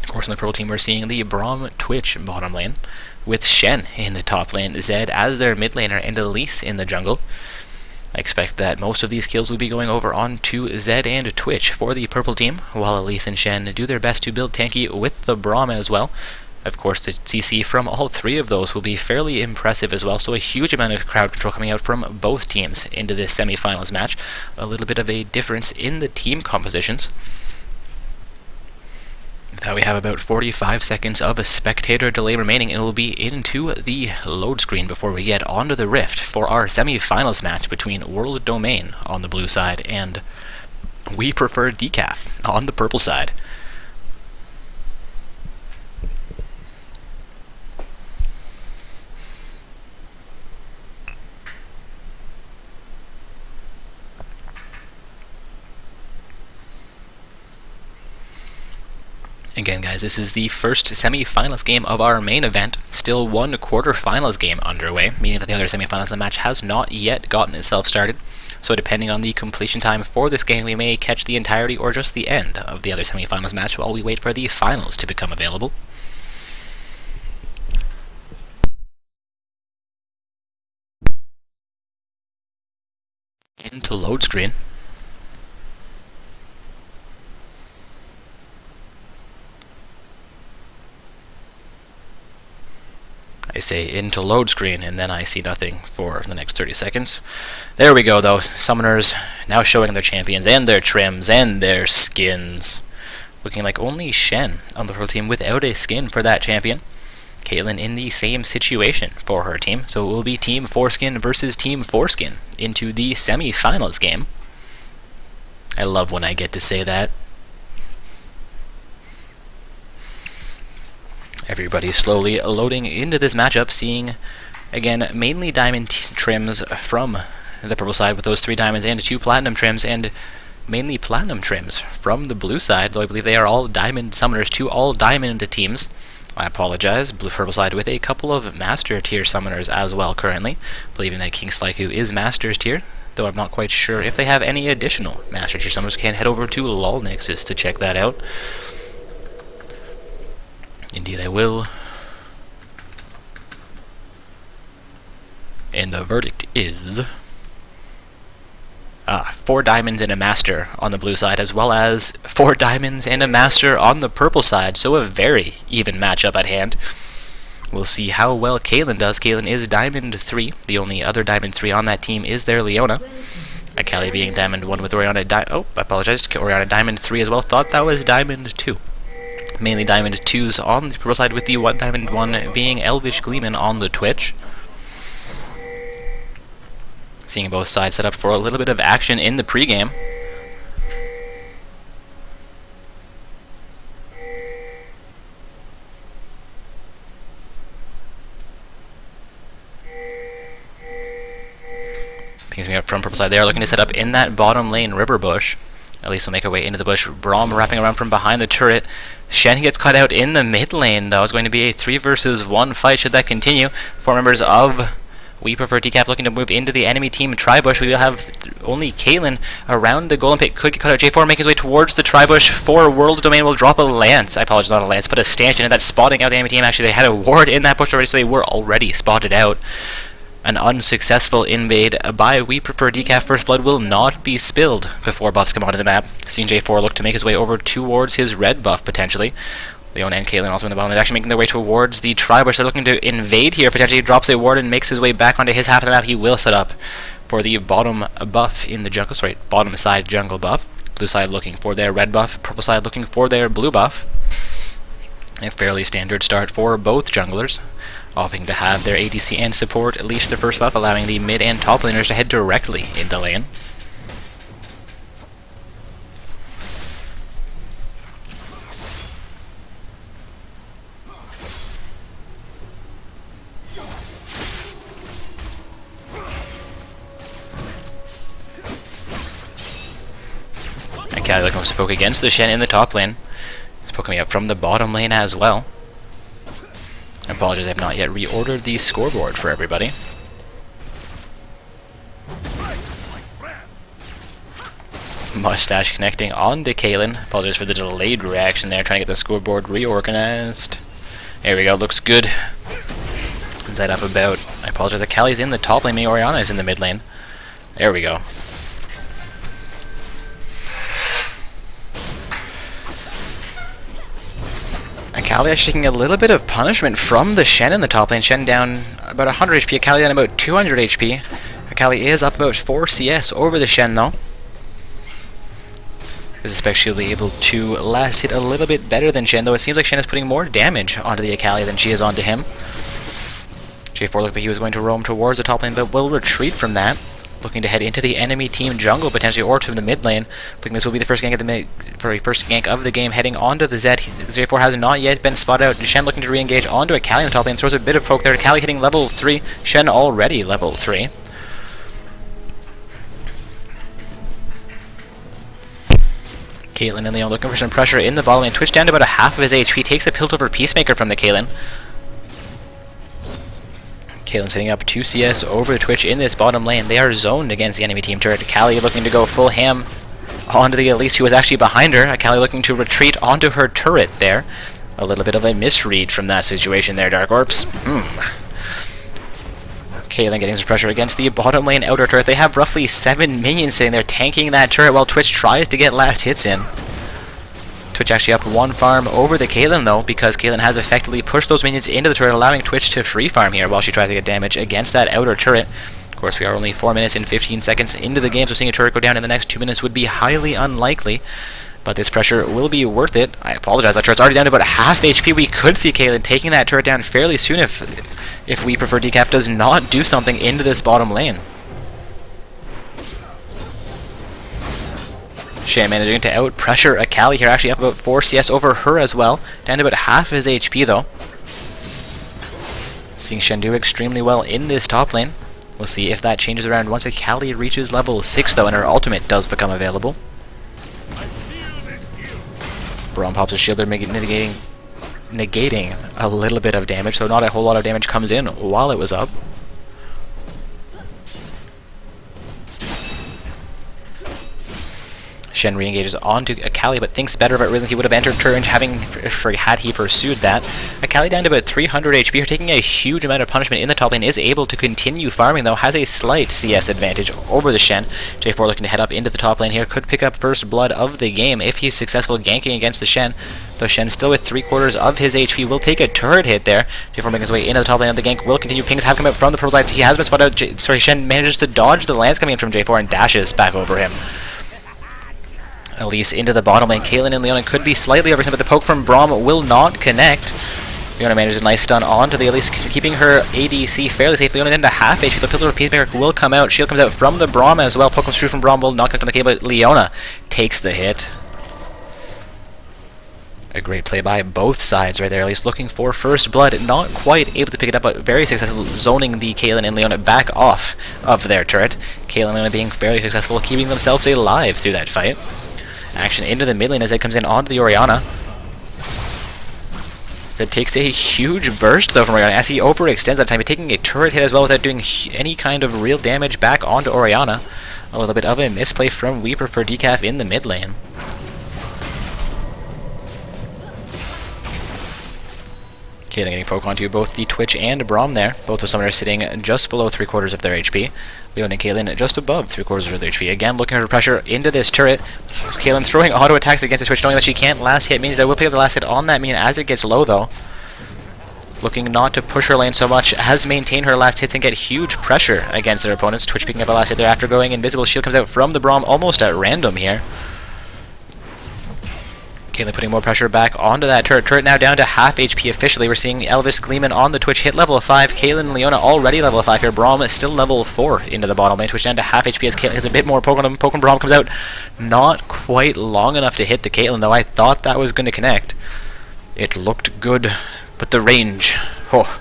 Of course, on the purple team, we're seeing the Braum Twitch bottom lane, with Shen in the top lane, Zed as their mid laner, and Elise in the jungle. I expect that most of these kills will be going over onto Zed and Twitch for the purple team, while Elise and Shen do their best to build tanky with the Braum as well. Of course, the CC from all three of those will be fairly impressive as well, so a huge amount of crowd control coming out from both teams into this semi-finals match. A little bit of a difference in the team compositions. Now we have about 45 seconds of a spectator delay remaining, and we'll be into the load screen before we get onto the Rift for our semi-finals match between World Domain on the blue side and We Prefer Decaf on the purple side. Again, guys, this is the first semi-finals game of our main event. Still one quarter-finals game underway, meaning that the other semi-finals of the match has not yet gotten itself started. So depending on the completion time for this game, we may catch the entirety or just the end of the other semi-finals match while we wait for the finals to become available. Into load screen. I say into load screen, and then I see nothing for the next 30 seconds. There we go, though. Summoners now showing their champions and their trims and their skins. Looking like only Shen on the purple team without a skin for that champion. Caitlyn in the same situation for her team. So it will be Team Foreskin versus Team Foreskin into the semi-finals game. I love when I get to say that. Everybody slowly loading into this matchup, seeing, again, mainly diamond trims from the purple side with those 3 diamonds and 2 platinum trims, and mainly platinum trims from the blue side, though I believe they are all diamond summoners, 2 all diamond teams. I apologize, purple side with a couple of master tier summoners as well currently, believing that King Slyku is master's tier, though I'm not quite sure if they have any additional master tier summoners. Can head over to LOL Nexus to check that out. Indeed I will. And the verdict is 4 diamonds and a master on the blue side, as well as 4 diamonds and a master on the purple side, so a very even matchup at hand. We'll see how well Caitlyn does. Caitlyn is diamond 3. The only other diamond 3 on that team is their Leona. Akali being diamond 1 with Orianna I apologize, Orianna diamond 3 as well. Thought that was diamond 2. Mainly diamond 2s on the purple side, with the diamond 1 being Elvish Gleeman on the Twitch. Seeing both sides set up for a little bit of action in the pregame. Pings me up from purple side. They are looking to set up in that bottom lane river bush. At least we'll make our way into the bush. Braum wrapping around from behind the turret. Shen gets cut out in the mid lane, though. It's going to be a 3 versus 1 fight should that continue. 4 members of We Prefer Decaf looking to move into the enemy team Tribush. We will have only Caitlyn around the golem pit. Could get cut out. J4 making his way towards the Tribush. For World Domain will drop a lance. I apologize, not a lance, but a stanchion. And that's spotting out the enemy team. Actually, they had a ward in that bush already, so they were already spotted out. An unsuccessful invade by We Prefer Decaf. First blood will not be spilled before buffs come onto the map. Seeing J4 look to make his way over towards his red buff, potentially. Leona and Caitlyn also in the bottom. They're actually making their way towards the Tribush. They're looking to invade here. Potentially drops a ward and makes his way back onto his half of the map. He will set up for the bottom buff in the jungle. Sorry, bottom side jungle buff. Blue side looking for their red buff. Purple side looking for their blue buff. A fairly standard start for both junglers, opting to have their ADC and support unleash their first buff, allowing the mid and top laners to head directly into lane. Akali looking to poke against the Shen in the top lane. He's poking me up from the bottom lane as well. I apologize, I have not yet reordered the scoreboard for everybody. Mustache connecting onto Caitlyn. Apologize for the delayed reaction there, trying to get the scoreboard reorganized. There we go, looks good. Inside up about. I apologize, Akali's in the top lane, Orianna is in the mid lane. There we go. Akali actually taking a little bit of punishment from the Shen in the top lane. Shen down about 100 HP, Akali down about 200 HP. Akali is up about 4 CS over the Shen though. I suspect she'll be able to last hit a little bit better than Shen, though it seems like Shen is putting more damage onto the Akali than she is onto him. J4 looked like he was going to roam towards the top lane, but will retreat from that. Looking to head into the enemy team jungle, potentially, or to the mid lane. Looking this will be the first gank of the game, heading onto the Zed. J4 has not yet been spotted out. Shen looking to re-engage onto Akali in the top lane, throws a bit of poke there. Akali hitting level 3, Shen already level 3. Caitlyn and Leon looking for some pressure in the bottom lane. Twitch down to about a half of his HP, takes a Piltover Peacemaker from the Caitlyn. Caitlyn setting up 2 CS over the Twitch in this bottom lane. They are zoned against the enemy team turret. Akali looking to go full ham onto the Elise, who was actually behind her. Akali looking to retreat onto her turret there. A little bit of a misread from that situation there, Dark Orbs. Caitlyn getting some pressure against the bottom lane outer turret. They have roughly 7 minions sitting there tanking that turret while Twitch tries to get last hits in. Twitch actually up 1 farm over the Caitlyn though, because Caitlyn has effectively pushed those minions into the turret, allowing Twitch to free farm here while she tries to get damage against that outer turret. Of course, we are only 4 minutes and 15 seconds into the game, so seeing a turret go down in the next 2 minutes would be highly unlikely. But this pressure will be worth it. I apologize, that turret's already down to about half HP. We could see Caitlyn taking that turret down fairly soon if We Prefer Decap does not do something into this bottom lane. Shen managing to out-pressure Akali here, actually up about 4 CS over her as well. Down to about half his HP though. Seeing Shen do extremely well in this top lane. We'll see if that changes around once Akali reaches level 6 though, and her ultimate does become available. Braum pops a shield there, negating a little bit of damage, so not a whole lot of damage comes in while it was up. Shen re-engages onto Akali, but thinks better of it. Really, he would have entered turret had he pursued that. Akali down to about 300 HP, her taking a huge amount of punishment in the top lane, is able to continue farming though, has a slight CS advantage over the Shen. J4 looking to head up into the top lane here, could pick up first blood of the game if he's successful ganking against the Shen. Though Shen still with 3/4 of his HP, will take a turret hit there. J4 making his way into the top lane of the gank, will continue. Pings have come out from the pro side. He has been spotted out. Shen manages to dodge the lance coming in from J4 and dashes back over him. Elise into the bottom lane. Caitlyn and Leona could be slightly overextended, but the poke from Braum will not connect. Leona manages a nice stun onto the Elise, keeping her ADC fairly safe. Leona into half HP. The Piltover Peacemaker will come out. Shield comes out from the Braum as well. Poke comes through from Braum, will not connect on the K, but Leona takes the hit. A great play by both sides right there. At least looking for first blood. Not quite able to pick it up, but very successful zoning the Caitlyn and Leona back off of their turret. Caitlyn and Leona being fairly successful, keeping themselves alive through that fight. Action into the mid lane as it comes in onto the Orianna. That takes a huge burst though from Orianna as he overextends that time, taking a turret hit as well without doing any kind of real damage back onto Orianna. A little bit of a misplay from We Prefer Decaf in the mid lane. Caitlyn getting poke onto both the Twitch and Braum there. Both of summoners sitting just below 3/4 of their HP. Leon and Caitlyn just above 3/4 of their HP. Again, looking for pressure into this turret. Caitlyn throwing auto attacks against the Twitch, knowing that she can't last hit. Means that we'll pick up the last hit on that minion as it gets low though. Looking not to push her lane so much, has maintained her last hits and get huge pressure against their opponents. Twitch picking up a last hit there after going invisible. Shield comes out from the Braum almost at random here. Caitlyn putting more pressure back onto that turret. Turret now down to half HP officially. We're seeing Elvis Gleeman on the Twitch hit level 5. Caitlyn and Leona already level 5 here. Braum is still level 4 into the bottom lane. Twitch down to half HP as Caitlyn has a bit more poke on him. Poke on Braum comes out. Not quite long enough to hit the Caitlyn though. I thought that was going to connect. It looked good, but the range. Oh.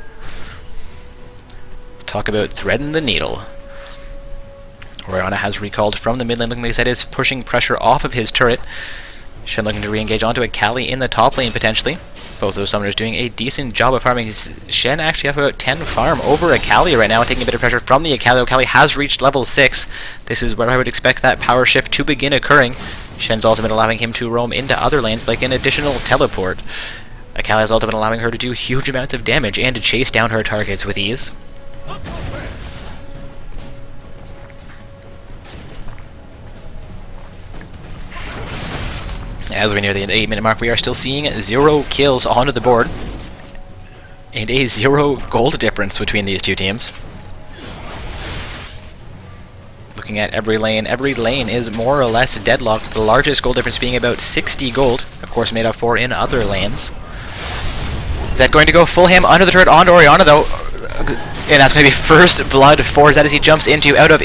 Talk about threading the needle. Orianna has recalled from the mid lane. Looking like I said, is pushing pressure off of his turret. Shen looking to re-engage onto Akali in the top lane potentially. Both those summoners doing a decent job of farming. Shen actually have about 10 farm over Akali right now, taking a bit of pressure from the Akali. Akali has reached level 6. This is where I would expect that power shift to begin occurring. Shen's ultimate allowing him to roam into other lanes like an additional teleport. Akali's ultimate allowing her to do huge amounts of damage and to chase down her targets with ease. As we near the 8-minute mark, we are still seeing 0 kills onto the board and a 0 gold difference between these two teams. Looking at every lane is more or less deadlocked, the largest gold difference being about 60 gold, of course made up for in other lanes. Zed going to go full ham under the turret onto Orianna though, and that's going to be first blood for Zed as he jumps into, out of,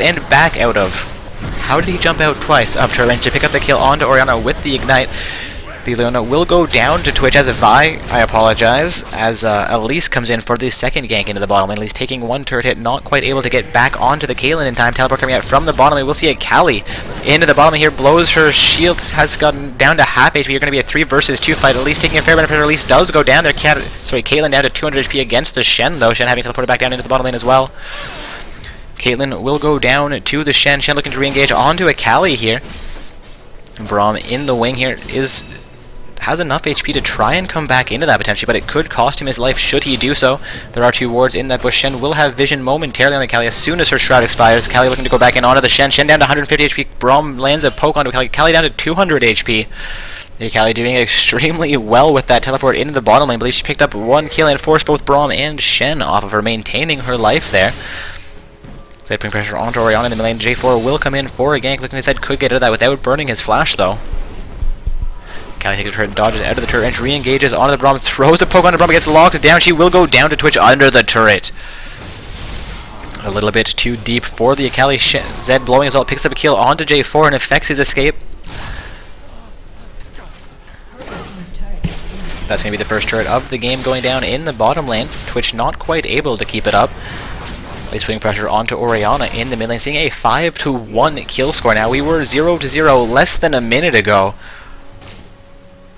and back out of. How did he jump out twice up to range to pick up the kill onto Orianna with the ignite? The Leona will go down to Twitch as a Vi, I apologize, as Elise comes in for the second gank into the bottom lane. Elise taking one turret hit, not quite able to get back onto the Caitlyn in time. Teleport coming out from the bottom lane. We'll see Akali into the bottom lane here, blows her shield, has gotten down to half HP. You're going to be a 3 versus 2 fight. Elise taking a fair benefit. Elise does go down there. Caitlyn down to 200 HP against the Shen though. Shen having teleported back down into the bottom lane as well. Caitlyn will go down to the Shen. Shen looking to re-engage onto Akali here. Braum in the wing here has enough HP to try and come back into that potentially, but it could cost him his life should he do so. There are 2 wards in that bush. Shen will have vision momentarily on Akali as soon as her shroud expires. Akali looking to go back in onto the Shen. Shen down to 150 HP. Braum lands a poke onto Akali. Akali down to 200 HP. Akali doing extremely well with that teleport into the bottom lane. I believe she picked up 1 kill and forced both Braum and Shen off of her, maintaining her life there. They putting pressure onto Orianna in the mid lane. J4 will come in for a gank. Looking inside, could get out of that without burning his flash though. Akali takes the turret, dodges out of the turret, and re-engages onto the Braum, throws a poke onto the Braum, gets locked down. She will go down to Twitch under the turret. A little bit too deep for the Akali. Zed blowing his ult, picks up a kill onto J4 and affects his escape. That's going to be the first turret of the game going down in the bottom lane. Twitch not quite able to keep it up. He's putting pressure onto Orianna in the mid lane, seeing a 5-1 kill score now. We were 0-0 less than a minute ago.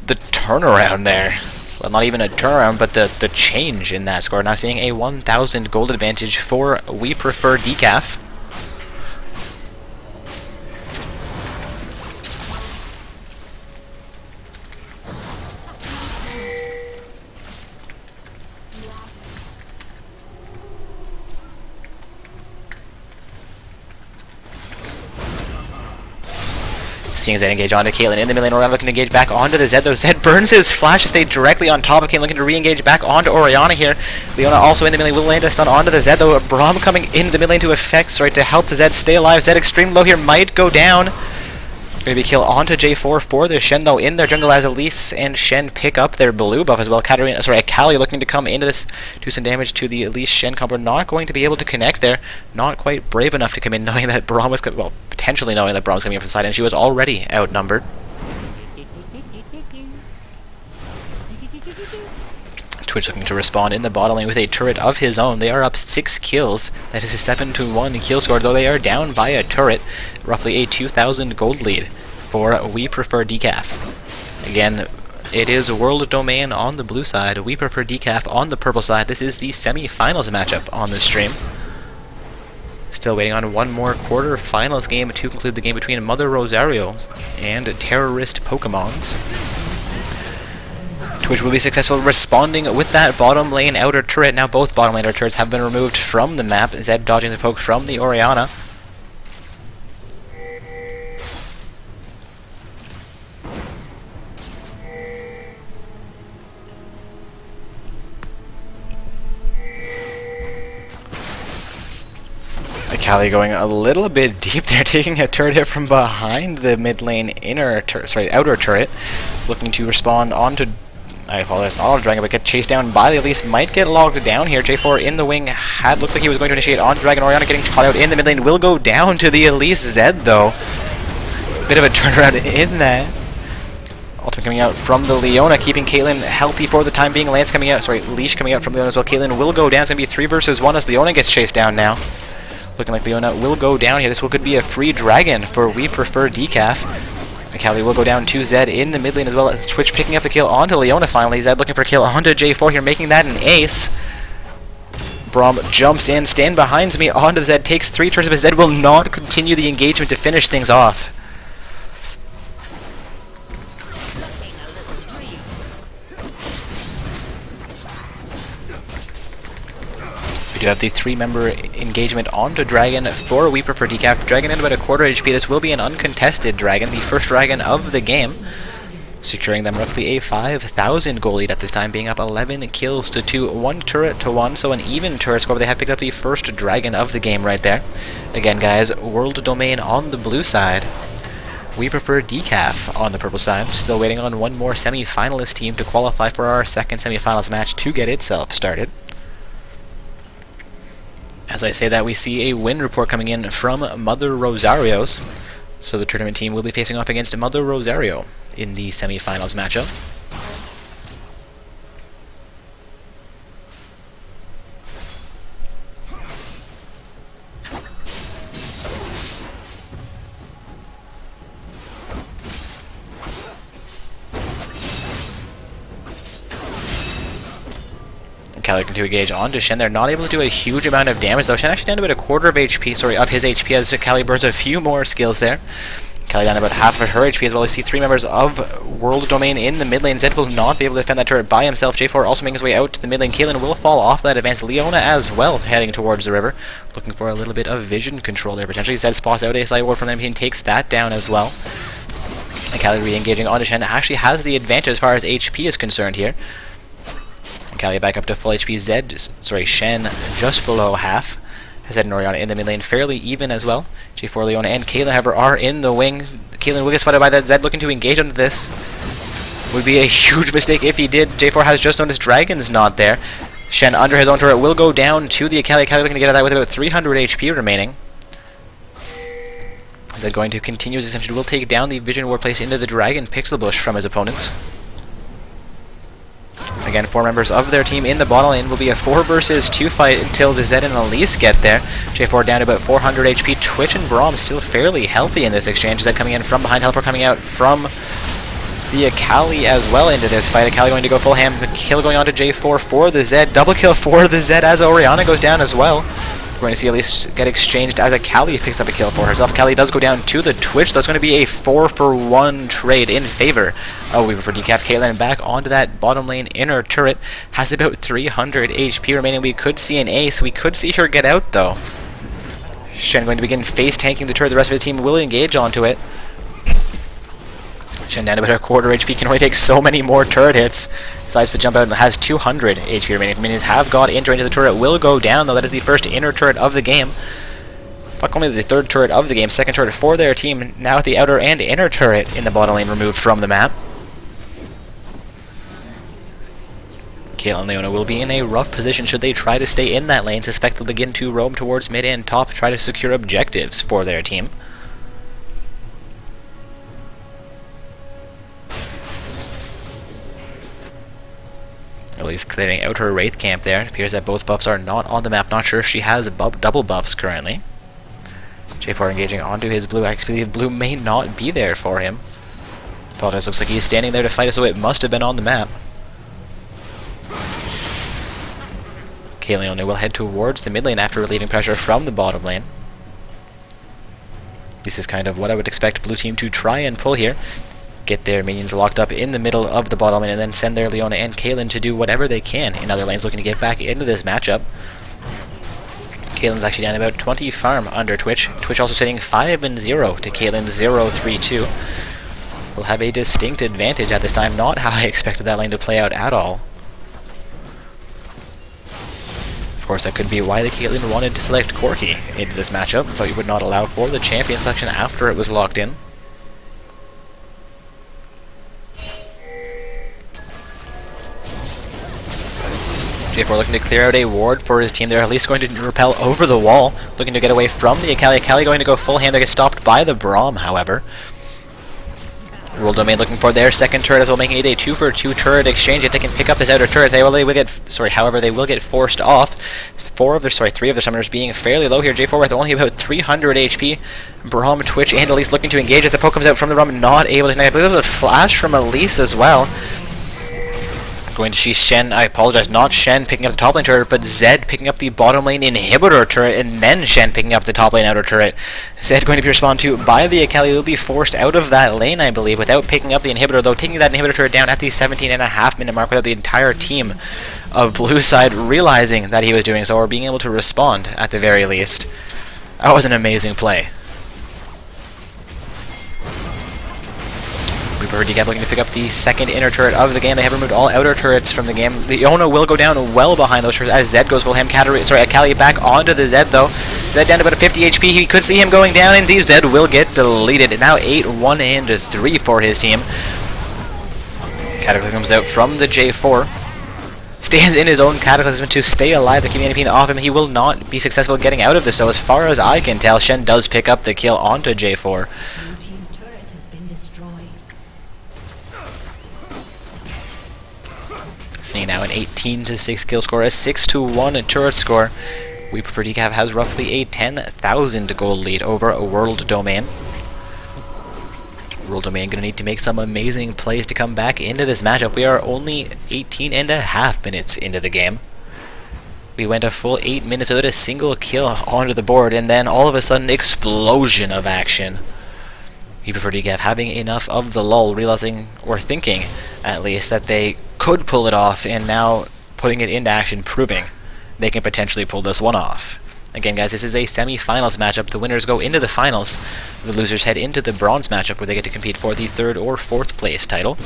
The turnaround there. Well, not even a turnaround, but the change in that score. Now seeing a 1,000 gold advantage for We Prefer Decaf. Seeing Zed engage onto Caitlyn in the mid lane. Orianna looking to engage back onto the Zed though. Zed burns his flash to stay directly on top of Caitlyn, looking to re-engage back onto Orianna here. Leona also in the mid lane will land a stun onto the Zed though. Braum coming into the mid lane to help the Zed stay alive. Zed extreme low here, might go down. Maybe kill onto J4 for the Shen though in their jungle as Elise and Shen pick up their blue buff as well. Akali looking to come into this, do some damage to the Elise Shen combo. Not going to be able to connect there. Not quite brave enough to come in, knowing that Braum was potentially knowing that Braum was coming in from the side, and she was already outnumbered. Twitch looking to respond in the bottom lane with a turret of his own. They are up 6 kills. That is a 7-1 kill score, though they are down by a turret. Roughly a 2,000 gold lead for We Prefer Decaf. Again, it is World Domain on the blue side, We Prefer Decaf on the purple side. This is the semi-finals matchup on the stream. Still waiting on one more quarter-finals game to conclude the game between Mother Rosario and Terrorist Pokemons. Twitch will be successful responding with that bottom lane outer turret. Now both bottom lane outer turrets have been removed from the map. Zed dodging the poke from the Orianna. Akali going a little bit deep there, taking a turret hit from behind the mid lane outer turret, looking to respond onto Dragon, but get chased down by the Elise. Might get logged down here. J4 in the wing looked like he was going to initiate on Dragon. Orianna getting caught out in the mid lane. Will go down to the Elise Zed though. Bit of a turnaround in that. Ultimate coming out from the Leona, keeping Caitlyn healthy for the time being. Lance coming out, Leash coming out from Leona as well. Caitlyn will go down. It's going to be 3 versus 1 as Leona gets chased down now. Looking like Leona will go down here. This could be a free dragon for We Prefer Decaf. Akali will go down to Zed in the mid lane as well as Twitch picking up the kill onto Leona finally. Zed looking for a kill onto J4 here, making that an ace. Braum jumps in, stand behind me onto Zed, takes 3 turns, but Zed will not continue the engagement to finish things off. We do have the 3-member engagement onto Dragon for Weeper for decaf. Dragon at about a quarter HP. This will be an uncontested Dragon, the first Dragon of the game, securing them roughly a 5,000 goal lead at this time, being up 11 kills to 2, 1 turret to 1, so an even turret score. They have picked up the first Dragon of the game right there. Again, guys, World Domain on the blue side. We prefer decaf on the purple side. Still waiting on one more semi-finalist team to qualify for our second semi-finals match to get itself started. As I say that, we see a win report coming in from Mother Rosarios. So the tournament team will be facing off against Mother Rosario in the semi-finals matchup. Kali looking to engage onto Shen. They're not able to do a huge amount of damage though. Shen actually down to about a quarter of HP, sorry, of his HP as Kali burns a few more skills there. Kali down about half of her HP as well. We see 3 members of World Domain in the mid lane. Zed will not be able to defend that turret by himself. J4 also making his way out to the mid lane. Caitlyn will fall off that advance. Leona as well heading towards the river, looking for a little bit of vision control there potentially. Zed spots out a slight ward from them. He takes that down as well. And Kali re-engaging onto Shen actually has the advantage as far as HP is concerned here. Kali back up to full HP. Shen just below half. Zed and Orianna in the mid lane fairly even as well. J4, Leona, and Caitlyn, however, are in the wing. Caitlyn will get spotted by that. Zed looking to engage onto this. Would be a huge mistake if he did. J4 has just noticed Dragon's not there. Shen under his own turret will go down to the Akali. Akali looking to get at that with about 300 HP remaining. Zed going to continue his ascension. Will take down the Vision Ward placed into the Dragon Pixel Bush from his opponents. Again, 4 members of their team in the bottom lane. Will be a 4 versus 2 fight until the Zed and Elise get there. J4 down to about 400 HP. Twitch and Braum still fairly healthy in this exchange. Zed coming in from behind. Helper coming out from the Akali as well into this fight. Akali going to go full ham. Kill going on to J4 for the Zed. Double kill for the Zed as Orianna goes down as well. We're going to see Elise get exchanged as Akali picks up a kill for herself. Akali does go down to the Twitch. That's going to be a 4-for-1 trade in favor of Weaver for decaf. Caitlyn back onto that bottom lane inner turret. Has about 300 HP remaining. We could see an ace. We could see her get out though. Shen going to begin face tanking the turret. The rest of his team will engage onto it. Shen down to about a quarter HP, can only take so many more turret hits. Decides to jump out and has 200 HP remaining. Minions have got into the turret, will go down though. That is the first inner turret of the game. Fuck, only the 3rd turret of the game. 2nd turret for their team. Now the outer and inner turret in the bottom lane removed from the map. Caitlyn and Leona will be in a rough position should they try to stay in that lane. Suspect they'll begin to roam towards mid and top, try to secure objectives for their team. Elise clearing out her Wraith camp there. It appears that both buffs are not on the map. Not sure if she has double buffs currently. J4 engaging onto his blue. I believe blue may not be there for him. Apologize, looks like he's standing there to fight us, so it must have been on the map. Caitlyn will head towards the mid lane after relieving pressure from the bottom lane. This is kind of what I would expect blue team to try and pull here. Get their minions locked up in the middle of the bottom lane and then send their Leona and Caitlyn to do whatever they can in other lanes, looking to get back into this matchup. Caitlyn's actually down about 20 farm under Twitch. Twitch also sitting 5-0 to Caitlyn's 0-3-2. Will have a distinct advantage at this time. Not how I expected that lane to play out at all. Of course, that could be why the Caitlyn wanted to select Corki into this matchup, but you would not allow for the champion selection after it was locked in. J4 looking to clear out a ward for his team there. At least going to repel over the wall, looking to get away from the Akali. Akali going to go full hand. They get stopped by the Braum, however. World Domain looking for their second turret as well, making it a 2-for-2 turret exchange. If they can pick up this outer turret, however, they will get forced off. Three of their summoners being fairly low here. J4 with only about 300 HP. Braum, Twitch, and Elise looking to engage as the poke comes out from the Braum, not able to connect. I believe there was a flash from Elise as well. Going to see Shen, I apologize, not Shen picking up the top lane turret, but Zed picking up the bottom lane inhibitor turret, and then Shen picking up the top lane outer turret. Zed going to be responded to by the Akali, will be forced out of that lane, I believe, without picking up the inhibitor, though taking that inhibitor turret down at the 17.5 minute mark without the entire team of blue side realizing that he was doing so, or being able to respond at the very least. That was an amazing play. Decap looking to pick up the second inner turret of the game. They have removed all outer turrets from the game. The Ono will go down well behind those turrets as Zed goes full ham. Akali back onto the Zed though. Zed down to about a 50 HP. He could see him going down. Indeed, Zed will get deleted. Now 8-1 and 3 for his team. Cataclysm comes out from the J4. Stands in his own Cataclysm to stay alive. The community off him. He will not be successful getting out of this. So as far as I can tell, Shen does pick up the kill onto J4. Seeing now an 18-6 kill score, a 6-1 turret score. We Prefer Decaf has roughly a 10,000 gold lead over a World Domain. World Domain going to need to make some amazing plays to come back into this matchup. We are only 18.5 minutes into the game. We went a full 8 minutes without a single kill onto the board, and then all of a sudden, explosion of action. We Prefer Decaf having enough of the lull, realizing, or thinking at least, that they could pull it off, and now putting it into action, proving they can potentially pull this one off. Again, guys, this is a semi-finals matchup. The winners go into the finals. The losers head into the bronze matchup, where they get to compete for the 3rd or 4th place title.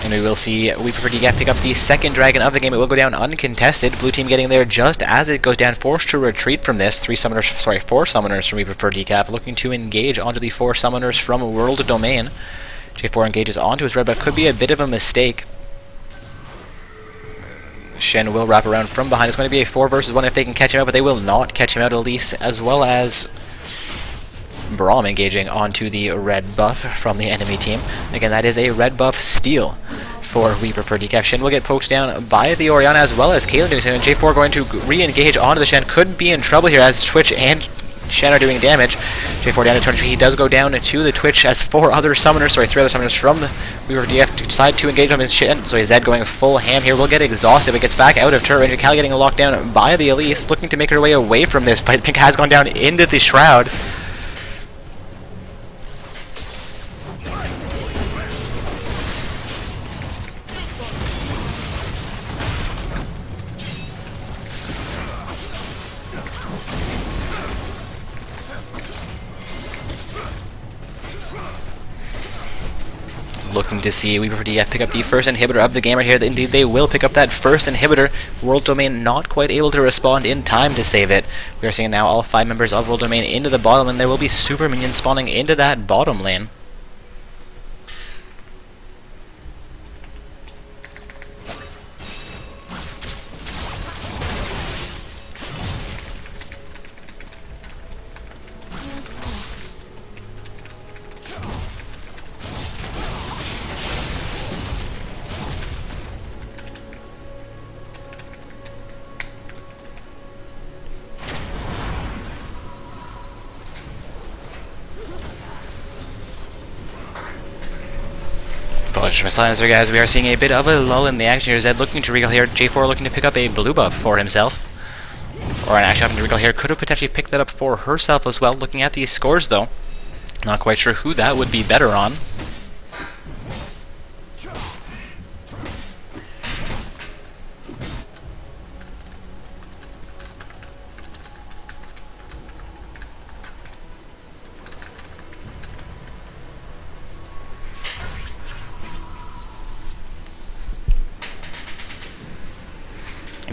And we will see We Prefer Decaf pick up the second dragon of the game. It will go down uncontested. Blue team getting there just as it goes down, forced to retreat from this. 4 summoners from We Prefer Decaf looking to engage onto the 4 summoners from World Domain. J4 engages onto his red, but could be a bit of a mistake. Shen will wrap around from behind. It's going to be a 4 versus 1 if they can catch him out, but they will not catch him out. Elise, as well as Braum, engaging onto the red buff from the enemy team. Again, that is a red buff steal for We Prefer Decaf. Shen will get poked down by the Orianna, as well as Caitlyn doing so, and J4 going to re-engage onto the Shen. Could be in trouble here as Twitch and Shen are doing damage. J4 down to 23. He does go down to the Twitch as 3 other summoners from the We Prefer Decaf decide to engage on his Shen. So Zed going full ham here will get exhausted, but gets back out of turret range. Akali getting locked down by the Elise, looking to make her way away from this, but Pink has gone down into the Shroud. Looking to see We Prefer Decaf pick up the first inhibitor of the game right here. Indeed, they will pick up that first inhibitor. World Domain not quite able to respond in time to save it. We are seeing now all 5 members of World Domain into the bottom, and there will be super minions spawning into that bottom lane. Apologies for my silence there, guys. We are seeing a bit of a lull in the action here. Zed looking to recall here. J4 looking to pick up a blue buff for himself. Or an action to recall here. Could have potentially picked that up for herself as well. Looking at these scores, though, not quite sure who that would be better on.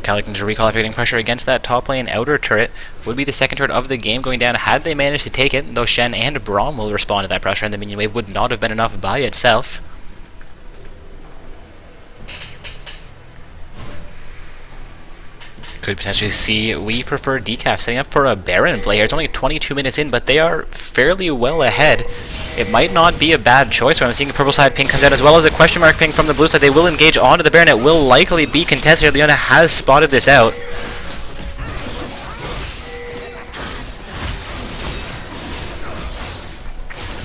Looking to recall after getting pressure against that top lane outer turret. Would be the second turret of the game going down had they managed to take it, though Shen and Braum will respond to that pressure, and the minion wave would not have been enough by itself. Could potentially see We Prefer Decaf setting up for a Baron play here. It's only 22 minutes in, but they are fairly well ahead. It might not be a bad choice. I'm seeing a purple side ping comes out as well as a question mark ping from the blue side. They will engage onto the Baron. It will likely be contested. Leona has spotted this out.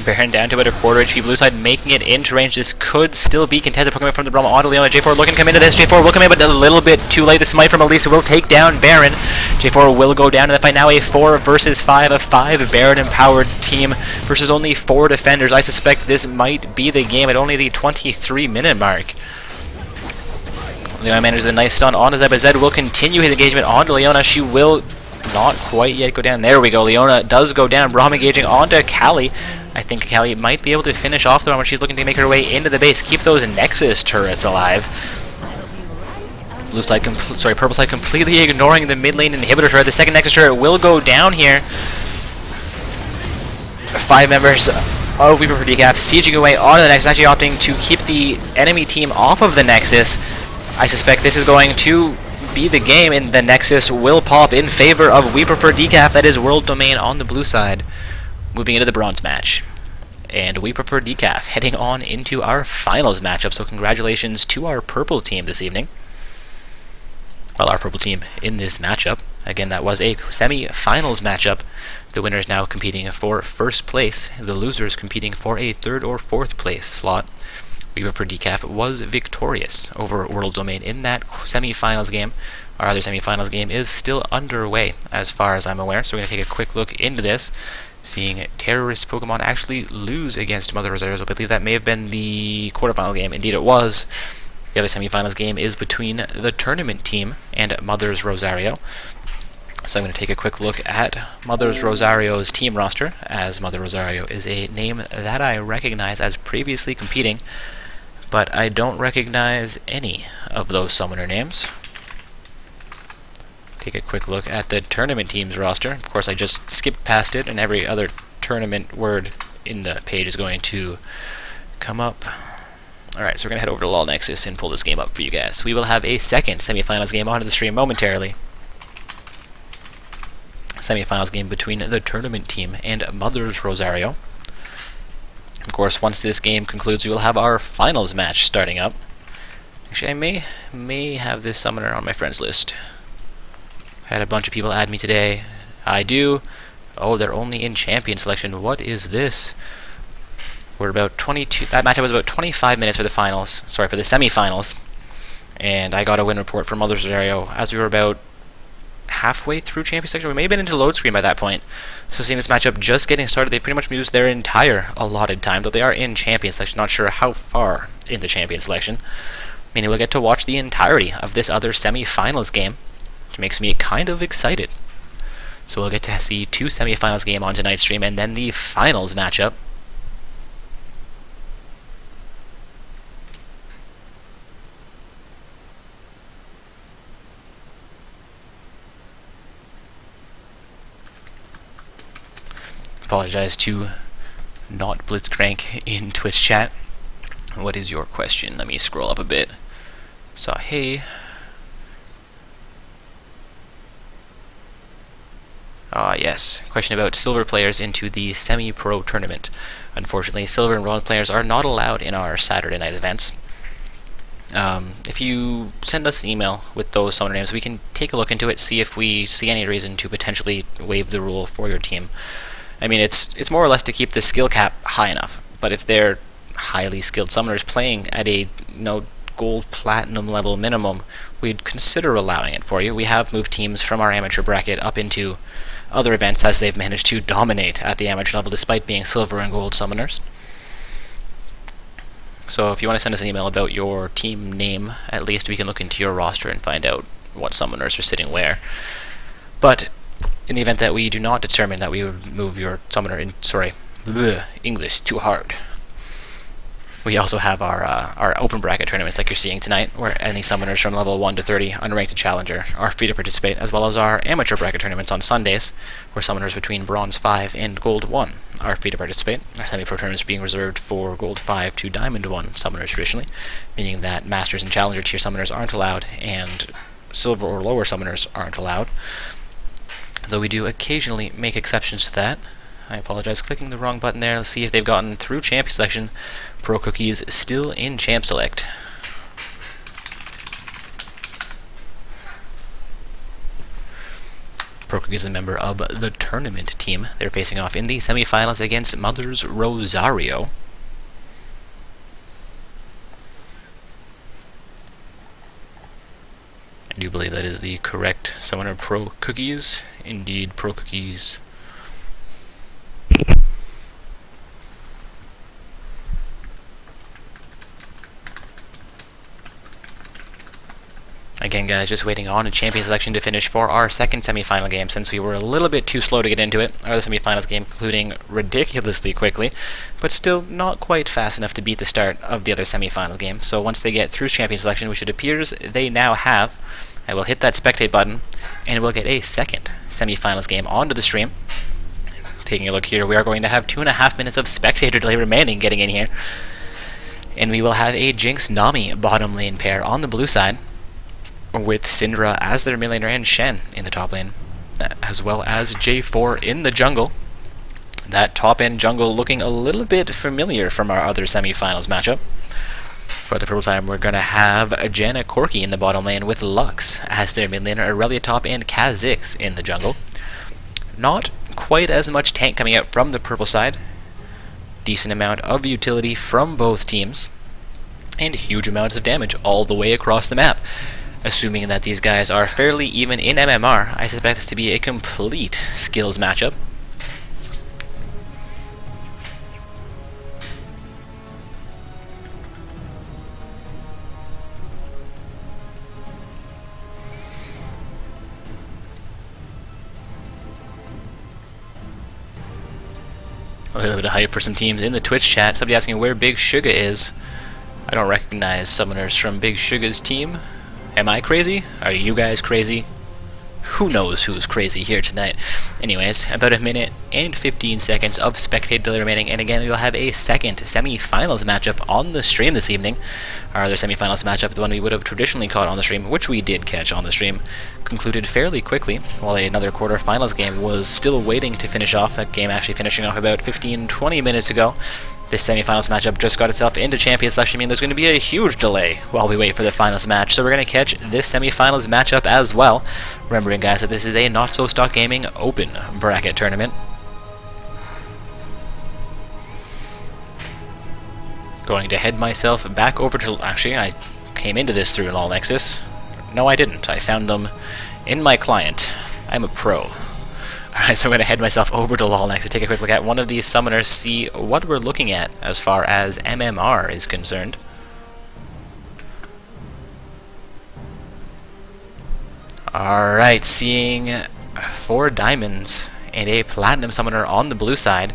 Baron down to about a quarter HP. Blue side making it into range. This could still be contested. Pokemon from the Brahma onto Leona. J4 looking to come into this. J4 will come in, but a little bit too late. The smite from Elisa will take down Baron. J4 will go down in the fight now. A 4 versus 5. A 5 Baron empowered team versus only 4 defenders. I suspect this might be the game at only the 23-minute mark. Leona manages a nice stun onto Zed, but Zed will continue his engagement onto Leona. She will not quite yet go down. There we go. Leona does go down. Braum engaging onto Callie. I think Callie might be able to finish off the run when she's looking to make her way into the base. Keep those Nexus turrets alive. Blue side, purple side completely ignoring the mid lane inhibitor turret. The second Nexus turret will go down here. 5 members of We Prefer Decaf sieging away onto the Nexus, actually opting to keep the enemy team off of the Nexus. I suspect this is going to be the game, and the Nexus will pop in favor of We Prefer Decaf. That is World Domain on the blue side. Moving into the bronze match. And We Prefer Decaf heading on into our finals matchup. So congratulations to our purple team this evening. Well, our purple team in this matchup. Again, that was a semi-finals matchup. The winners now competing for first place. The losers competing for a 3rd or 4th place slot. We Prefer Decaf was victorious over World Domain in that semi-finals game. Our other semi-finals game is still underway as far as I'm aware. So we're going to take a quick look into this. Seeing terrorist Pokemon actually lose against Mother Rosario's. I believe that may have been the quarterfinal game. Indeed it was. The other semifinals game is between the tournament team and Mother's Rosario. So I'm going to take a quick look at Mother's Rosario's team roster, as Mother Rosario is a name that I recognize as previously competing, but I don't recognize any of those summoner names. Take a quick look at the tournament team's roster. Of course, I just skipped past it, and every other tournament word in the page is going to come up. Alright, so we're going to head over to LoL Nexus and pull this game up for you guys. We will have a second semifinals game onto the stream momentarily. Semifinals game between the tournament team and Mother's Rosario. Of course, once this game concludes, we will have our finals match starting up. Actually, I may have this summoner on my friends list. Had a bunch of people add me today. I do. Oh, they're only in champion selection. What is this? We're about 22. That matchup was about 25 minutes for the finals. Sorry, for the semifinals. And I got a win report from Mother Rosario as we were about halfway through champion selection. We may have been into load screen by that point. So seeing this matchup just getting started, they pretty much used their entire allotted time, though they are in champion selection. Not sure how far in the champion selection. Meaning we'll get to watch the entirety of this other semifinals game, which makes me kind of excited. So we'll get to see 2 semifinals game on tonight's stream, and then the finals matchup. Apologize to not Blitzcrank in Twitch chat. What is your question? Let me scroll up a bit. So, hey. Yes. Question about silver players into the semi-pro tournament. Unfortunately, silver and bronze players are not allowed in our Saturday night events. If you send us an email with those summoner names, we can take a look into it, see if we see any reason to potentially waive the rule for your team. I mean, it's more or less to keep the skill cap high enough, but if they're highly skilled summoners playing at a gold platinum level minimum, we'd consider allowing it for you. We have moved teams from our amateur bracket up into other events as they've managed to dominate at the amateur level despite being silver and gold summoners. So if you want to send us an email about your team name, at least we can look into your roster and find out what summoners are sitting where. But in the event that we do not determine that we would move your summoner in, English too hard. We also have our open bracket tournaments like you're seeing tonight, where any summoners from level 1 to 30, unranked to challenger, are free to participate, as well as our amateur bracket tournaments on Sundays, where summoners between bronze 5 and gold 1 are free to participate. Our semi-pro tournaments being reserved for gold 5 to diamond 1 summoners traditionally, meaning that masters and challenger tier summoners aren't allowed, and silver or lower summoners aren't allowed, though we do occasionally make exceptions to that. I apologize, clicking the wrong button there. Let's see if they've gotten through champion selection. Pro Cookies still in champ select. Pro Cookies is a member of the tournament team. They're facing off in the semifinals against Mother's Rosario. I do believe that is the correct summoner, Pro Cookies. Indeed, Pro Cookies. Again, guys, just waiting on a champion selection to finish for our second semifinal game, since we were a little bit too slow to get into it. Our other semifinals game concluding ridiculously quickly, but still not quite fast enough to beat the start of the other semifinal game. So once they get through champion selection, which it appears they now have, I will hit that spectate button, and we'll get a second semifinals game onto the stream. Taking a look here, we are going to have 2.5 minutes of spectator delay remaining getting in here. And we will have a Jinx Nami bottom lane pair on the blue side, with Syndra as their mid laner and Shen in the top lane, as well as J4 in the jungle. That top end jungle looking a little bit familiar from our other semifinals matchup. For the purple side, we're going to have Janna Corki in the bottom lane with Lux as their mid laner, Aurelia top, and Kha'Zix in the jungle. Not quite as much tank coming out from the purple side. Decent amount of utility from both teams, and huge amounts of damage all the way across the map. Assuming that these guys are fairly even in MMR, I suspect this to be a complete skills matchup. A little bit of hype for some teams in the Twitch chat. Somebody asking where Big Suga is. I don't recognize summoners from Big Suga's team. Am I crazy? Are you guys crazy? Who knows who's crazy here tonight? Anyways, about 1 minute and 15 seconds of spectator delay remaining, and again, we'll have a second semi-finals matchup on the stream this evening. Our other semi-finals matchup, the one we would have traditionally caught on the stream, which we did catch on the stream, concluded fairly quickly, while another quarter-finals game was still waiting to finish off. That game actually finishing off about 15-20 minutes ago. This semi-finals matchup just got itself into champion selection, meaning there's going to be a huge delay while we wait for the finals match. So we're going to catch this semi-finals matchup as well. Remembering, guys, that this is a Not-So-Stock Gaming Open bracket tournament. Going to head myself back over to... Actually, I came into this through LoL Nexus. No, I didn't. I found them in my client. I'm a pro. Alright, so I'm going to head myself over to LoL next to take a quick look at one of these summoners, see what we're looking at as far as MMR is concerned. Alright, seeing 4 diamonds and a platinum summoner on the blue side.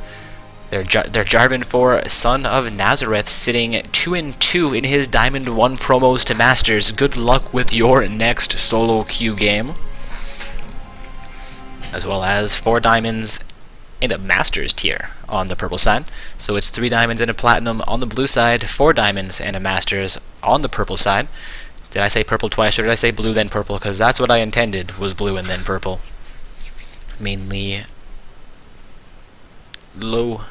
They're Jarvan for Son of Nazareth, sitting 2-2 in his Diamond 1 promos to Masters. Good luck with your next solo queue game. As well as 4 diamonds and a Masters tier on the purple side. So it's 3 diamonds and a platinum on the blue side, 4 diamonds and a Masters on the purple side. Did I say purple twice, or did I say blue then purple? Because that's what I intended, was blue and then purple. Mainly low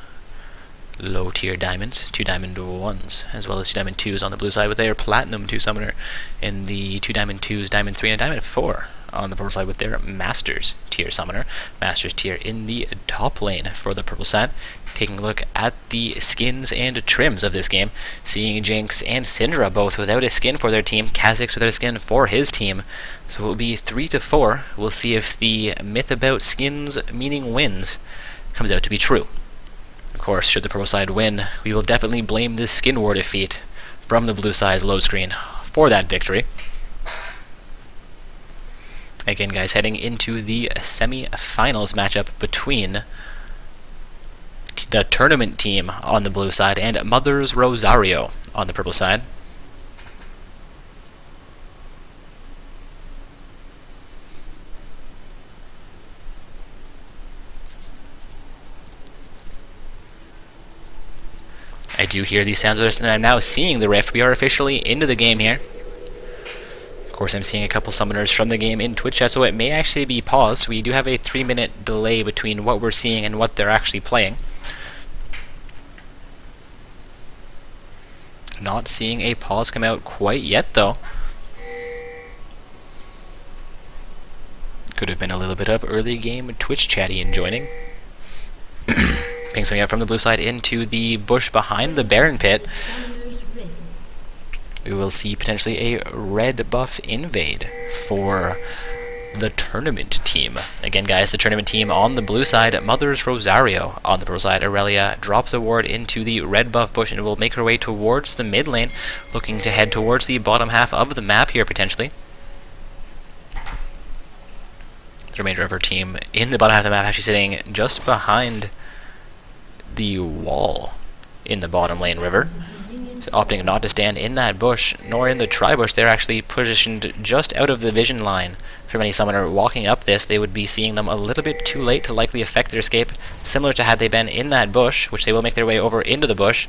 tier diamonds, 2 diamond 1s, as well as 2 diamond 2s on the blue side with their platinum 2 summoner, and the 2 diamond 2s, diamond 3, and a diamond 4 on the purple side with their Masters tier summoner. Masters tier in the top lane for the purple side. Taking a look at the skins and trims of this game, seeing Jinx and Syndra both without a skin for their team, Kha'Zix without a skin for his team. So it will be 3-4. We'll see if the myth about skins meaning wins comes out to be true. Of course, should the purple side win, we will definitely blame this skin war defeat from the blue side's load screen for that victory. Again, guys, heading into the semi-finals matchup between the tournament team on the blue side and Mother's Rosario on the purple side. I do hear these sounds, and I'm now seeing the rift. We are officially into the game here. Of course, I'm seeing a couple summoners from the game in Twitch chat, so it may actually be paused. We do have a 3-minute delay between what we're seeing and what they're actually playing. Not seeing a pause come out quite yet, though. Could have been a little bit of early game Twitch chatty and joining. Ping something out from the blue side into the bush behind the Baron pit. We will see potentially a red buff invade for the tournament team. Again, guys, the tournament team on the blue side, Mother's Rosario. On the purple side, Aurelia drops a ward into the red buff bush and will make her way towards the mid lane, looking to head towards the bottom half of the map here, potentially. The remainder of her team in the bottom half of the map, actually sitting just behind the wall in the bottom lane river. So opting not to stand in that bush, nor in the tri-bush. They're actually positioned just out of the vision line. For any summoner walking up this, they would be seeing them a little bit too late to likely affect their escape, similar to had they been in that bush, which they will make their way over into the bush.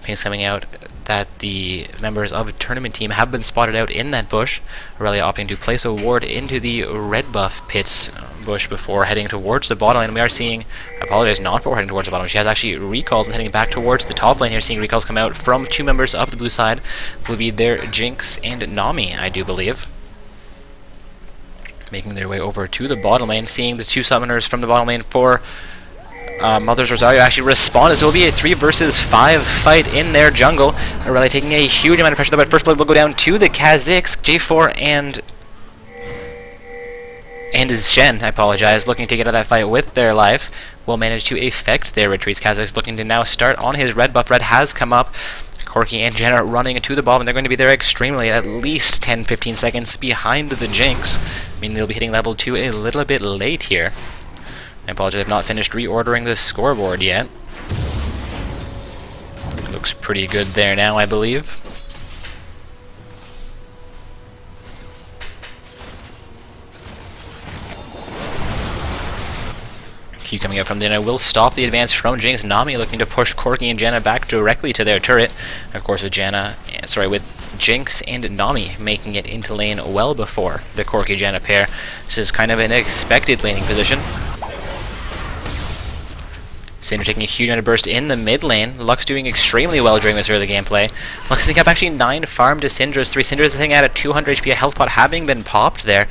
Pings coming out that the members of the tournament team have been spotted out in that bush. Aurelia opting to place a ward into the red buff pits bush before heading towards the bottom lane. We are seeing, I apologize, not before heading towards the bottom. She has actually recalls and heading back towards the top lane here, seeing recalls come out from two members of the blue side. Will be their Jinx and Nami, I do believe. Making their way over to the bottom lane, seeing the two summoners from the bottom lane for Mother's Rosario actually responded, so it will be a 3 versus 5 fight in their jungle. Aurelia taking a huge amount of pressure, but first blood will go down to the Kha'Zix. J4 and Zhen, I apologize, looking to get out of that fight with their lives, will manage to effect their retreats. Kha'Zix looking to now start on his red buff. Red has come up. Corki and Jenna running to the bottom. They're going to be there extremely at least 10-15 seconds behind the Jinx. I mean, they'll be hitting level 2 a little bit late here. I apologize, I've not finished reordering the scoreboard yet. Looks pretty good there now, I believe. Keep coming up from there, and I will stop the advance from Jinx. Nami looking to push Corki and Janna back directly to their turret. Of course, with with Jinx and Nami making it into lane well before the Corki Janna pair. This is kind of an expected laning position. Syndra taking a huge amount of burst in the mid lane. Lux doing extremely well during this early gameplay. Lux sitting up actually 9 farm to Syndra's 3. Syndra's sitting at a 200 HP, a health pot having been popped there.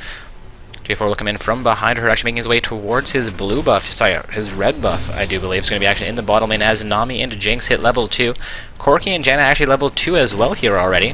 J4 will come in from behind her, actually making his way towards his blue buff, his red buff, I do believe. It's going to be actually in the bottom lane as Nami and Jinx hit level 2. Corki and Janna actually level 2 as well here already.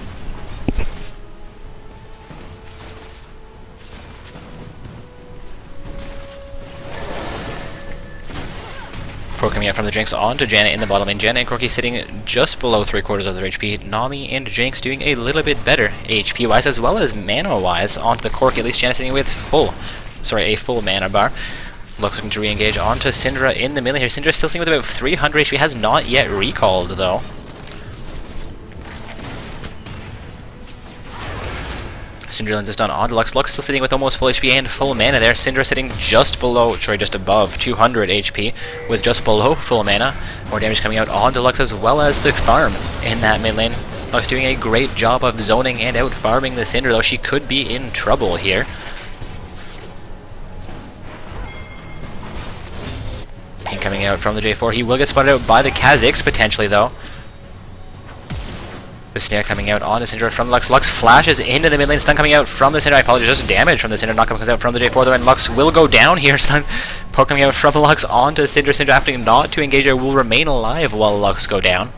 Pro coming out from the Jinx onto Janna in the bottom lane. Janna and Corki sitting just below 3/4 of their HP. Nami and Jinx doing a little bit better HP-wise as well as mana-wise onto the Corki. At least Janna sitting with a full mana bar. Lux looking to re-engage onto Syndra in the middle here. Syndra still sitting with about 300 HP. Has not yet recalled though. Syndra insists on Lux. Lux still sitting with almost full HP and full mana there. Syndra sitting just above 200 HP with just below full mana. More damage coming out onto Lux as well as the farm in that mid lane. Lux doing a great job of zoning and out farming the Syndra, though she could be in trouble here. Ping coming out from the J4. He will get spotted out by the Kha'Zix potentially though. The snare coming out on the Syndra from Lux. Lux flashes into the mid lane. Stun coming out from the Syndra. I apologize, just damage from the Syndra. Knock comes out from the J4 though, and Lux will go down here. Stun poke coming out from Lux onto Syndra. Syndra opting not to engage her will remain alive while Lux go down.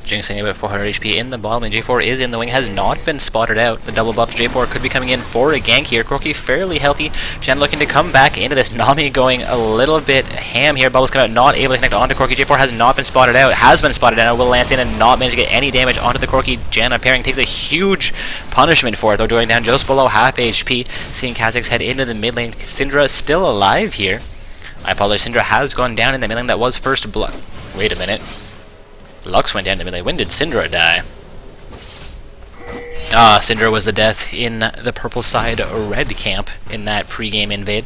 Jinx sitting about 400 HP in the bottom, and J4 is in the wing, has not been spotted out. The double buff J4 could be coming in for a gank here. Corki fairly healthy. Shan looking to come back into this. Nami going a little bit ham here. Bubbles come out, not able to connect onto Corki. J4 has not been spotted out, has been spotted out. Will lance in and not manage to get any damage onto the Corki. Janna pairing takes a huge punishment for it, though, going down just below half HP. Seeing Kha'Zix head into the mid lane. Syndra still alive here. I apologize, Syndra has gone down in the mid lane. That was first blood. Wait a minute. Lux went down in the mid lane. When did Syndra die? Ah, Syndra was the death in the purple side red camp in that pre-game invade.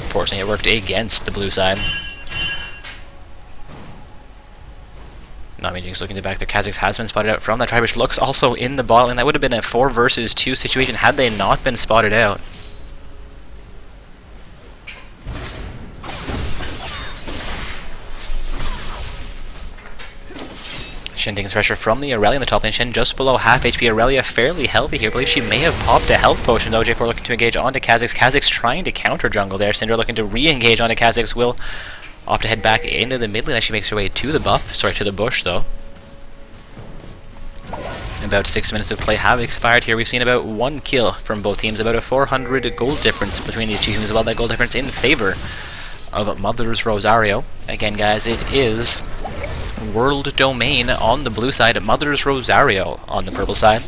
Fortunately, it worked against the blue side. Nami Jinx looking to back there. Kha'Zix has been spotted out from that tribe, which looks also in the bottom lane. That would have been a 4 versus 2 situation had they not been spotted out. Shen taking pressure from the Aurelia in the top lane. Shen just below half HP. Aurelia fairly healthy here. I believe she may have popped a health potion though. J4 looking to engage onto Kha'Zix. Kha'Zix trying to counter jungle there. Syndra looking to re-engage onto Kha'Zix. Will opt to head back into the mid lane as she makes her way to the buff. Sorry, to the bush though. About 6 minutes of play have expired here. We've seen about 1 kill from both teams. About a 400 gold difference between these two teams. About that gold difference in favor of Mother's Rosario. Again guys, it is World Domain on the blue side, Mother's Rosario on the purple side.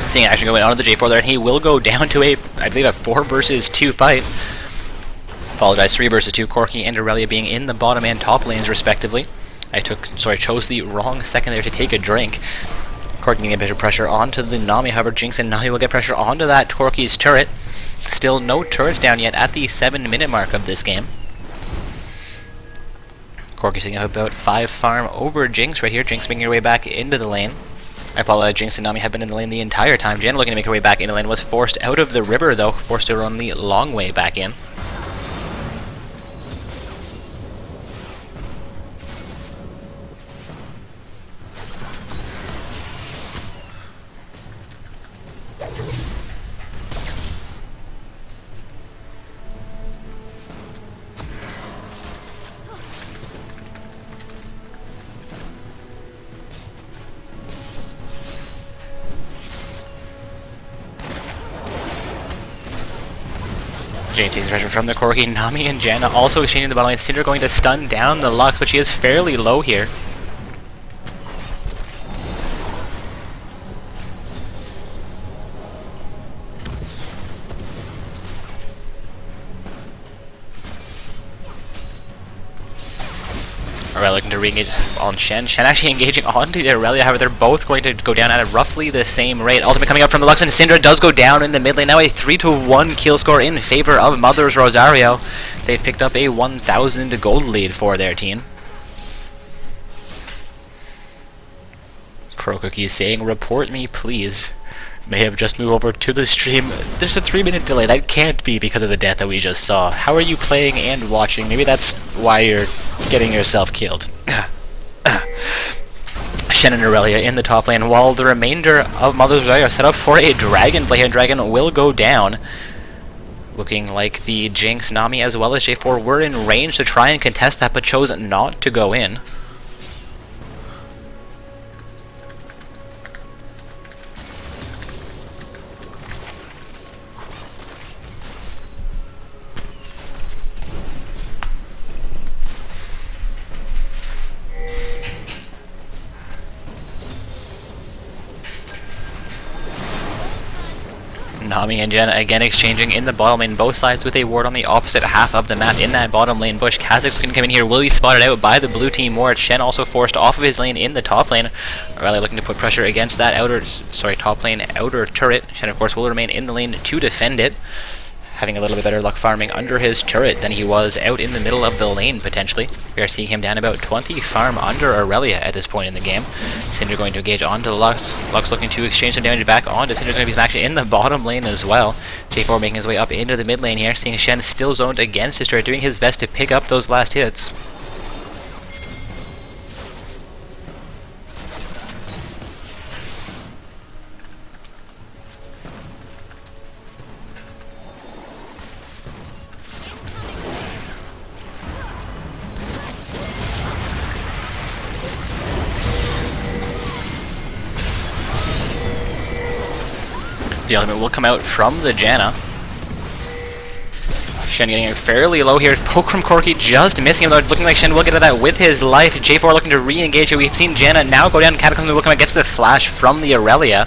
Seeing action going on to the J4 there, and he will go down to I believe a 4 versus 2 fight. Apologize, 3 versus 2. Corki and Aurelia being in the bottom and top lanes respectively. I chose the wrong second there to take a drink. Corki getting a bit of pressure onto the Nami, however Jinx and Nami will get pressure onto that Corki's turret. Still no turrets down yet at the 7-minute mark of this game. Corki sitting up about 5 farm over Jinx right here. Jinx making her way back into the lane. I apologize, Jinx and Nami have been in the lane the entire time. Jen looking to make her way back into the lane, was forced out of the river though, forced to run the long way back in. Jane takes pressure from the Corki. Nami and Janna also exchanging the bottom lane. Syndra going to stun down the Lux, but she is fairly low here. Aurelia looking to re-engage on Shen. Shen actually engaging onto the Aurelia, however they're both going to go down at roughly the same rate. Ultimate coming up from the Lux, and Syndra does go down in the mid lane. Now a 3-1 kill score in favor of Mother's Rosario. They've picked up a 1,000 gold lead for their team. Pro Cookie saying, report me please. May have just moved over to the stream. There's a 3-minute delay. That can't be because of the death that we just saw. How are you playing and watching? Maybe that's why you're getting yourself killed. Shen and Aurelia in the top lane, while the remainder of Mother's Rosario are set up for a dragon play, and dragon will go down. Looking like the Jinx, Nami, as well as J4 were in range to try and contest that, but chose not to go in. Nami and Jen again exchanging in the bottom lane, both sides with a ward on the opposite half of the map in that bottom lane bush. Kha'Zix can come in here, will be spotted out by the blue team ward. Shen also forced off of his lane in the top lane. Aurelia looking to put pressure against that top lane outer turret. Shen of course will remain in the lane to defend it, having a little bit better luck farming under his turret than he was out in the middle of the lane, potentially. We are seeing him down about 20 farm under Aurelia at this point in the game. Syndra going to engage onto the Lux. Lux looking to exchange some damage back onto Syndra's going to be smashed in the bottom lane as well. J4 making his way up into the mid lane here, seeing Shen still zoned against his turret, doing his best to pick up those last hits. The ultimate will come out from the Janna. Shen getting fairly low here. Poke from Corki, just missing him though. Looking like Shen will get at that with his life. J4 looking to re-engage here. We've seen Janna now go down. Cataclysm will come out, gets the flash from the Aurelia.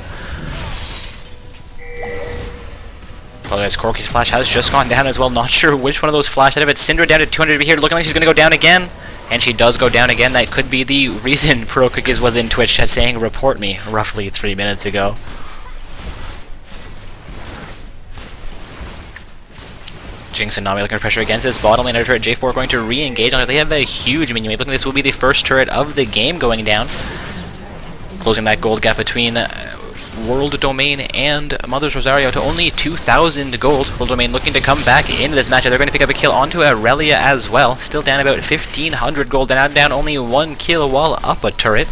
Well, as Corki's flash has just gone down as well. Not sure which one of those flashed out of it. Syndra down to 200 here. Looking like she's going to go down again. And she does go down again. That could be the reason ProCookies was in Twitch saying report me roughly 3 minutes ago. Jinx and Nami looking for pressure against this bottom lane turret. J4 going to re-engage on it. They have a huge minion wave. Looking like this will be the first turret of the game going down. Closing that gold gap between World Domain and Mother's Rosario to only 2,000 gold. World Domain looking to come back into this match. They're going to pick up a kill onto Aurelia as well. Still down about 1,500 gold, and down only 1 kill while up a turret.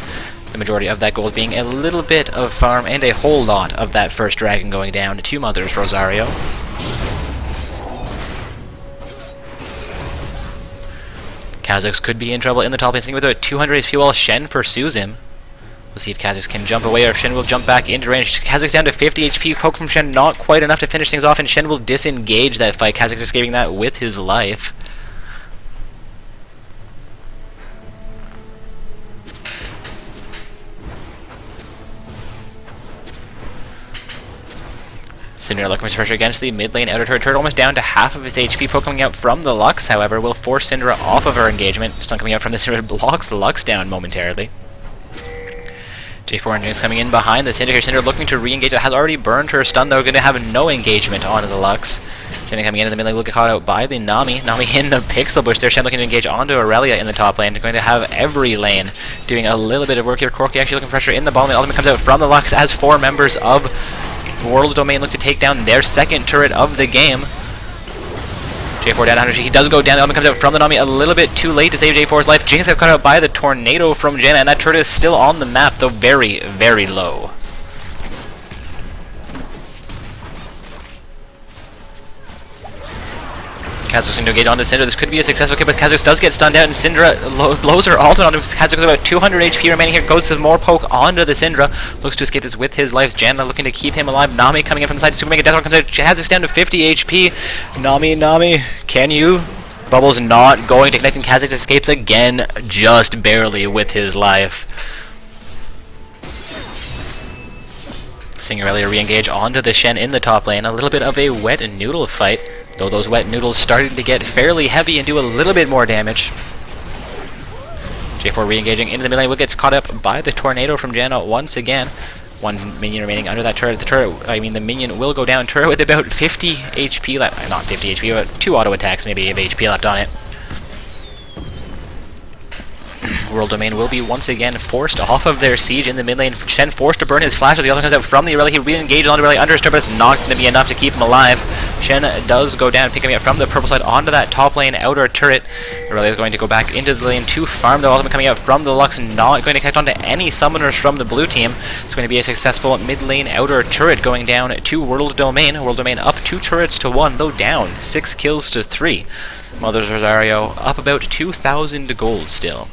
The majority of that gold being a little bit of farm and a whole lot of that first dragon going down to Mother's Rosario. Kha'Zix could be in trouble in the top lane, sitting with about 200 HP while Shen pursues him. We'll see if Kha'Zix can jump away or if Shen will jump back into range. Kha'Zix down to 50 HP, poke from Shen, not quite enough to finish things off, and Shen will disengage that fight. Kha'Zix escaping that with his life. Syndra looking for pressure against the mid lane outer turret. Turret almost down to half of his HP. Poke coming out from the Lux, however, will force Syndra off of her engagement. Stun coming out from the Syndra blocks the Lux down momentarily. J4 and Jinx coming in behind the Syndra here. Syndra looking to re-engage. It has already burned her stun though. Going to have no engagement on the Lux. Shen coming into the mid lane will get caught out by the Nami. Nami in the pixel bush there. Shen looking to engage onto Aurelia in the top lane. Going to have every lane doing a little bit of work here. Corki actually looking for pressure in the bottom lane. Ultimate comes out from the Lux as 4 members of World Domain look to take down their second turret of the game. J4 down 100. He does go down. The element comes out from the Nami a little bit too late to save J4's life. Jinx gets caught out by the tornado from Janna, and that turret is still on the map, though very, very low. Kha'Zix going to engage onto Syndra. This could be a successful kill, but Kha'Zix does get stunned out, and Syndra blows her ultimate onto Kha'Zix with about 200 HP remaining here. Goes to more poke onto the Syndra. Looks to escape this with his life. Janna looking to keep him alive. Nami coming in from the side. Super Mega Death comes out. Kha'Zix down to 50 HP. Nami, can you? Bubbles not going to connect, and Kha'Zix escapes again, just barely with his life. Seeing Aurelia re-engage onto the Shen in the top lane. A little bit of a wet noodle fight, though those wet noodles starting to get fairly heavy and do a little bit more damage. J4 re-engaging into the mid lane will get caught up by the tornado from Janna once again. 1 minion remaining under that turret. The minion will go down. Turret with about 50 HP left. Not 50 HP, but 2 auto attacks maybe of HP left on it. World Domain will be once again forced off of their siege in the mid lane. Shen forced to burn his flash as the other comes out from the Aurelia. He re-engages on the Aurelia under his turret, but it's not going to be enough to keep him alive. Shen does go down, picking up from the purple side onto that top lane outer turret. Aurelia is going to go back into the lane to farm. The ultimate coming out from the Lux, not going to connect onto any summoners from the blue team. It's going to be a successful mid lane outer turret going down to World Domain. World Domain up 2 turrets to 1, though down 6 kills to 3. Mother's Rosario up about 2,000 gold still.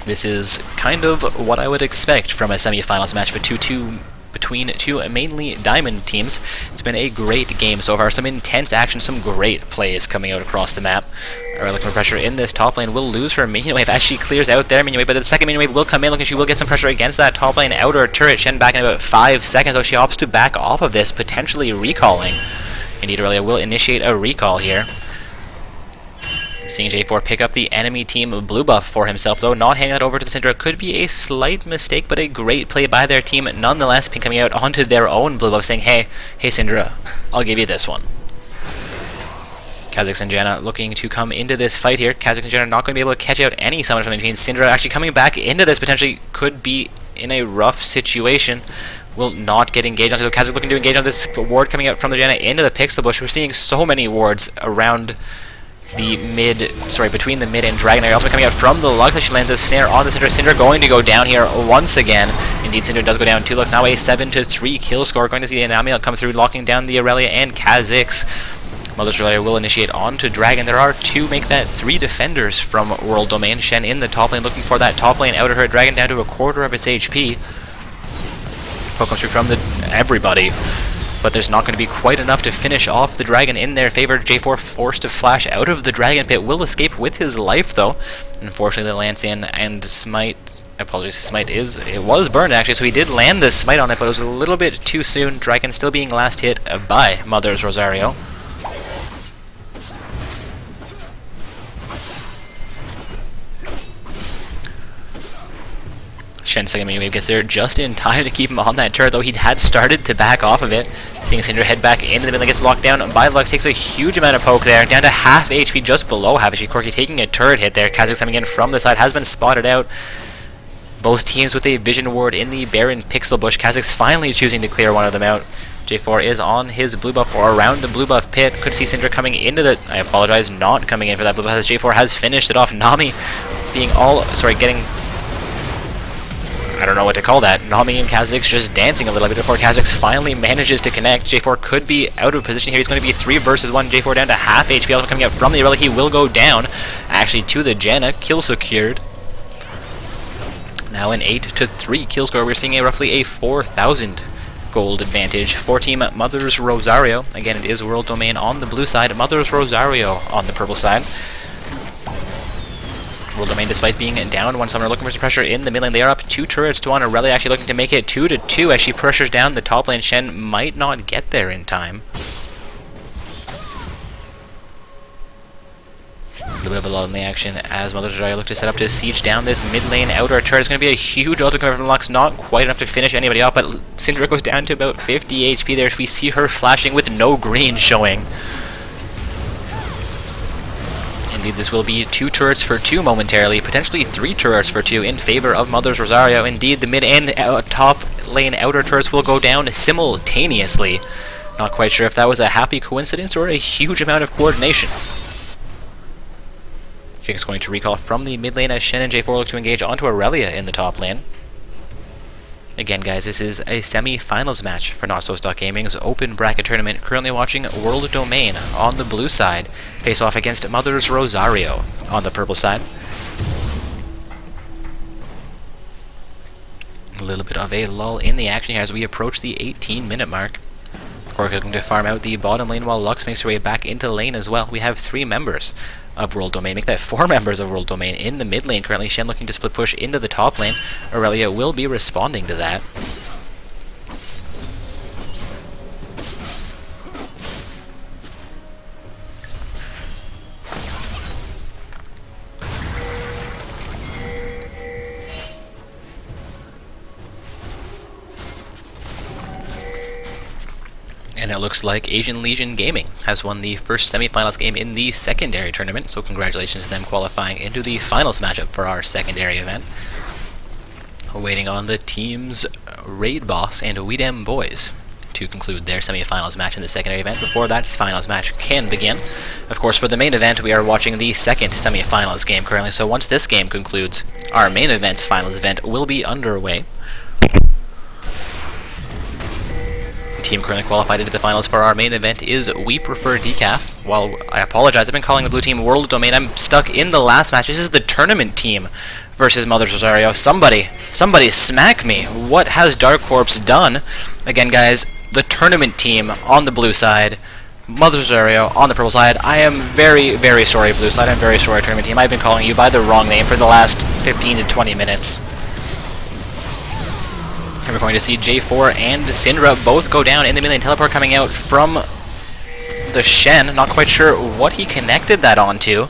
This is kind of what I would expect from a semi-finals match between two mainly diamond teams. It's been a great game so far. Some intense action, some great plays coming out across the map. Alright, looking for pressure in this top lane. Will lose her minion wave as she clears out their minion wave, but the second minion wave will come in. Looking, she will get some pressure against that top lane outer turret. Shen back in about 5 seconds, so she opts to back off of this, potentially recalling. Indeed, Aurelia will initiate a recall here. Seeing J4 pick up the enemy team blue buff for himself, though not handing that over to the Syndra could be a slight mistake, but a great play by their team nonetheless. Pink coming out onto their own blue buff, saying, hey Syndra, I'll give you this one. Kha'Zix and Janna looking to come into this fight here. Kha'Zix and Janna not going to be able to catch out any summon from the team. Syndra actually coming back into this potentially could be in a rough situation. Will not get engaged onto. Kha'Zix looking to engage on this ward coming out from the Janna into the pixel bush. We're seeing so many wards around between the mid and dragon area. Also coming out from the Lux as she lands a snare on the Syndra. Syndra going to go down here once again. Indeed, Syndra does go down 2 Lux. Now a 7-3 kill score. Going to see an Nami come through, locking down the Aurelia and Kha'Zix. Mother's Aurelia will initiate onto dragon. There are 2, make that 3 defenders from World Domain. Shen in the top lane looking for that top lane outer her dragon down to a quarter of its HP. Poke comes through from everybody, but there's not going to be quite enough to finish off the dragon in their favor. J4 forced to flash out of the dragon pit, will escape with his life though. Unfortunately, the lance in and smite. Apologies, smite it was burned actually, so he did land the smite on it, but it was a little bit too soon. Dragon still being last hit by Mother's Rosario. Shen's second mini wave gets there just in time to keep him on that turret, though he had started to back off of it. Seeing Cinder head back into the middle, gets locked down by Lux, takes a huge amount of poke there, down to half HP, just below half HP. Corki taking a turret hit there. Kha'Zix coming in from the side, has been spotted out. Both teams with a vision ward in the Baron Pixel Bush. Kha'Zix finally choosing to clear one of them out. J4 is on his blue buff, or around the blue buff pit. Could see Cinder coming into the... I apologize, not coming in for that blue buff, as J4 has finished it off. Nami being getting... I don't know what to call that. Nami and Kha'Zix just dancing a little bit before Kha'Zix finally manages to connect. J4 could be out of position here. He's going to be 3 versus 1. J4 down to half HP. Also coming out from the Aurelia. He will go down. Actually, to the Janna. Kill secured. Now an 8-3 kill score. We're seeing roughly a 4,000 gold advantage for Team Mother's Rosario. Again, it is World Domain on the blue side. Mother's Rosario on the purple side. World Domain, despite being down one summoner, looking for some pressure in the mid lane. They are up 2 turrets to 1. Aurelia actually looking to make it 2-2 as she pressures down the top lane. Shen might not get there in time. A little bit of a lull in the action as Mother's Rosario look to set up to siege down this mid lane outer turret. It's going to be a huge ultimate coming from Lux, not quite enough to finish anybody off, but Syndra goes down to about 50 HP there. We see her flashing with no green showing. Indeed, this will be 2 turrets for 2 momentarily, potentially 3 turrets for 2 in favor of Mother's Rosario. Indeed, the mid and top lane outer turrets will go down simultaneously. Not quite sure if that was a happy coincidence or a huge amount of coordination. Jinx going to recall from the mid lane as Shen and J4 look to engage onto Aurelia in the top lane. Again, guys, this is a semi-finals match for Not So Stuck Gaming's open bracket tournament. Currently watching World Domain on the blue side face off against Mother's Rosario on the purple side. A little bit of a lull in the action here as we approach the 18-minute mark. Corki looking to farm out the bottom lane while Lux makes her way back into lane as well. We have 3 members of World Domain. Make that 4 members of World Domain in the mid lane. Currently, Shen looking to split push into the top lane. Aurelia will be responding to that. And it looks like Asian Legion Gaming has won the first semi-finals game in the secondary tournament, so congratulations to them qualifying into the finals matchup for our secondary event. Waiting on the team's Raid Boss and Weedem Boys to conclude their semi-finals match in the secondary event before that finals match can begin. Of course, for the main event, we are watching the second semi-finals game currently, so once this game concludes, our main event's finals event will be underway. Team currently qualified into the finals for our main event is We Prefer Decaf. While I apologize, I've been calling the blue team World Domain. I'm stuck in the last match. This is the tournament team versus Mother's Rosario. Somebody smack me. What has Dark Corps done? Again, guys, the tournament team on the blue side, Mother's Rosario on the purple side. I am very, very sorry, blue side. I'm very sorry, tournament team. I've been calling you by the wrong name for the last 15 to 20 minutes. And we're going to see J4 and Syndra both go down in the mid lane. Teleport coming out from the Shen. Not quite sure what he connected that onto.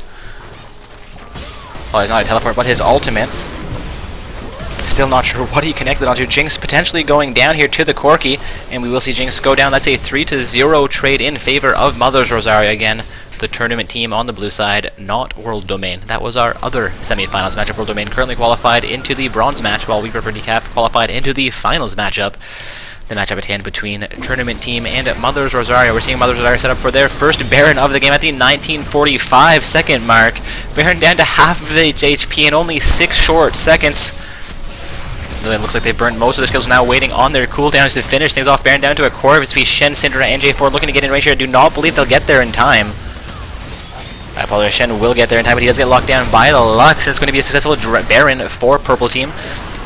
Well, it's not a teleport, but his ultimate. Still not sure what he connected onto. Jinx potentially going down here to the Corki, and we will see Jinx go down. That's a 3-0 trade in favor of Mother's Rosario again. The tournament team on the blue side, not World Domain. That was our other semi-finals matchup. World Domain currently qualified into the bronze match, while We Prefer Decaf qualified into the finals matchup. The matchup at hand between tournament team and Mother's Rosario. We're seeing Mother's Rosario set up for their first Baron of the game at the 1945 second mark. Baron down to half of its HP in only 6 short seconds. It looks like they've burned most of their skills, now waiting on their cooldowns to finish things off. Baron down to a core of his feet. Shen, Syndra, and J4 looking to get in range here. I do not believe they'll get there in time. I apologize, Shen will get there in time, but he does get locked down by the Lux. It's going to be a successful Baron for purple team.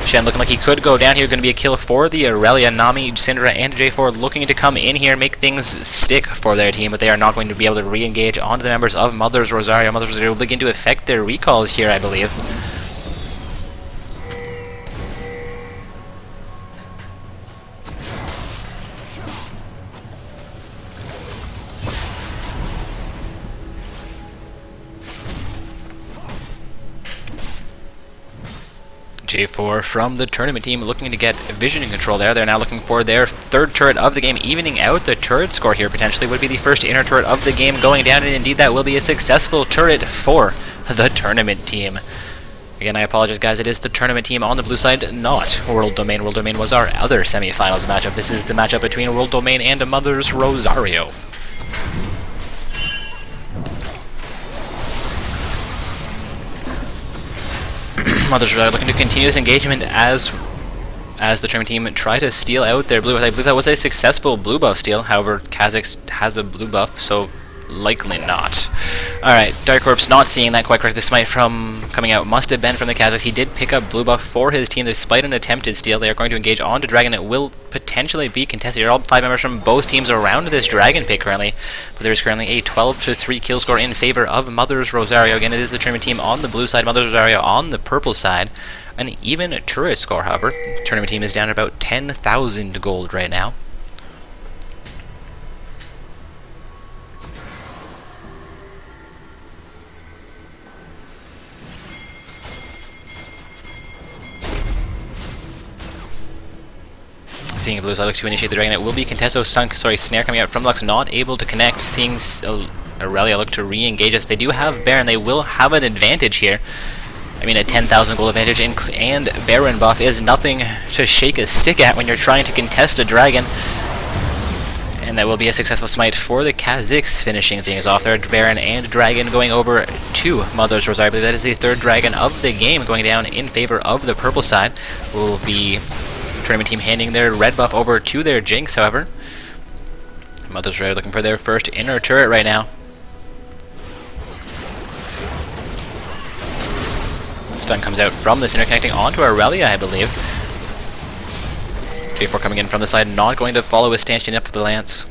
Shen looking like he could go down here. Going to be a kill for the Aurelia. Nami, Syndra, and J4 looking to come in here, make things stick for their team, but they are not going to be able to re-engage onto the members of Mother's Rosario. Mother's Rosario will begin to affect their recalls here, I believe. J4 from the tournament team looking to get vision and control there. They're now looking for their third turret of the game, evening out the turret score here. Potentially would be the first inner turret of the game going down, and indeed that will be a successful turret for the tournament team. Again, I apologize, guys. It is the tournament team on the blue side, not World Domain. World Domain was our other semifinals matchup. This is the matchup between World Domain and Mother's Rosario. Mother's Rosario looking to continue this engagement as the tournament team try to steal out their blue buff. I believe that was a successful blue buff steal. However, Kha'Zix has a blue buff, so likely not. Alright, Dark Corp's not seeing that quite correct. This smite from coming out must have been from the Kha'Zix. He did pick up blue buff for his team despite an attempted steal. They are going to engage onto Dragon. It will potentially be contested. All 5 members from both teams around this Dragon pick currently, but there is currently a 12-3 kill score in favor of Mother's Rosario. Again, it is the tournament team on the blue side, Mother's Rosario on the purple side. An even turret score, however. The tournament team is down at about 10,000 gold right now. Seeing blue side looks to initiate the Dragon. It will be Contesto Snare coming out from Lux, not able to connect. Seeing Aurelia look to re-engage us. They do have Baron. They will have an advantage here. I mean, a 10,000 gold advantage, and Baron buff is nothing to shake a stick at when you're trying to contest a Dragon. And that will be a successful smite for the Kha'Zix, finishing things off there. Baron and Dragon going over to Mother's Rosario. I believe that is the third Dragon of the game going down in favor of the purple side. Will be tournament team handing their red buff over to their Jinx, however. Mother's Rosario looking for their first inner turret right now. Stun comes out from this inner, connecting onto Aurelia, I believe. J4 coming in from the side, not going to follow his stanchion up with the lance.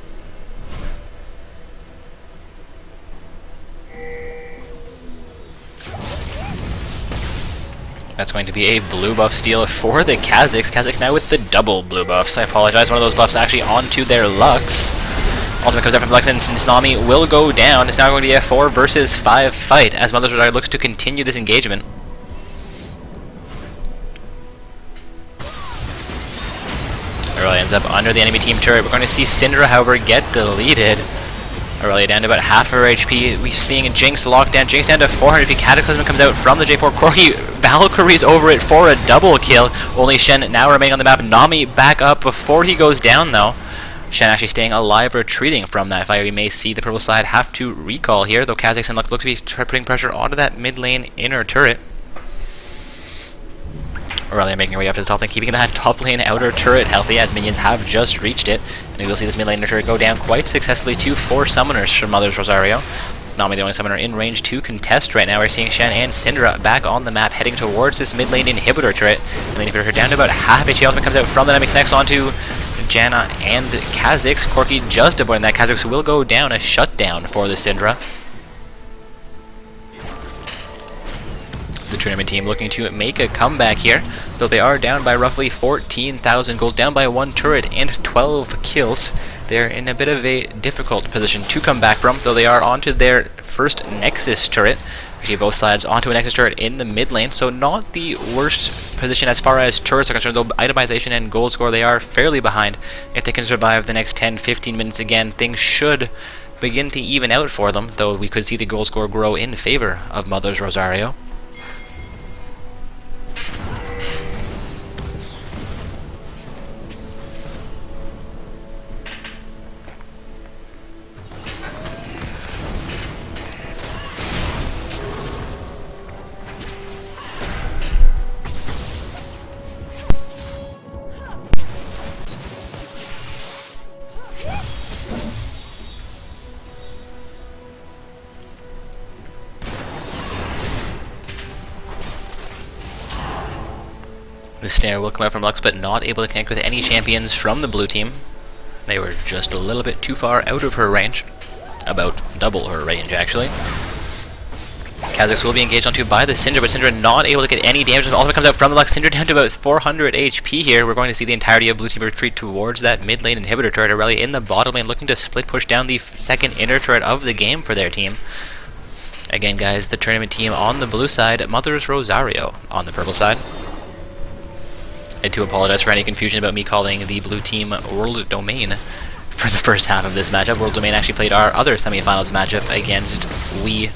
That's going to be a blue buff steal for the Kha'Zix. Kha'Zix now with the double blue buffs. I apologize, one of those buffs actually onto their Lux. Ultimate comes out from Lux, and Nami will go down. It's now going to be a 4 versus 5 fight as Mother's Rosario looks to continue this engagement. Aurelia ends up under the enemy team turret. We're going to see Syndra, however, get deleted. Aurelia down to about half her HP. We're seeing Jinx locked down. Jinx down to 400 HP. Cataclysm comes out from the J4. Corki Valkyrie's over it for a double kill. Only Shen now remaining on the map. Nami back up before he goes down, though. Shen actually staying alive, retreating from that fire. We may see the purple side have to recall here, though Kha'Zix and Lux look to be putting pressure onto that mid lane inner turret. Aurelia making her way up to the top lane, keeping that top lane outer turret healthy as minions have just reached it. And we will see this mid lane turret go down quite successfully to 4 summoners from Mother's Rosario. Nami the only summoner in range to contest right now. We're seeing Shen and Syndra back on the map, heading towards this mid lane inhibitor turret. And then inhibitor down to about half HP. Ultimate comes out from the Nami, connects onto Janna and Kha'Zix. Corki just avoiding that. Kha'Zix will go down, a shutdown for the Syndra. The tournament team looking to make a comeback here, though they are down by roughly 14,000 gold, down by 1 turret and 12 kills. They're in a bit of a difficult position to come back from, though they are onto their first Nexus turret. Actually, both sides onto a Nexus turret in the mid lane, so not the worst position as far as turrets are concerned, though itemization and gold score, they are fairly behind. If they can survive the next 10-15 minutes again, things should begin to even out for them, though we could see the gold score grow in favor of Mother's Rosario. snare will come out from Lux, but not able to connect with any champions from the blue team. They were just a little bit too far out of her range. About double her range, actually. Kazakhs will be engaged onto by the Syndra, but Syndra not able to get any damage. The ultimate comes out from the Lux. Syndra down to about 400 HP here. We're going to see the entirety of blue team retreat towards that mid lane inhibitor turret. Aurelia in the bottom lane looking to split push down the second inner turret of the game for their team. Again, guys, the tournament team on the blue side, Mother's Rosario on the purple side. I do apologize for any confusion about me calling the blue team World Domain for the first half of this matchup. World Domain actually played our other semifinals matchup against We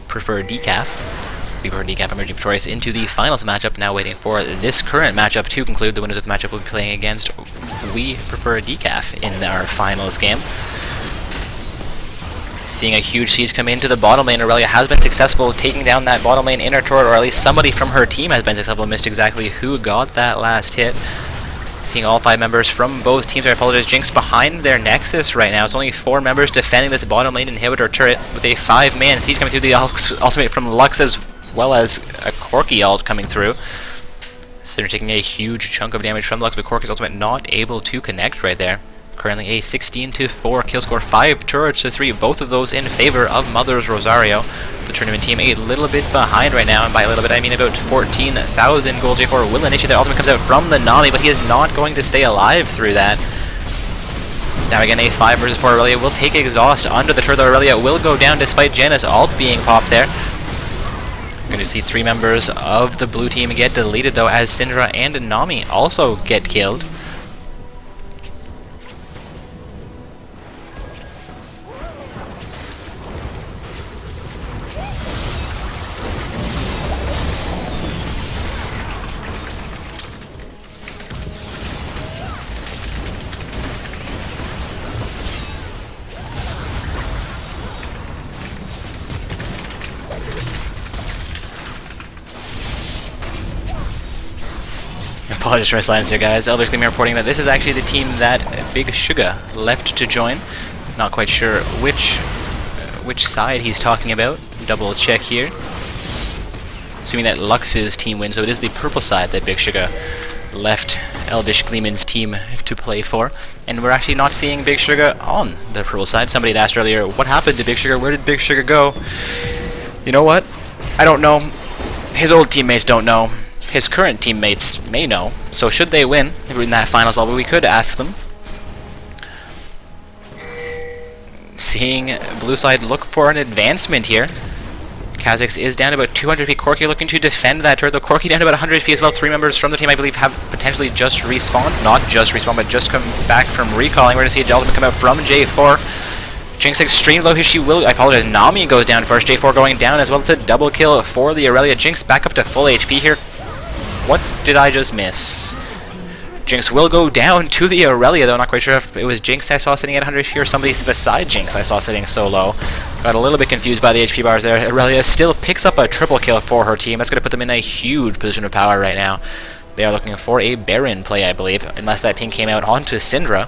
Prefer Decaf. We Prefer Decaf emerging choice into the finals matchup. Now waiting for this current matchup to conclude. The winners of the matchup will be playing against We Prefer Decaf in our finals game. Seeing a huge siege come into the bottom lane, Aurelia has been successful taking down that bottom lane inner turret, or at least somebody from her team has been successful. Missed exactly who got that last hit. Seeing all 5 members from both teams, I apologize, Jinx behind their Nexus right now. It's only 4 members defending this bottom lane inhibitor turret with a 5-man siege coming through, the ultimate from Lux as well as a Corki ult coming through. So they're taking a huge chunk of damage from Lux, but Corki's ultimate not able to connect right there. Currently a 16-4 kill score, 5 turrets to 3, both of those in favor of Mother's Rosario. The tournament team a little bit behind right now, and by a little bit I mean about 14,000 gold. J4 will initiate. The ultimate comes out from the Nami, but he is not going to stay alive through that. Now again a 5 versus 4. Aurelia will take exhaust under the turret. Aurelia will go down despite Janna's ult being popped there. We're going to see 3 members of the blue team get deleted though, as Syndra and Nami also get killed. Apologies for my silence here, guys. Elvish Gleamer reporting that this is actually the team that Big Sugar left to join. Not quite sure which side he's talking about. Double check here. Assuming that Lux's team wins, so it is the purple side that Big Sugar left Elvish Gleeman's team to play for. And we're actually not seeing Big Sugar on the purple side. Somebody had asked earlier, what happened to Big Sugar? Where did Big Sugar go? You know what? I don't know. His old teammates don't know. His current teammates may know, so should they win in that finals level, we could ask them. Seeing blue side look for an advancement here. Kazakhs is down to about 200 HP. Corki looking to defend that turret, though Corki down to about 100 HP as well. 3 members from the team, I believe, have potentially just respawned. Not just respawned, but just come back from recalling. We're going to see a ultimate come out from J4. Jinx extreme low here. She will, I apologize, Nami goes down first. J4 going down as well. It's a double kill for the Aurelia. Jinx back up to full HP here. What did I just miss? Jinx will go down to the Aurelia, though. Not quite sure if it was Jinx I saw sitting at 100 HP or somebody beside Jinx I saw sitting so low. Got a little bit confused by the HP bars there. Aurelia still picks up a triple kill for her team. That's going to put them in a huge position of power right now. They are looking for a Baron play, I believe, unless that ping came out onto Syndra.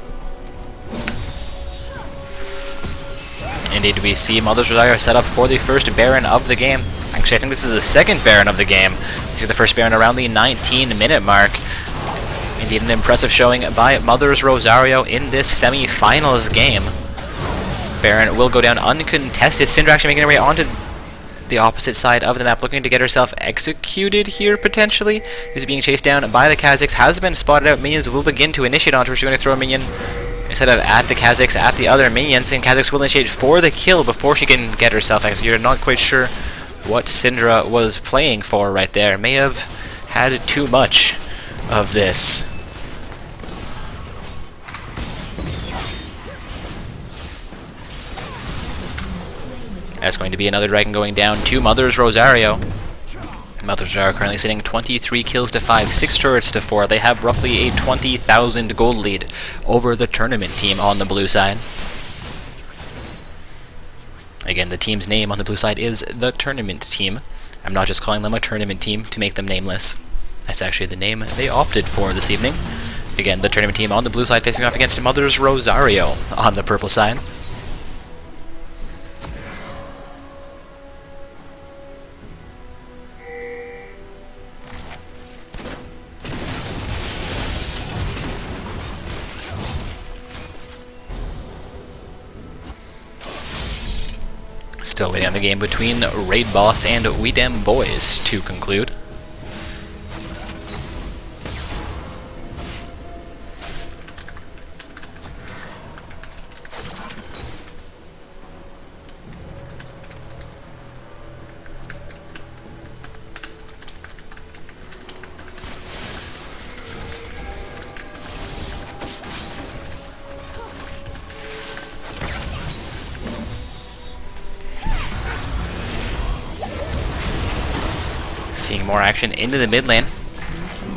Indeed, we see Mother's Rosario set up for the first Baron of the game. Actually, I think this is the second Baron of the game. The first Baron around the 19-minute mark. Indeed, an impressive showing by Mother's Rosario in this semi-finals game. Baron will go down uncontested. Syndra actually making her way onto the opposite side of the map, looking to get herself executed here, potentially. Is being chased down by the Kazakhs, has been spotted out. Minions will begin to initiate onto her. She's going to throw a minion instead of at the Kazakhs, at the other minions, and Kazakhs will initiate for the kill before she can get herself executed. Not quite sure what Syndra was playing for right there. May have had too much of this. That's going to be another dragon going down to Mother's Rosario. Mother's Rosario currently sitting 23 kills to 5, 6 turrets to 4. They have roughly a 20,000 gold lead over the tournament team on the blue side. Again, the team's name on the blue side is the Tournament Team. I'm not just calling them a tournament team to make them nameless. That's actually the name they opted for this evening. Again, the Tournament Team on the blue side facing off against Mother's Rosario on the purple side. Still waiting on the game between Raid Boss and We Dem Boys to conclude. Seeing more action into the mid lane.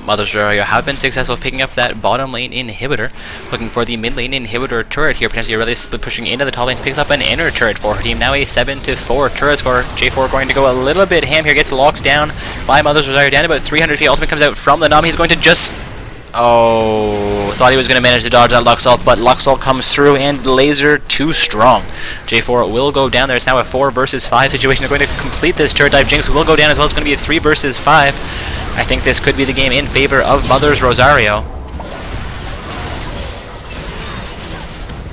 Mother's Rosario have been successful picking up that bottom lane inhibitor. Looking for the mid lane inhibitor turret here, potentially really pushing into the top lane. Picks up an inner turret for her team. Now a 7-4 turret score. J4 going to go a little bit ham here. Gets locked down by Mother's Rosario down to about 300 feet. Ultimate comes out from the Nami. He's going to just... Oh, thought he was going to manage to dodge that Luxalt, but Luxalt comes through and laser too strong. J4 will go down there. It's now a 4 versus 5 situation. They're going to complete this turret dive. Jinx will go down as well. It's going to be a 3 versus 5. I think this could be the game in favor of Mother's Rosario.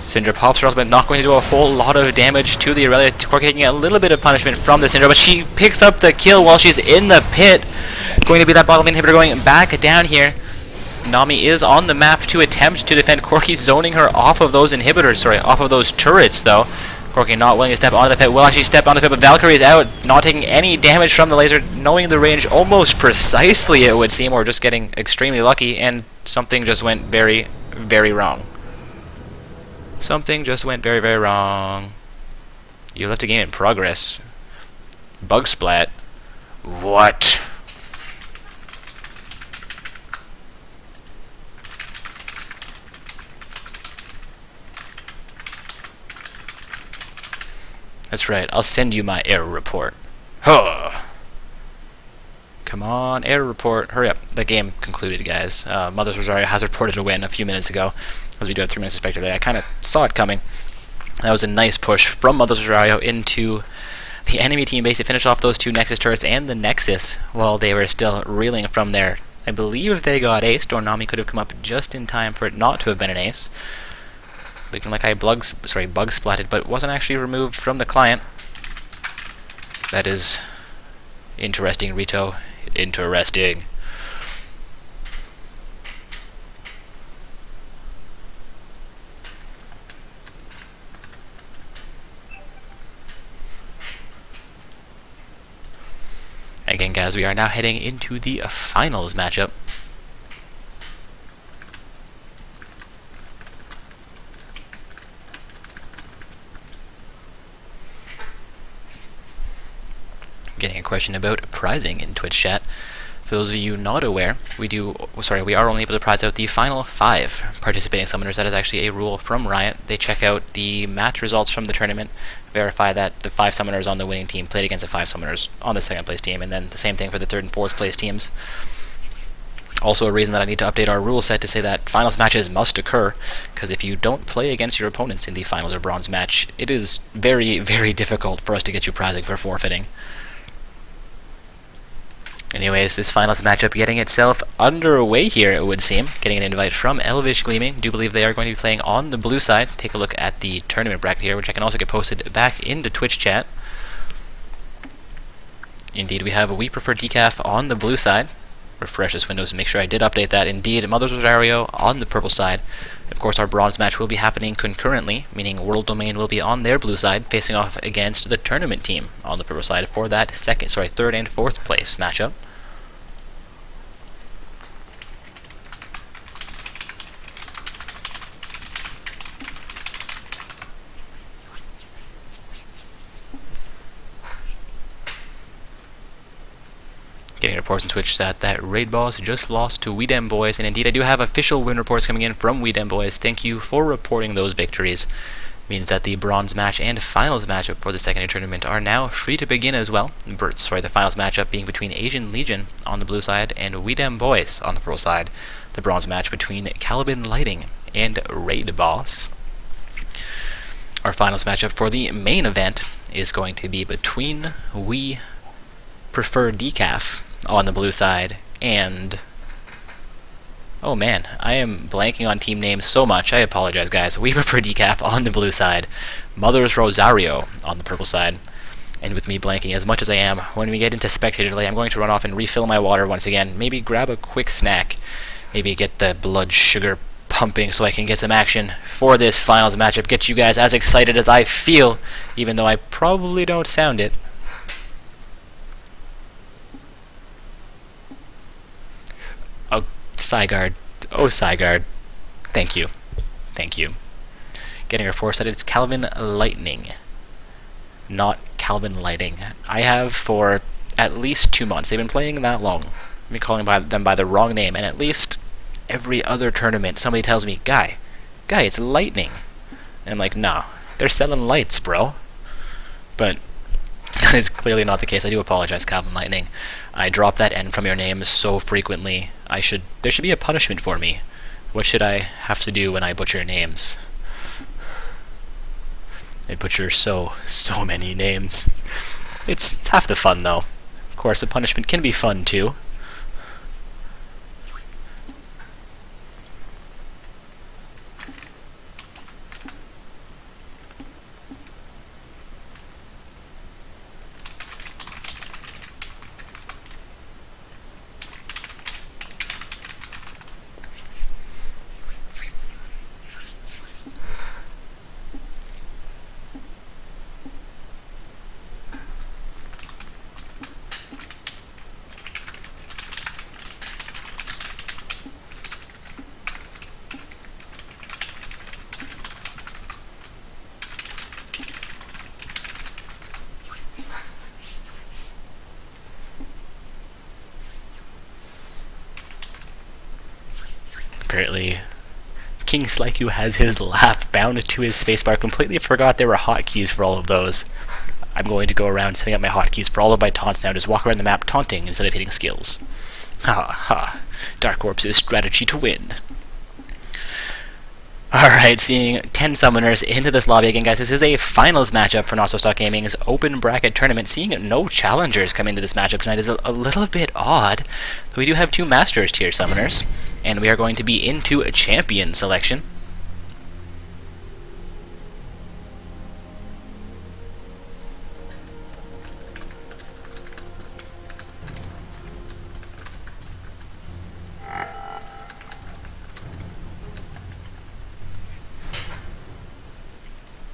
Syndra pops her ultimate, not going to do a whole lot of damage to the Aurelia. Corki taking a little bit of punishment from the Syndra, but she picks up the kill while she's in the pit. Going to be that bottom lane inhibitor going back down here. Nami is on the map to attempt to defend. Corki zoning her off of those inhibitors, off of those turrets though. Corki not willing to step onto the pit, will actually step onto the pit, but Valkyrie is out, not taking any damage from the laser, knowing the range almost precisely it would seem, or just getting extremely lucky, and something just went very, very wrong. Something just went very, very wrong. You left a game in progress. Bug splat. What? That's right, I'll send you my error report. Huh. Come on, error report. Hurry up. The game concluded, guys. Mother's Rosario has reported a win a few minutes ago, as we do have 3 minutes of spectator. I kind of saw it coming. That was a nice push from Mother's Rosario into the enemy team base to finish off those 2 Nexus turrets and the Nexus while they were still reeling from there. I believe they got aced, or Nami could have come up just in time for it not to have been an ace. Looking like I bug splatted, but wasn't actually removed from the client. That is interesting, Rito. Interesting. Again, guys, we are now heading into the finals matchup. Getting a question about prizing in Twitch chat. For those of you not aware, we are only able to prize out the final 5 participating summoners. That is actually a rule from Riot. They check out the match results from the tournament, verify that the 5 summoners on the winning team played against the 5 summoners on the second place team, and then the same thing for the 3rd and 4th place teams. Also a reason that I need to update our rule set to say that finals matches must occur, because if you don't play against your opponents in the finals or bronze match, it is very, very difficult for us to get you prizing for forfeiting. Anyways, this finals matchup getting itself underway here, it would seem. Getting an invite from Elvish Gleaming. Do believe they are going to be playing on the blue side. Take a look at the tournament bracket here, which I can also get posted back into Twitch chat. Indeed, we have We Prefer Decaf on the blue side. Refresh this window to make sure I did update that. Indeed, Mother's Rosario on the purple side. Of course, our bronze match will be happening concurrently, meaning World Domain will be on their blue side, facing off against the tournament team on the purple side for that 3rd and 4th place matchup. Getting reports on Twitch that Raid Boss just lost to We Dem Boys, and indeed I do have official win reports coming in from We Dem Boys. Thank you for reporting those victories. Means that the bronze match and finals matchup for the secondary tournament are now free to begin as well. The finals matchup being between Asian Legion on the blue side and We Dem Boys on the purple side. The bronze match between Caliban Lighting and Raid Boss. Our finals matchup for the main event is going to be between We Prefer Decaf on the blue side and... Oh man, I am blanking on team names so much. I apologize, guys. We Prefer Decaf on the blue side. Mother's Rosario on the purple side. And with me blanking as much as I am, when we get into spectator delay, I'm going to run off and refill my water once again. Maybe grab a quick snack. Maybe get the blood sugar pumping so I can get some action for this finals matchup. Get you guys as excited as I feel, even though I probably don't sound it. Oh, Sigard. Oh, Sigard. Thank you. Thank you. Getting her force that it's Calvin Lightning, not Calvin Lighting. I have for at least 2 months. They've been playing that long. I've been calling them by the wrong name, and at least every other tournament somebody tells me, Guy, it's Lightning. And I'm like, no, they're selling lights, bro. But that is clearly not the case. I do apologize, Calvin Lightning. I drop that N from your name so frequently. There should be a punishment for me. What should I have to do when I butcher names? I butcher so many names. It's half the fun, though. Of course, a punishment can be fun, too. Apparently, King Slyku has his laugh bound to his spacebar. Completely forgot there were hotkeys for all of those. I'm going to go around setting up my hotkeys for all of my taunts now. Just walk around the map taunting instead of hitting skills. Ha ha. Dark Orb's strategy to win. Alright, seeing 10 summoners into this lobby again, guys. This is a finals matchup for Not So Stock Gaming's open bracket tournament. Seeing no challengers come into this matchup tonight is a little bit odd. So we do have 2 Masters tier summoners, and we are going to be into a champion selection.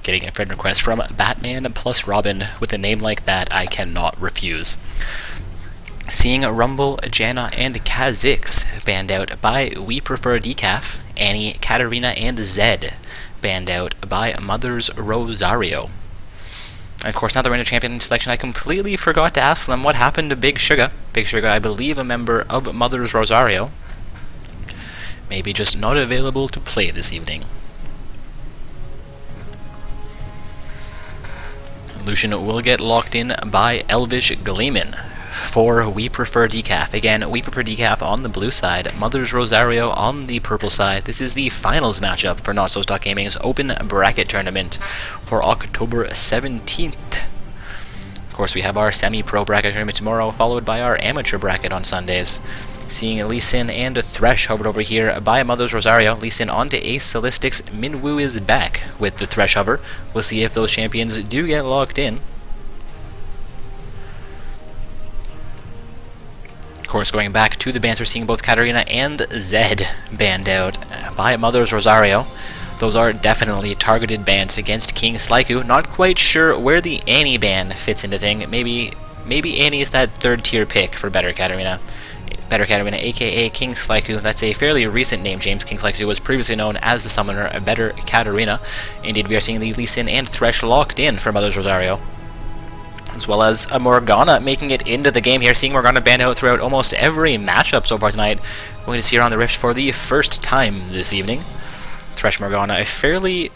Getting a friend request from Batman plus Robin. With a name like that, I cannot refuse. Seeing Rumble, Janna, and Kha'Zix banned out by We Prefer Decaf, Annie, Katarina, and Zed banned out by Mother's Rosario. And of course, now that we're in a champion selection, I completely forgot to ask them what happened to Big Sugar. Big Sugar, I believe, a member of Mother's Rosario. Maybe just not available to play this evening. Lucian will get locked in by Elvish Gleeman for We Prefer Decaf. Again, We Prefer Decaf on the blue side, Mother's Rosario on the purple side. This is the finals matchup for Not So Stock Gaming's open bracket tournament for October 17th. Of course, we have our semi-pro bracket tournament tomorrow, followed by our amateur bracket on Sundays. Seeing Lee Sin and Thresh hovered over here by Mother's Rosario. Lee Sin onto Ace Solistics. Minwoo is back with the Thresh hover. We'll see if those champions do get locked in. Of course, going back to the bans, we're seeing both Katarina and Zed banned out by Mother's Rosario. Those are definitely targeted bans against King Slyku. Not quite sure where the Annie ban fits into thing. Maybe Annie is that third tier pick for Better Katarina. Better Katarina, aka King Slyku. That's a fairly recent name change. King Slyku was previously known as the summoner Better Katarina. Indeed, we are seeing the Lee Sin and Thresh locked in for Mother's Rosario, as well as a Morgana making it into the game here. Seeing Morgana banned out throughout almost every matchup so far tonight. We're going to see her on the Rift for the first time this evening. Thresh Morgana, a fairly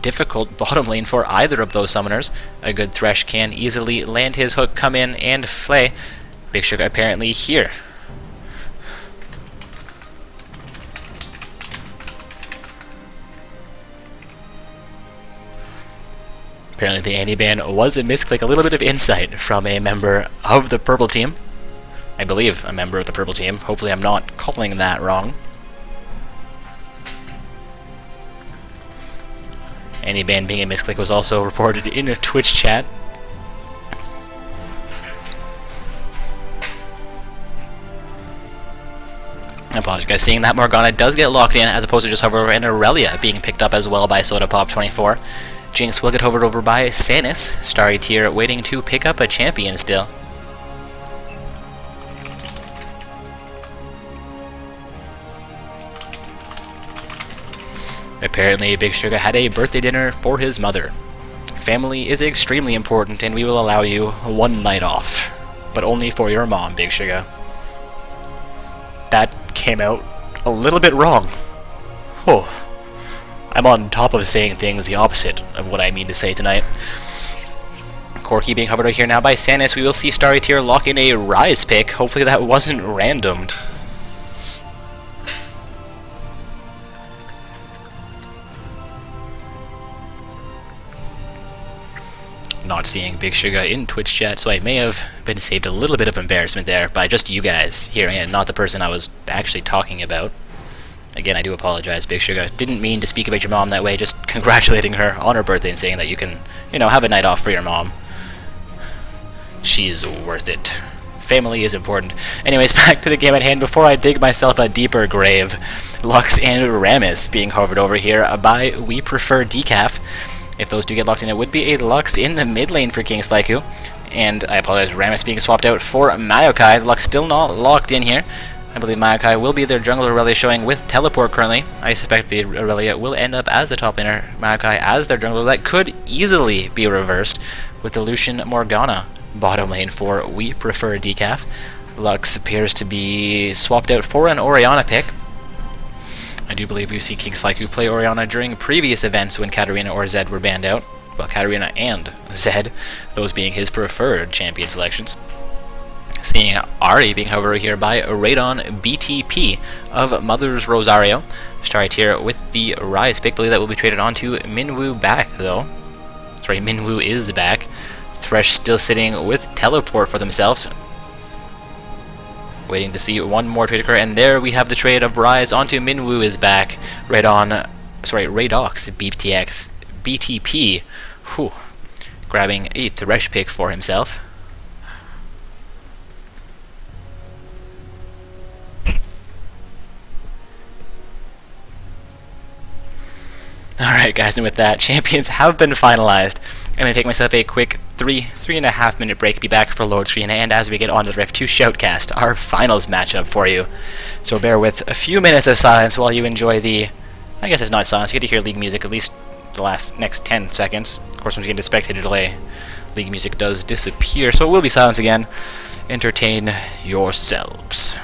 difficult bottom lane for either of those summoners. A good Thresh can easily land his hook, come in, and flay. Big Sugar apparently here. Apparently the Annie ban was a misclick. A little bit of insight from a member of the purple team. I believe a member of the purple team. Hopefully I'm not calling that wrong. Any ban being a misclick was also reported in a Twitch chat. I apologize, guys. Seeing that Morgana does get locked in, as opposed to just hover over, and Aurelia being picked up as well by SodaPop24. Jinx will get hovered over by Sanis. Starry Tier waiting to pick up a champion still. Apparently, Big Sugar had a birthday dinner for his mother. Family is extremely important, and we will allow you one night off. But only for your mom, Big Sugar. That came out a little bit wrong. Oh, I'm on top of saying things the opposite of what I mean to say tonight. Corki being hovered over here now by Sanis. We will see Starry Tier lock in a Rise pick. Hopefully that wasn't randomed. Not seeing Big Sugar in Twitch chat, so I may have been saved a little bit of embarrassment there by just you guys hearing it, not the person I was actually talking about. Again, I do apologize, Big Sugar. Didn't mean to speak about your mom that way, just congratulating her on her birthday and saying that you can, you know, have a night off for your mom. She's worth it. Family is important. Anyways, back to the game at hand. Before I dig myself a deeper grave, Lux and Rammus being hovered over here by We Prefer Decaf. If those do get locked in, it would be a Lux in the mid lane for King Slyku. And I apologize, Rammus being swapped out for Maokai. Lux still not locked in here. I believe Maokai will be their jungle Aurelia showing with teleport currently. I suspect the Aurelia will end up as the top laner, Maokai as their jungler. That could easily be reversed with the Lucian Morgana bottom lane for We Prefer Decaf. Lux appears to be swapped out for an Orianna pick. I do believe we see King Slyku play Orianna during previous events when Katarina or Zed were banned out. Well, Katarina and Zed, those being his preferred champion selections. Seeing Ahri being hovered here by Radon BTP of Mother's Rosario. Starry Tier with the Rise pick. Believe that will be traded on to Minwoo back, though. Sorry, Minwoo is back. Thresh still sitting with teleport for themselves. Waiting to see one more trade occur, and there we have the trade of Rise onto Minwoo is back. Radox BTP, whew, grabbing a Thresh pick for himself. Alright guys, and with that, champions have been finalized. I'm going to take myself a quick 3.5 minute break, be back for load screen, and as we get on to the Rift 2 Shoutcast, our finals matchup for you. So bear with a few minutes of silence while you enjoy the, I guess it's not silence, you get to hear League music at least the next 10 seconds. Of course, once you get into spectator delay, League music does disappear, so it will be silence again. Entertain yourselves.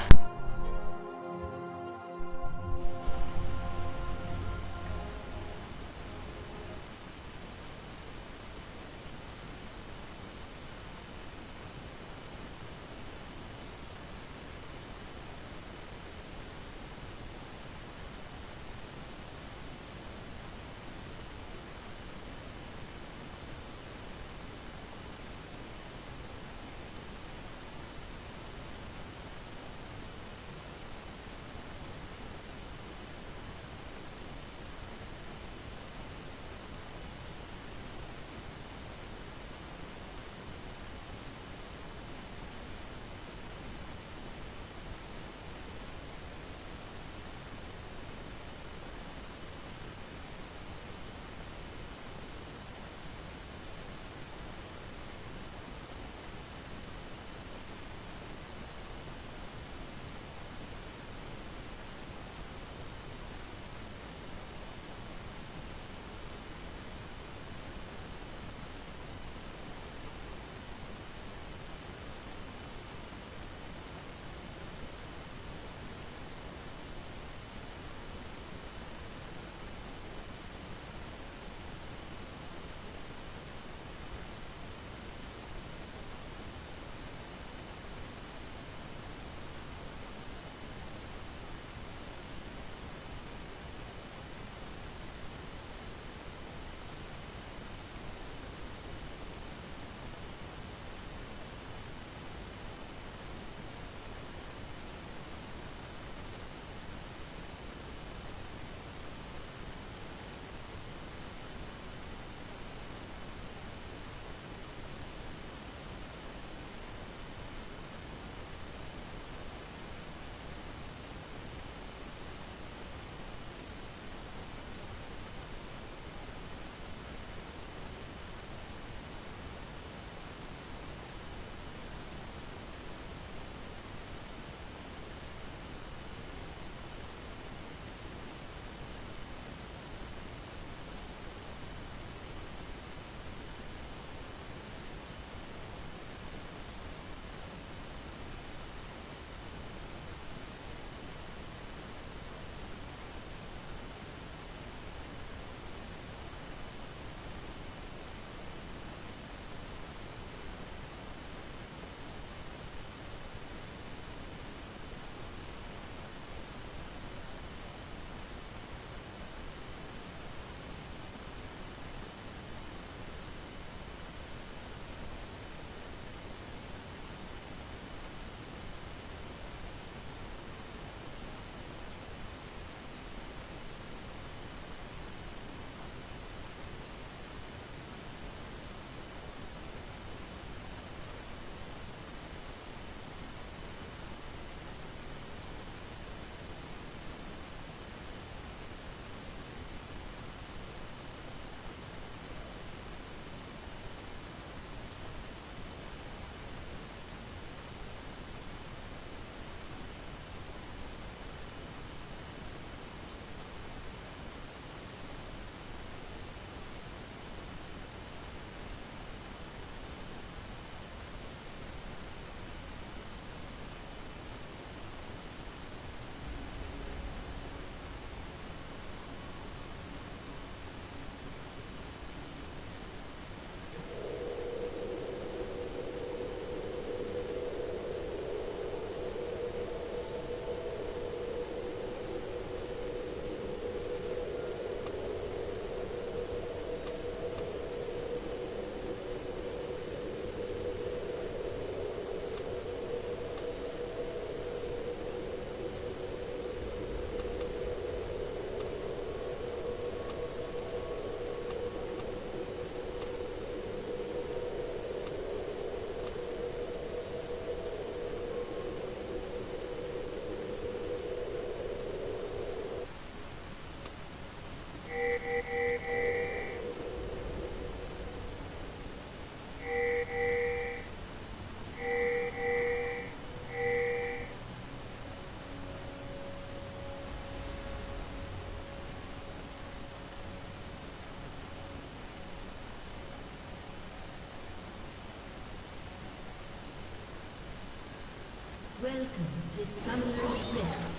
Welcome to Summoner's Rift.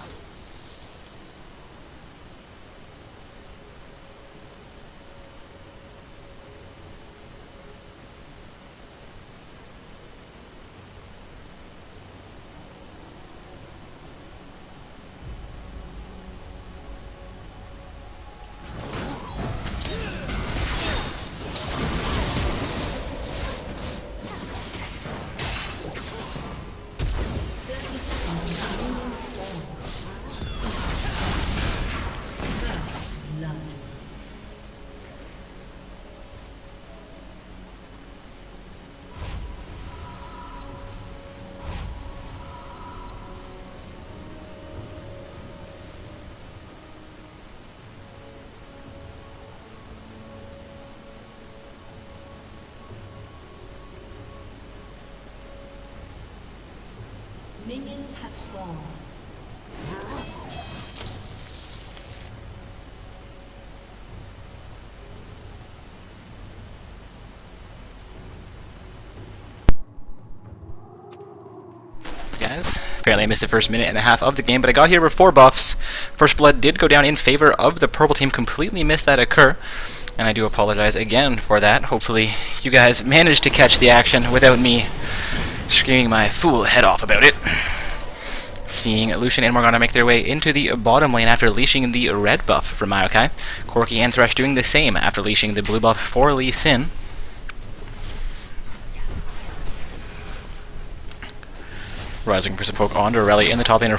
Minions have spawned. Guys, apparently I missed the first minute and a half of the game, but I got here with 4 buffs. First blood did go down in favor of the purple team, completely missed that occur, and I do apologize again for that. Hopefully you guys managed to catch the action without me screaming my fool head off about it. Seeing Lucian and Morgana make their way into the bottom lane after leashing the red buff for Maokai. Corki and Thresh doing the same after leashing the blue buff for Lee Sin. Rising for some poke onto Aurelia in the top lane.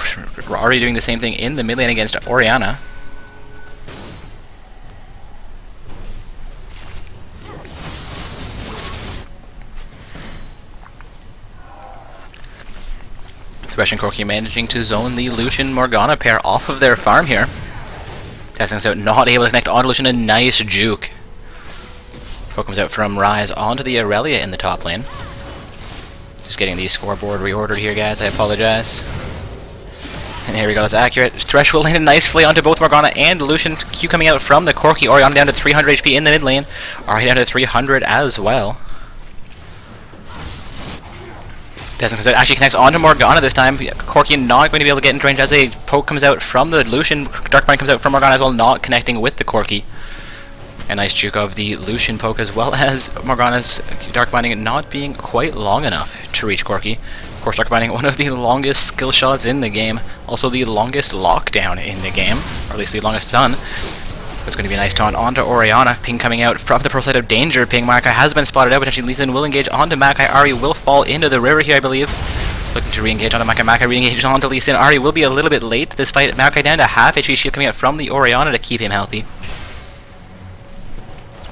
Already doing the same thing in the mid lane against Orianna. Thresh and Corki managing to zone the Lucian-Morgana pair off of their farm here. Testing us out, not able to connect onto Lucian, a nice juke. Poke comes out from Ryze onto the Aurelia in the top lane. Just getting the scoreboard reordered here, guys, I apologize. And here we go, that's accurate. Thresh will land a nice flay onto both Morgana and Lucian. Q coming out from the Corki. Orianna down to 300 HP in the mid lane. Ahri down to 300 as well. Doesn't actually connects onto Morgana this time. Corki not going to be able to get into range as a poke comes out from the Lucian. Dark Bind comes out from Morgana as well, not connecting with the Corki. A nice juke of the Lucian poke as well as Morgana's Dark Binding not being quite long enough to reach Corki. Of course, Dark Binding, one of the longest skill shots in the game. Also the longest lockdown in the game, or at least the longest stun. That's going to be a nice taunt onto Orianna. Ping coming out from the pro side of danger. Ping Maokai has been spotted out. Potentially Lee Sin will engage onto Maokai. Ahri will fall into the river here, I believe. Looking to re-engage onto Maokai. Maokai re-engages onto Lee Sin. Ahri will be a little bit late to this fight. Maokai down to half HP shield coming out from the Orianna to keep him healthy.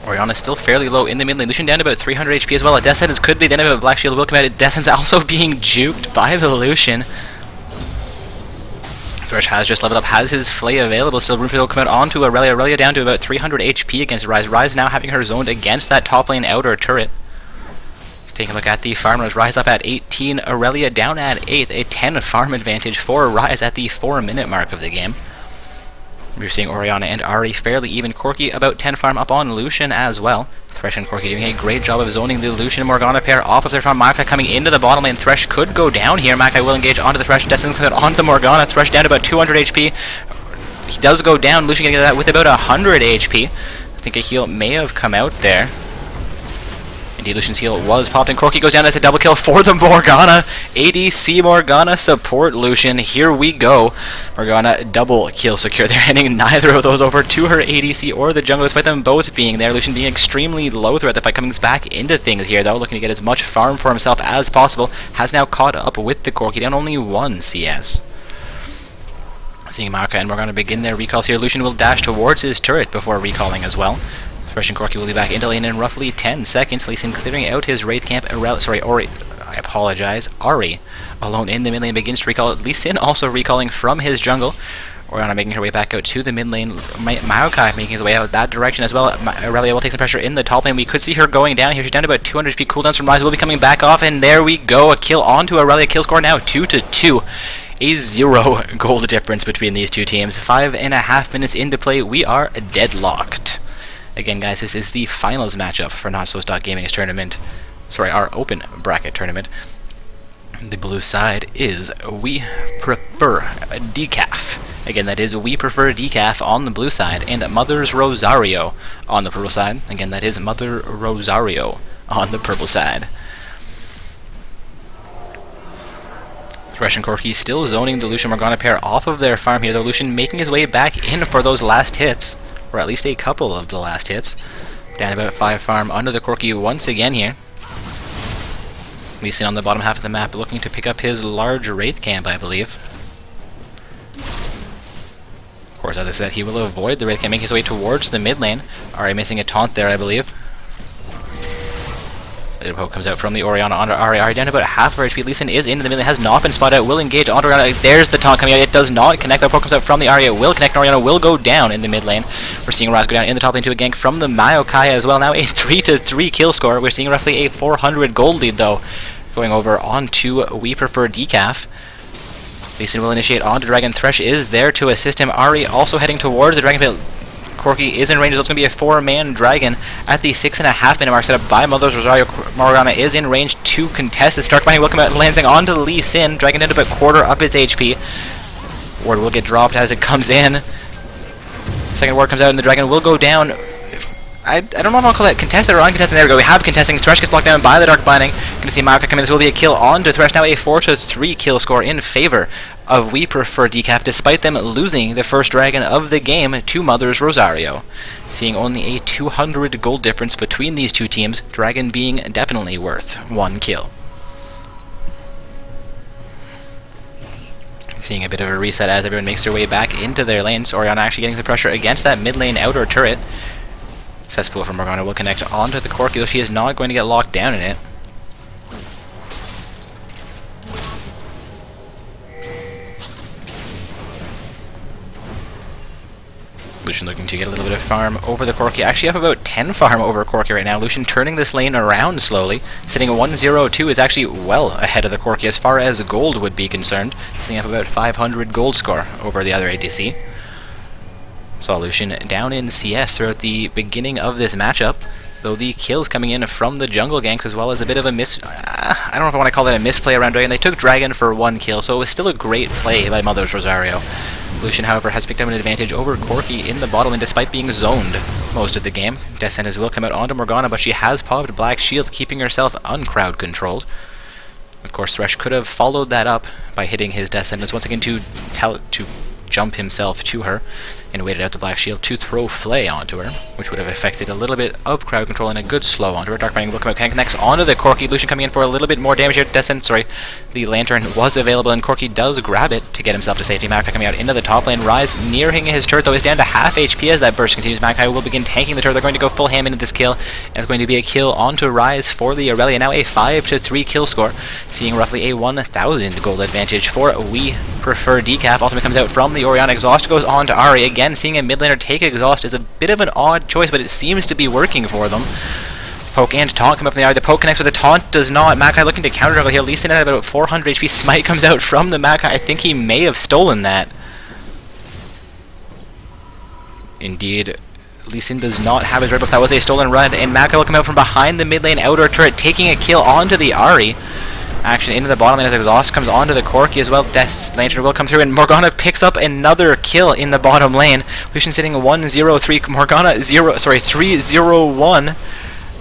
Orianna still fairly low in the mid lane. Lucian down to about 300 HP as well. A Death Sentence could be the end of it. Black Shield will come out. Death Sentence also being juked by the Lucian. Thresh has just leveled up, has his flay available, still room to come out onto Aurelia. Aurelia down to about 300 HP against Ryze. Ryze now having her zoned against that top lane outer turret. Taking a look at the farmers. Ryze up at 18, Aurelia down at 8. A 10 farm advantage for Ryze at the 4-minute mark of the game. We're seeing Orianna and Ahri fairly even. Corki about 10 farm up on Lucian as well. Thresh and Corki doing a great job of zoning the Lucian and Morgana pair off of their farm. Maokai coming into the bottom lane. Thresh could go down here. Maokai will engage onto the Thresh. Destiny comes out onto the Morgana. Thresh down to about 200 HP. He does go down. Lucian getting that with about 100 HP. I think a heal may have come out there. Indeed, Lucian's heal was popped, and Corki goes down as a double kill for the Morgana. ADC Morgana support Lucian. Here we go. Morgana double kill secure. They're handing neither of those over to her ADC or the jungle, despite them both being there. Lucian being extremely low throughout the fight, coming back into things here, though, looking to get as much farm for himself as possible. Has now caught up with the Corki, down only 1 CS. Seeing Maokai and Morgana begin their recalls here, Lucian will dash towards his turret before recalling as well. Thresh and Corki will be back into lane in roughly 10 seconds. Lee Sin clearing out his Wraith camp. Ahri alone in the mid lane begins to recall. Lee Sin also recalling from his jungle. Orianna making her way back out to the mid lane. Maokai making his way out that direction as well. Aurelia will take some pressure in the top lane. We could see her going down here. She's down to about 200 HP. Cooldowns from Ryze will be coming back off, and there we go. A kill onto Aurelia. Kill score now 2-2. A 0 goal difference between these two teams. 5.5 minutes into play. We are deadlocked. Again, guys, this is the finals matchup for Not So Stock Gaming's tournament. Sorry, our open bracket tournament. The blue side is We Prefer Decaf. Again, that is We Prefer Decaf on the blue side, and Mother's Rosario on the purple side. Again, that is Mother Rosario on the purple side. Thresh and Corki still zoning the Lucian Morgana pair off of their farm here. The Lucian making his way back in for those last hits, or at least a couple of the last hits. Down about 5 farm under the Corki once again here. Lee Sin on the bottom half of the map looking to pick up his large Wraith camp, I believe. Of course, as I said, he will avoid the Wraith camp, make his way towards the mid lane. Alright, missing a taunt there, I believe. Little poke comes out from the Orianna onto Ari down to about half of her HP. Lee Sin is into the mid lane, has not been spotted out, will engage onto Orianna. There's the taunt coming out, it does not connect. The poke comes out from the Ari, it will connect, Orianna will go down in the mid lane. We're seeing Raz go down in the top lane to a gank from the Maokai as well. Now a 3-3 kill score. We're seeing roughly a 400 gold lead though. Going over onto We Prefer Decaf. Lee Sin will initiate onto Dragon. Thresh is there to assist him. Ari also heading towards the Dragon Pit. Corki is in range, so it's going to be a 4-man Dragon at the 6.5 minute mark, set up by Mother's Rosario. Morgana is in range to contest. The Stark Binding will come out and landing onto Lee Sin. Dragon into about quarter up his HP. Ward will get dropped as it comes in. Second ward comes out and the Dragon will go down. I don't know if I'll call that contested or uncontested. There we go. We have contesting. Thresh gets locked down by the Dark Binding. Going to see Maokai come in. This will be a kill on to Thresh. Now a 4-3 kill score in favor of We Prefer Decaf, despite them losing the first Dragon of the game to Mother's Rosario. Seeing only a 200 gold difference between these two teams, Dragon being definitely worth 1 kill. Seeing a bit of a reset as everyone makes their way back into their lanes. Orianna actually getting the pressure against that mid lane outer turret. Cesspool from Morgana will connect onto the Corki, though she is not going to get locked down in it. Lucian looking to get a little bit of farm over the Corki. Actually have about 10 farm over Corki right now. Lucian turning this lane around slowly. Sitting 1-0-2 is actually well ahead of the Corki as far as gold would be concerned. Sitting up about 500 gold score over the other ADC. Saw Lucian down in CS throughout the beginning of this matchup, though the kills coming in from the jungle ganks as well as a bit of a I don't know if I want to call it a misplay around Dragon. They took Dragon for 1 kill, so it was still a great play by Mother's Rosario. Lucian, however, has picked up an advantage over Corki in the bottom lane despite being zoned most of the game. Death Sentence will come out onto Morgana, but she has popped Black Shield, keeping herself uncrowd controlled. Of course, Thresh could have followed that up by hitting his Death Sentence once again to jump himself to her and waited out the Black Shield to throw Flay onto her, which would have affected a little bit of crowd control and a good slow onto her. Dark Binding will come out, connects onto the Corki. Lucian coming in for a little bit more damage here. Sorry, the Lantern was available and Corki does grab it to get himself to safety. Maokai coming out into the top lane. Rise nearing his turret, though, is down to half HP as that burst continues. Maokai will begin tanking the turret. They're going to go full ham into this kill, and it's going to be a kill onto Rise for the Aurelia. Now a 5-3 kill score, seeing roughly a 1,000 gold advantage for We Prefer Decaf. Ultimate comes out from the Orianna. Exhaust goes on to Ari. Again, seeing a mid laner take Exhaust is a bit of an odd choice, but it seems to be working for them. Poke and taunt come up from the Ari. The poke connects with the taunt, does not. Maokai looking to counter juggle here. Lee Sin at about 400 HP. Smite comes out from the Maokai. I think he may have stolen that. Indeed, Lee Sin does not have his red buff. That was a stolen run, and Maokai will come out from behind the mid lane outer turret, taking a kill onto the Ari. Action into the bottom lane as Exhaust comes onto the Corki as well. Death's Lantern will come through, and Morgana picks up another kill in the bottom lane. Lucian sitting 1-0-3, Morgana 3-0-1.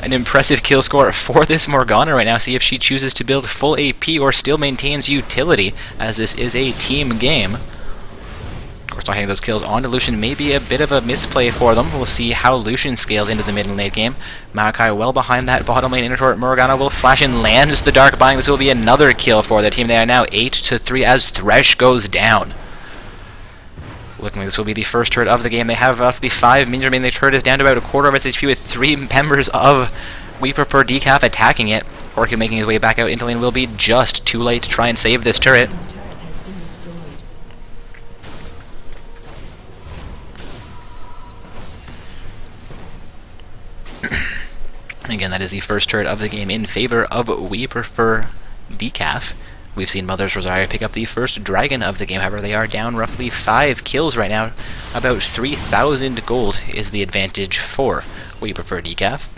An impressive kill score for this Morgana right now. See if she chooses to build full AP or still maintains utility, as this is a team game. Of course, not hitting those kills onto Lucian may be a bit of a misplay for them. We'll see how Lucian scales into the mid and late game. Maokai well behind that bottom lane inner turret. Morgana will flash and lands the Dark Binding. This will be another kill for the team. They are now 8-3 as Thresh goes down. Looking like this will be the first turret of the game. They have roughly 5 minions remaining. The turret is down to about a quarter of its HP with 3 members of We Prefer Decaf attacking it. Corki making his way back out into lane will be just too late to try and save this turret. Again, that is the first turret of the game in favor of We Prefer Decaf. We've seen Mother's Rosario pick up the first Dragon of the game. However, they are down roughly 5 kills right now. About 3,000 gold is the advantage for We Prefer Decaf.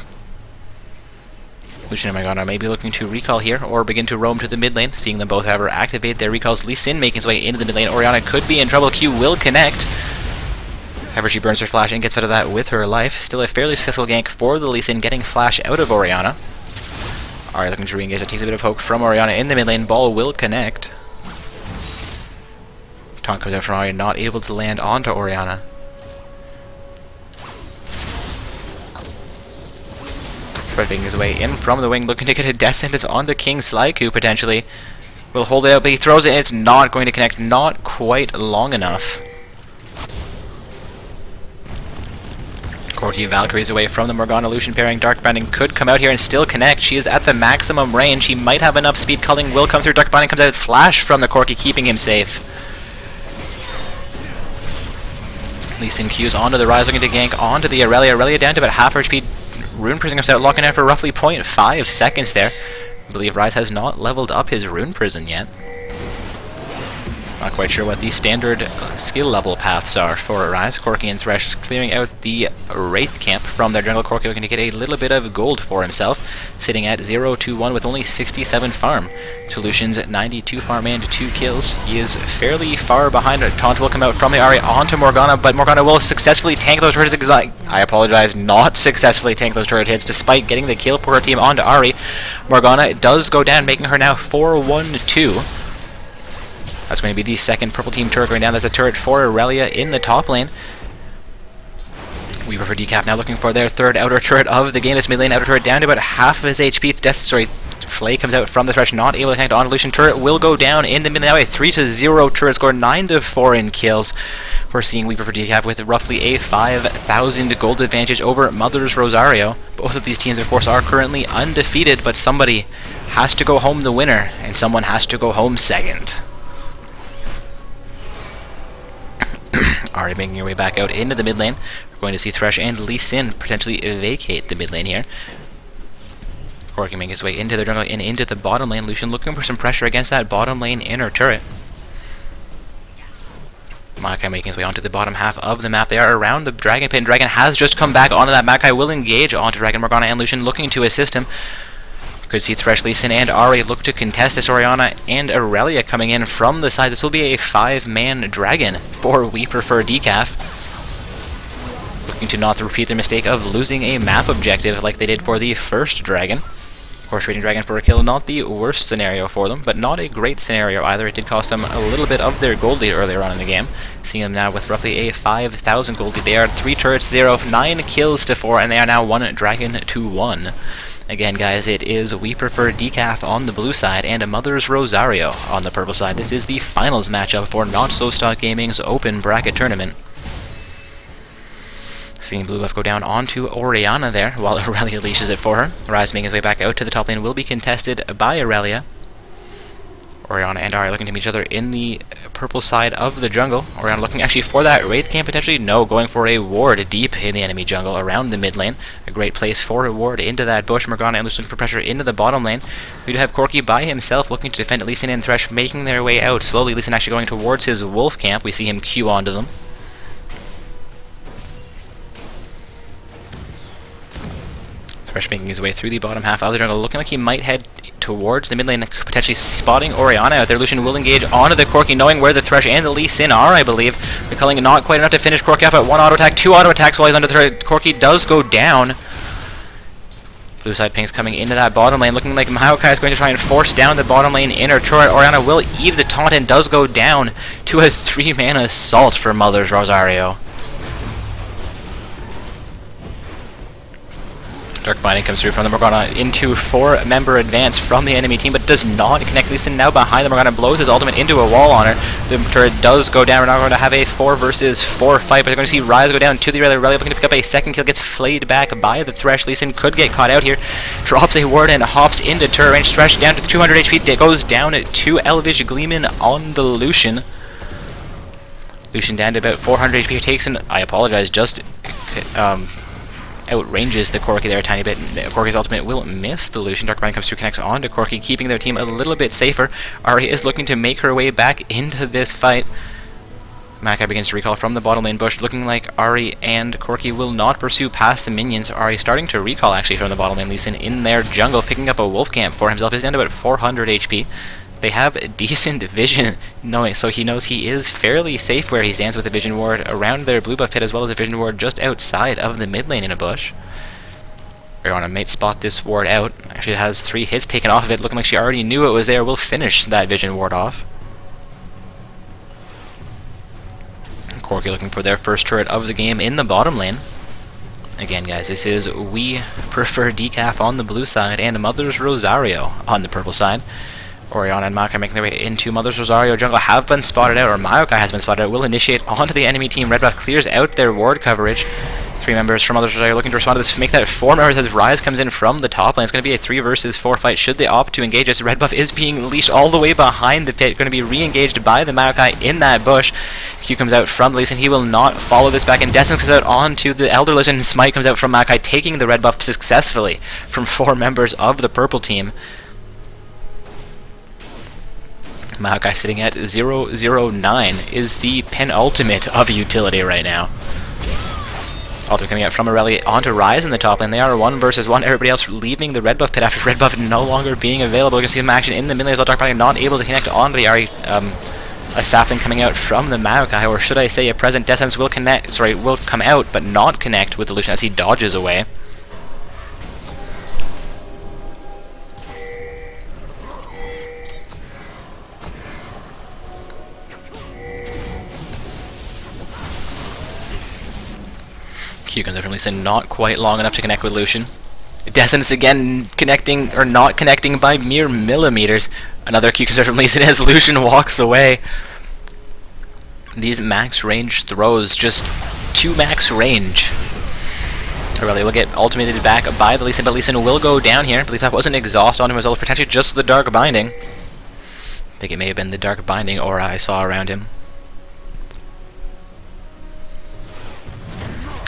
Lucian and Morgana may be looking to recall here, or begin to roam to the mid lane, seeing them both, however, activate their recalls. Lee Sin making his way into the mid lane. Orianna could be in trouble. Q will connect. However, she burns her flash and gets out of that with her life. Still a fairly successful gank for the Lee Sin, getting flash out of Orianna. Alright, looking to re-engage. It takes a bit of poke from Orianna in the mid lane. Ball will connect. Taunt comes out from Ari, not able to land onto Orianna. Making his way in from the wing, looking to get a death sentence onto King Slyku, potentially. Will hold it out, but he throws it, and it's not going to connect. Not quite long enough. Corki Valkyries away from the Morgana Lucian pairing. Dark Binding could come out here and still connect. She is at the maximum range. She might have enough speed. Culling will come through. Dark Binding comes out. Flash from the Corki, keeping him safe. Lee Sin Q's onto the Rise, looking to gank onto the Aurelia. Aurelia down to about half her speed. Rune Prison comes out, locking out for roughly 0.5 seconds there. I believe Rise has not leveled up his Rune Prison yet. Not quite sure what the standard skill level paths are for Rise. Corki and Thresh clearing out the Wraith camp from their jungle. Corki looking to get a little bit of gold for himself, sitting at 0-1 with only 67 farm. To Lucian's 92 farm and 2 kills. He is fairly far behind. A taunt will come out from the Ahri onto Morgana, but Morgana will successfully tank those turret hits. I apologize, not successfully tank those turret hits, despite getting the kill for her team onto Ahri. Morgana does go down, making her now 4-1-2. That's going to be the second purple team turret going down. That's a turret for Aurelia in the top lane. Weaver for Decaf now looking for their third outer turret of the game. This mid lane outer turret down to about half of his HP. Flay comes out from the Thresh, not able to connect on. Lucian turret will go down in the mid lane. Now a 3-0 turret score, 9-4 in kills. We're seeing Weaver for Decaf with roughly a 5,000 gold advantage over Mother's Rosario. Both of these teams, of course, are currently undefeated, but somebody has to go home the winner, and someone has to go home second. Already making your way back out into the mid lane. We're going to see Thresh and Lee Sin potentially vacate the mid lane here. Corki making his way into the jungle and into the bottom lane. Lucian looking for some pressure against that bottom lane inner turret. Makai making his way onto the bottom half of the map. They are around the Dragon Pit, and Dragon has just come back onto that. Makai will engage onto Dragon. Morgana and Lucian looking to assist him. Could see Thresh, Lee Sin, and Ahri look to contest this. Orianna and Aurelia coming in from the side. This will be a 5-man dragon for We Prefer Decaf. Looking to not repeat the mistake of losing a map objective like they did for the first dragon. Horse Raiding Dragon for a kill, not the worst scenario for them, but not a great scenario either. It did cost them a little bit of their gold lead earlier on in the game. Seeing them now with roughly a 5,000 gold lead. They are 3 turrets, 0, 9 kills to 4, and they are now 1 dragon to 1. Again, guys, it is We Prefer Decaf on the blue side and a Mother's Rosario on the purple side. This is the finals matchup for Not So Stock Gaming's Open Bracket Tournament. Seeing Blue Buff go down onto Orianna there, while Aurelia leashes it for her. Rise making his way back out to the top lane will be contested by Aurelia. Orianna and Ahri looking to meet each other in the purple side of the jungle. Orianna looking actually for that Wraith camp potentially. No, going for a ward deep in the enemy jungle around the mid lane. A great place for a ward into that bush. Morgana and Lucian looking for pressure into the bottom lane. We do have Corki by himself looking to defend Lee Sin and Thresh making their way out. Slowly Lee Sin actually going towards his wolf camp. We see him Q onto them. Thresh making his way through the bottom half of the jungle, looking like he might head towards the mid lane, potentially spotting Orianna out there. Lucian will engage onto the Corki, knowing where the Thresh and the Lee Sin are, I believe. The culling not quite enough to finish Corki off at 1 auto attack, 2 auto attacks while he's under the threat. Corki does go down. Blue side pings coming into that bottom lane, looking like Maokai is going to try and force down the bottom lane inner turret. Orianna will eat the taunt and does go down to a 3-man assault for Mother's Rosario. Dark Binding comes through from the Morgana into 4-member advance from the enemy team, but does not connect. Lee Sin now behind the Morgana, blows his ultimate into a wall on her. The turret does go down. We're now going to have a 4 versus 4 fight, but we're going to see Rise go down to the Aurelia. Looking to pick up a second kill, gets flayed back by the Thresh. Lee Sin could get caught out here. Drops a ward and hops into turret range. Thresh down to 200 HP, goes down to Elvish Gleeman on the Lucian. Lucian down to about 400 HP, takes an, I apologize, just outranges the Corki there a tiny bit. Corki's ultimate will miss the Lucian. Dark Binding comes through, connects onto Corki, keeping their team a little bit safer. Ahri is looking to make her way back into this fight. Maokai begins to recall from the bottom lane bush, looking like Ahri and Corki will not pursue past the minions. Ahri starting to recall actually from the bottom lane. Lee Sin in their jungle, picking up a wolf camp for himself. He's down to about 400 HP. They have decent vision, so he knows he is fairly safe where he stands with a vision ward around their blue buff pit, as well as a vision ward just outside of the mid lane in a bush. Orianna might spot this ward out. Actually, it has 3 hits taken off of it, looking like she already knew it was there. Will finish that vision ward off. Corki looking for their first turret of the game in the bottom lane. Again, guys, this is We Prefer Decaf on the blue side and Mother's Rosario on the purple side. Orianna and Maokai making their way into Mother's Rosario jungle have been spotted out, or Maokai has been spotted out. Will initiate onto the enemy team. Red buff clears out their ward coverage. 3 members from Mother's Rosario looking to respond to this, make that 4 members as Ryze comes in from the top lane. It's going to be a 3 versus 4 fight should they opt to engage us. Red buff is being leashed all the way behind the pit, going to be re-engaged by the Maokai in that bush. Q comes out from Lee Sin. He will not follow this back, and Descent comes out onto the Elder Legend. Smite comes out from Maokai, taking the red buff successfully from 4 members of the purple team. Maokai sitting at 009 is the penultimate of utility right now. Ultimate coming out from Aurelia onto Ryze in the top lane. They are 1 versus 1. Everybody else leaving the red buff pit after red buff no longer being available. You can see some action in the mid lane as well. Dark Binding not able to connect onto the Ahri. A sapling coming out from the Maokai, or should I say a present Descent will come out but not connect with the Lucian as he dodges away. Q comes out from Lee Sin, not quite long enough to connect with Lucian. Descent again connecting, or not connecting by mere millimeters. Another Q comes out from Lee Sin as Lucian walks away. These max range throws, just 2 max range. Aurelia will get ultimated back by the Lee Sin, but Lee Sin will go down here. I believe that wasn't exhaust on him as well as potentially just the Dark Binding. I think it may have been the Dark Binding aura I saw around him.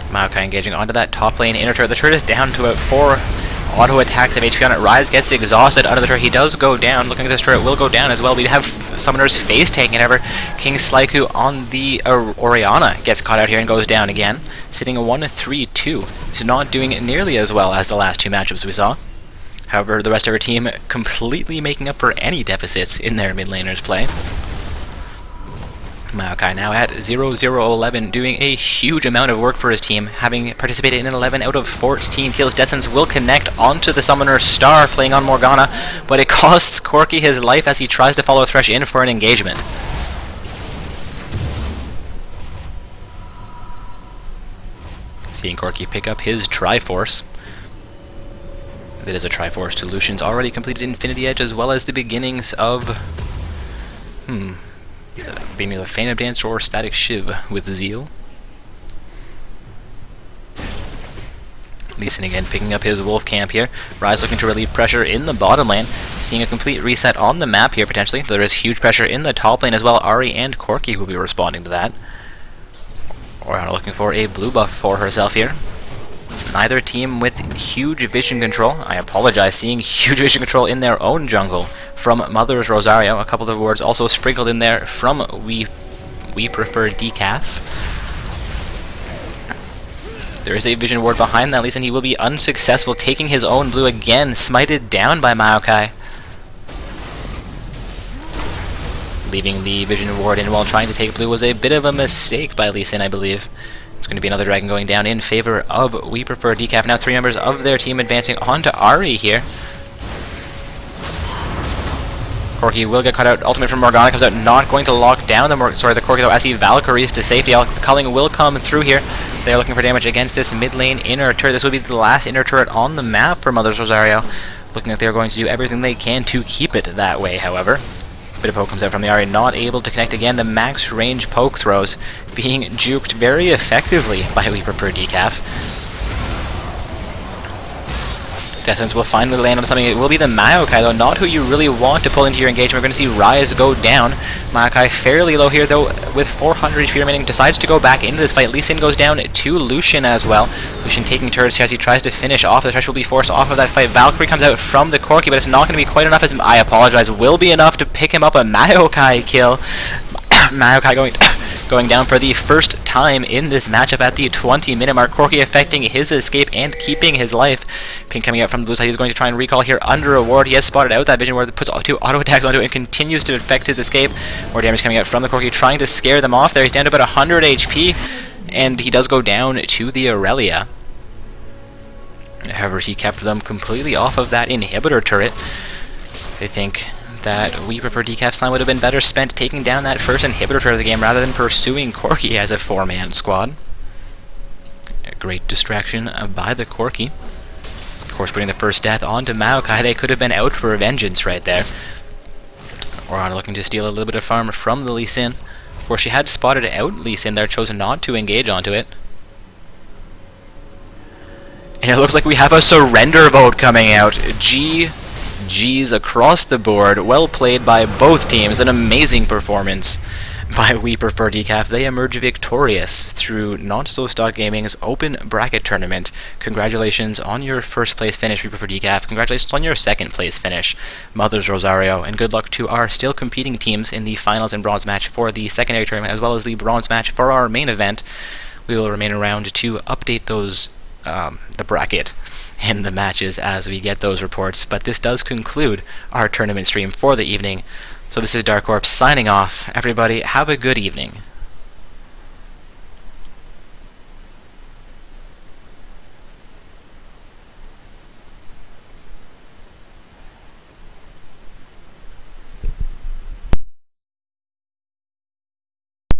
Maokai engaging onto that top lane inner turret. The turret is down to about 4 auto attacks of HP on it. Ryze gets exhausted under the turret. He does go down. Looking at this turret will go down as well. We have Summoner's face tanking it ever. King Sliku on the Orianna gets caught out here and goes down again. Sitting a 1-3-2. He's not doing nearly as well as the last 2 matchups we saw. However, the rest of our team completely making up for any deficits in their mid laners play. Maokai now at 0-0-11, doing a huge amount of work for his team, having participated in 11 out of 14 kills. Descent will connect onto the Summoner Star, playing on Morgana, but it costs Corki his life as he tries to follow Thresh in for an engagement. Seeing Corki pick up his Triforce. It is a Triforce to Lucian's already completed Infinity Edge, as well as the beginnings of... being either Phantom Dance or Static Shiv with Zeal. Lee Sin again picking up his wolf camp here. Ryze looking to relieve pressure in the bottom lane. Seeing a complete reset on the map here potentially. There is huge pressure in the top lane as well. Ahri and Corki will be responding to that. Orianna looking for a blue buff for herself here. Neither team with huge vision control. I apologize, seeing huge vision control in their own jungle from Mother's Rosario. A couple of words also sprinkled in there from We Prefer Decaf. There is a vision ward behind that, Lee Sin. He will be unsuccessful, taking his own blue again, smited down by Maokai. Leaving the vision ward in while trying to take blue was a bit of a mistake by Lee Sin, I believe. It's going to be another dragon going down in favor of We Prefer Decaf. Now 3 members of their team advancing onto Ahri here. Corki will get cut out. Ultimate from Morgana comes out, not going to lock down the Corki though, as he Valkyries to safety. Culling will come through here. They are looking for damage against this mid lane inner turret. This will be the last inner turret on the map for Mother's Rosario. Looking like they are going to do everything they can to keep it that way, however. Bit of poke comes out from the Ahri, not able to connect again. The max range poke throws being juked very effectively by We Prefer Decaf. Descent will finally land on something. It will be the Maokai though, not who you really want to pull into your engagement. We're going to see Ryze go down. Maokai fairly low here though, with 400 HP remaining, decides to go back into this fight. Lee Sin goes down to Lucian as well. Lucian taking turrets here as he tries to finish off. The Thresh will be forced off of that fight. Valkyrie comes out from the Corki, but it's not going to be quite enough, as I apologize, will be enough to pick him up a Maokai kill. Maokai going down for the first time in this matchup at the 20-minute mark. Corki affecting his escape and keeping his life. Pink coming out from the blue side. He's going to try and recall here under a ward. He has spotted out that vision ward that puts 2 auto attacks onto it and continues to affect his escape. More damage coming out from the Corki, trying to scare them off there. He's down to about 100 HP, and he does go down to the Aurelia. However, he kept them completely off of that inhibitor turret. I think that We Prefer Decaf's time would have been better spent taking down that first inhibitor turret of the game rather than pursuing Corki as a 4-man squad. A great distraction by the Corki. Of course, putting the first death onto Maokai, they could have been out for vengeance right there. Orianna looking to steal a little bit of farm from the Lee Sin. Of course, she had spotted out Lee Sin there, chosen not to engage onto it. And it looks like we have a surrender vote coming out. GG's across the board. Well played by both teams. An amazing performance by We Prefer Decaf. They emerge victorious through Not So Stock Gaming's open bracket tournament. Congratulations on your first place finish, We Prefer Decaf. Congratulations on your second place finish, Mothers Rosario. And good luck to our still competing teams in the finals and bronze match for the secondary tournament, as well as the bronze match for our main event. We will remain around to update those the bracket in the matches as we get those reports, but this does conclude our tournament stream for the evening. So this is Dark Corp signing off. Everybody, have a good evening.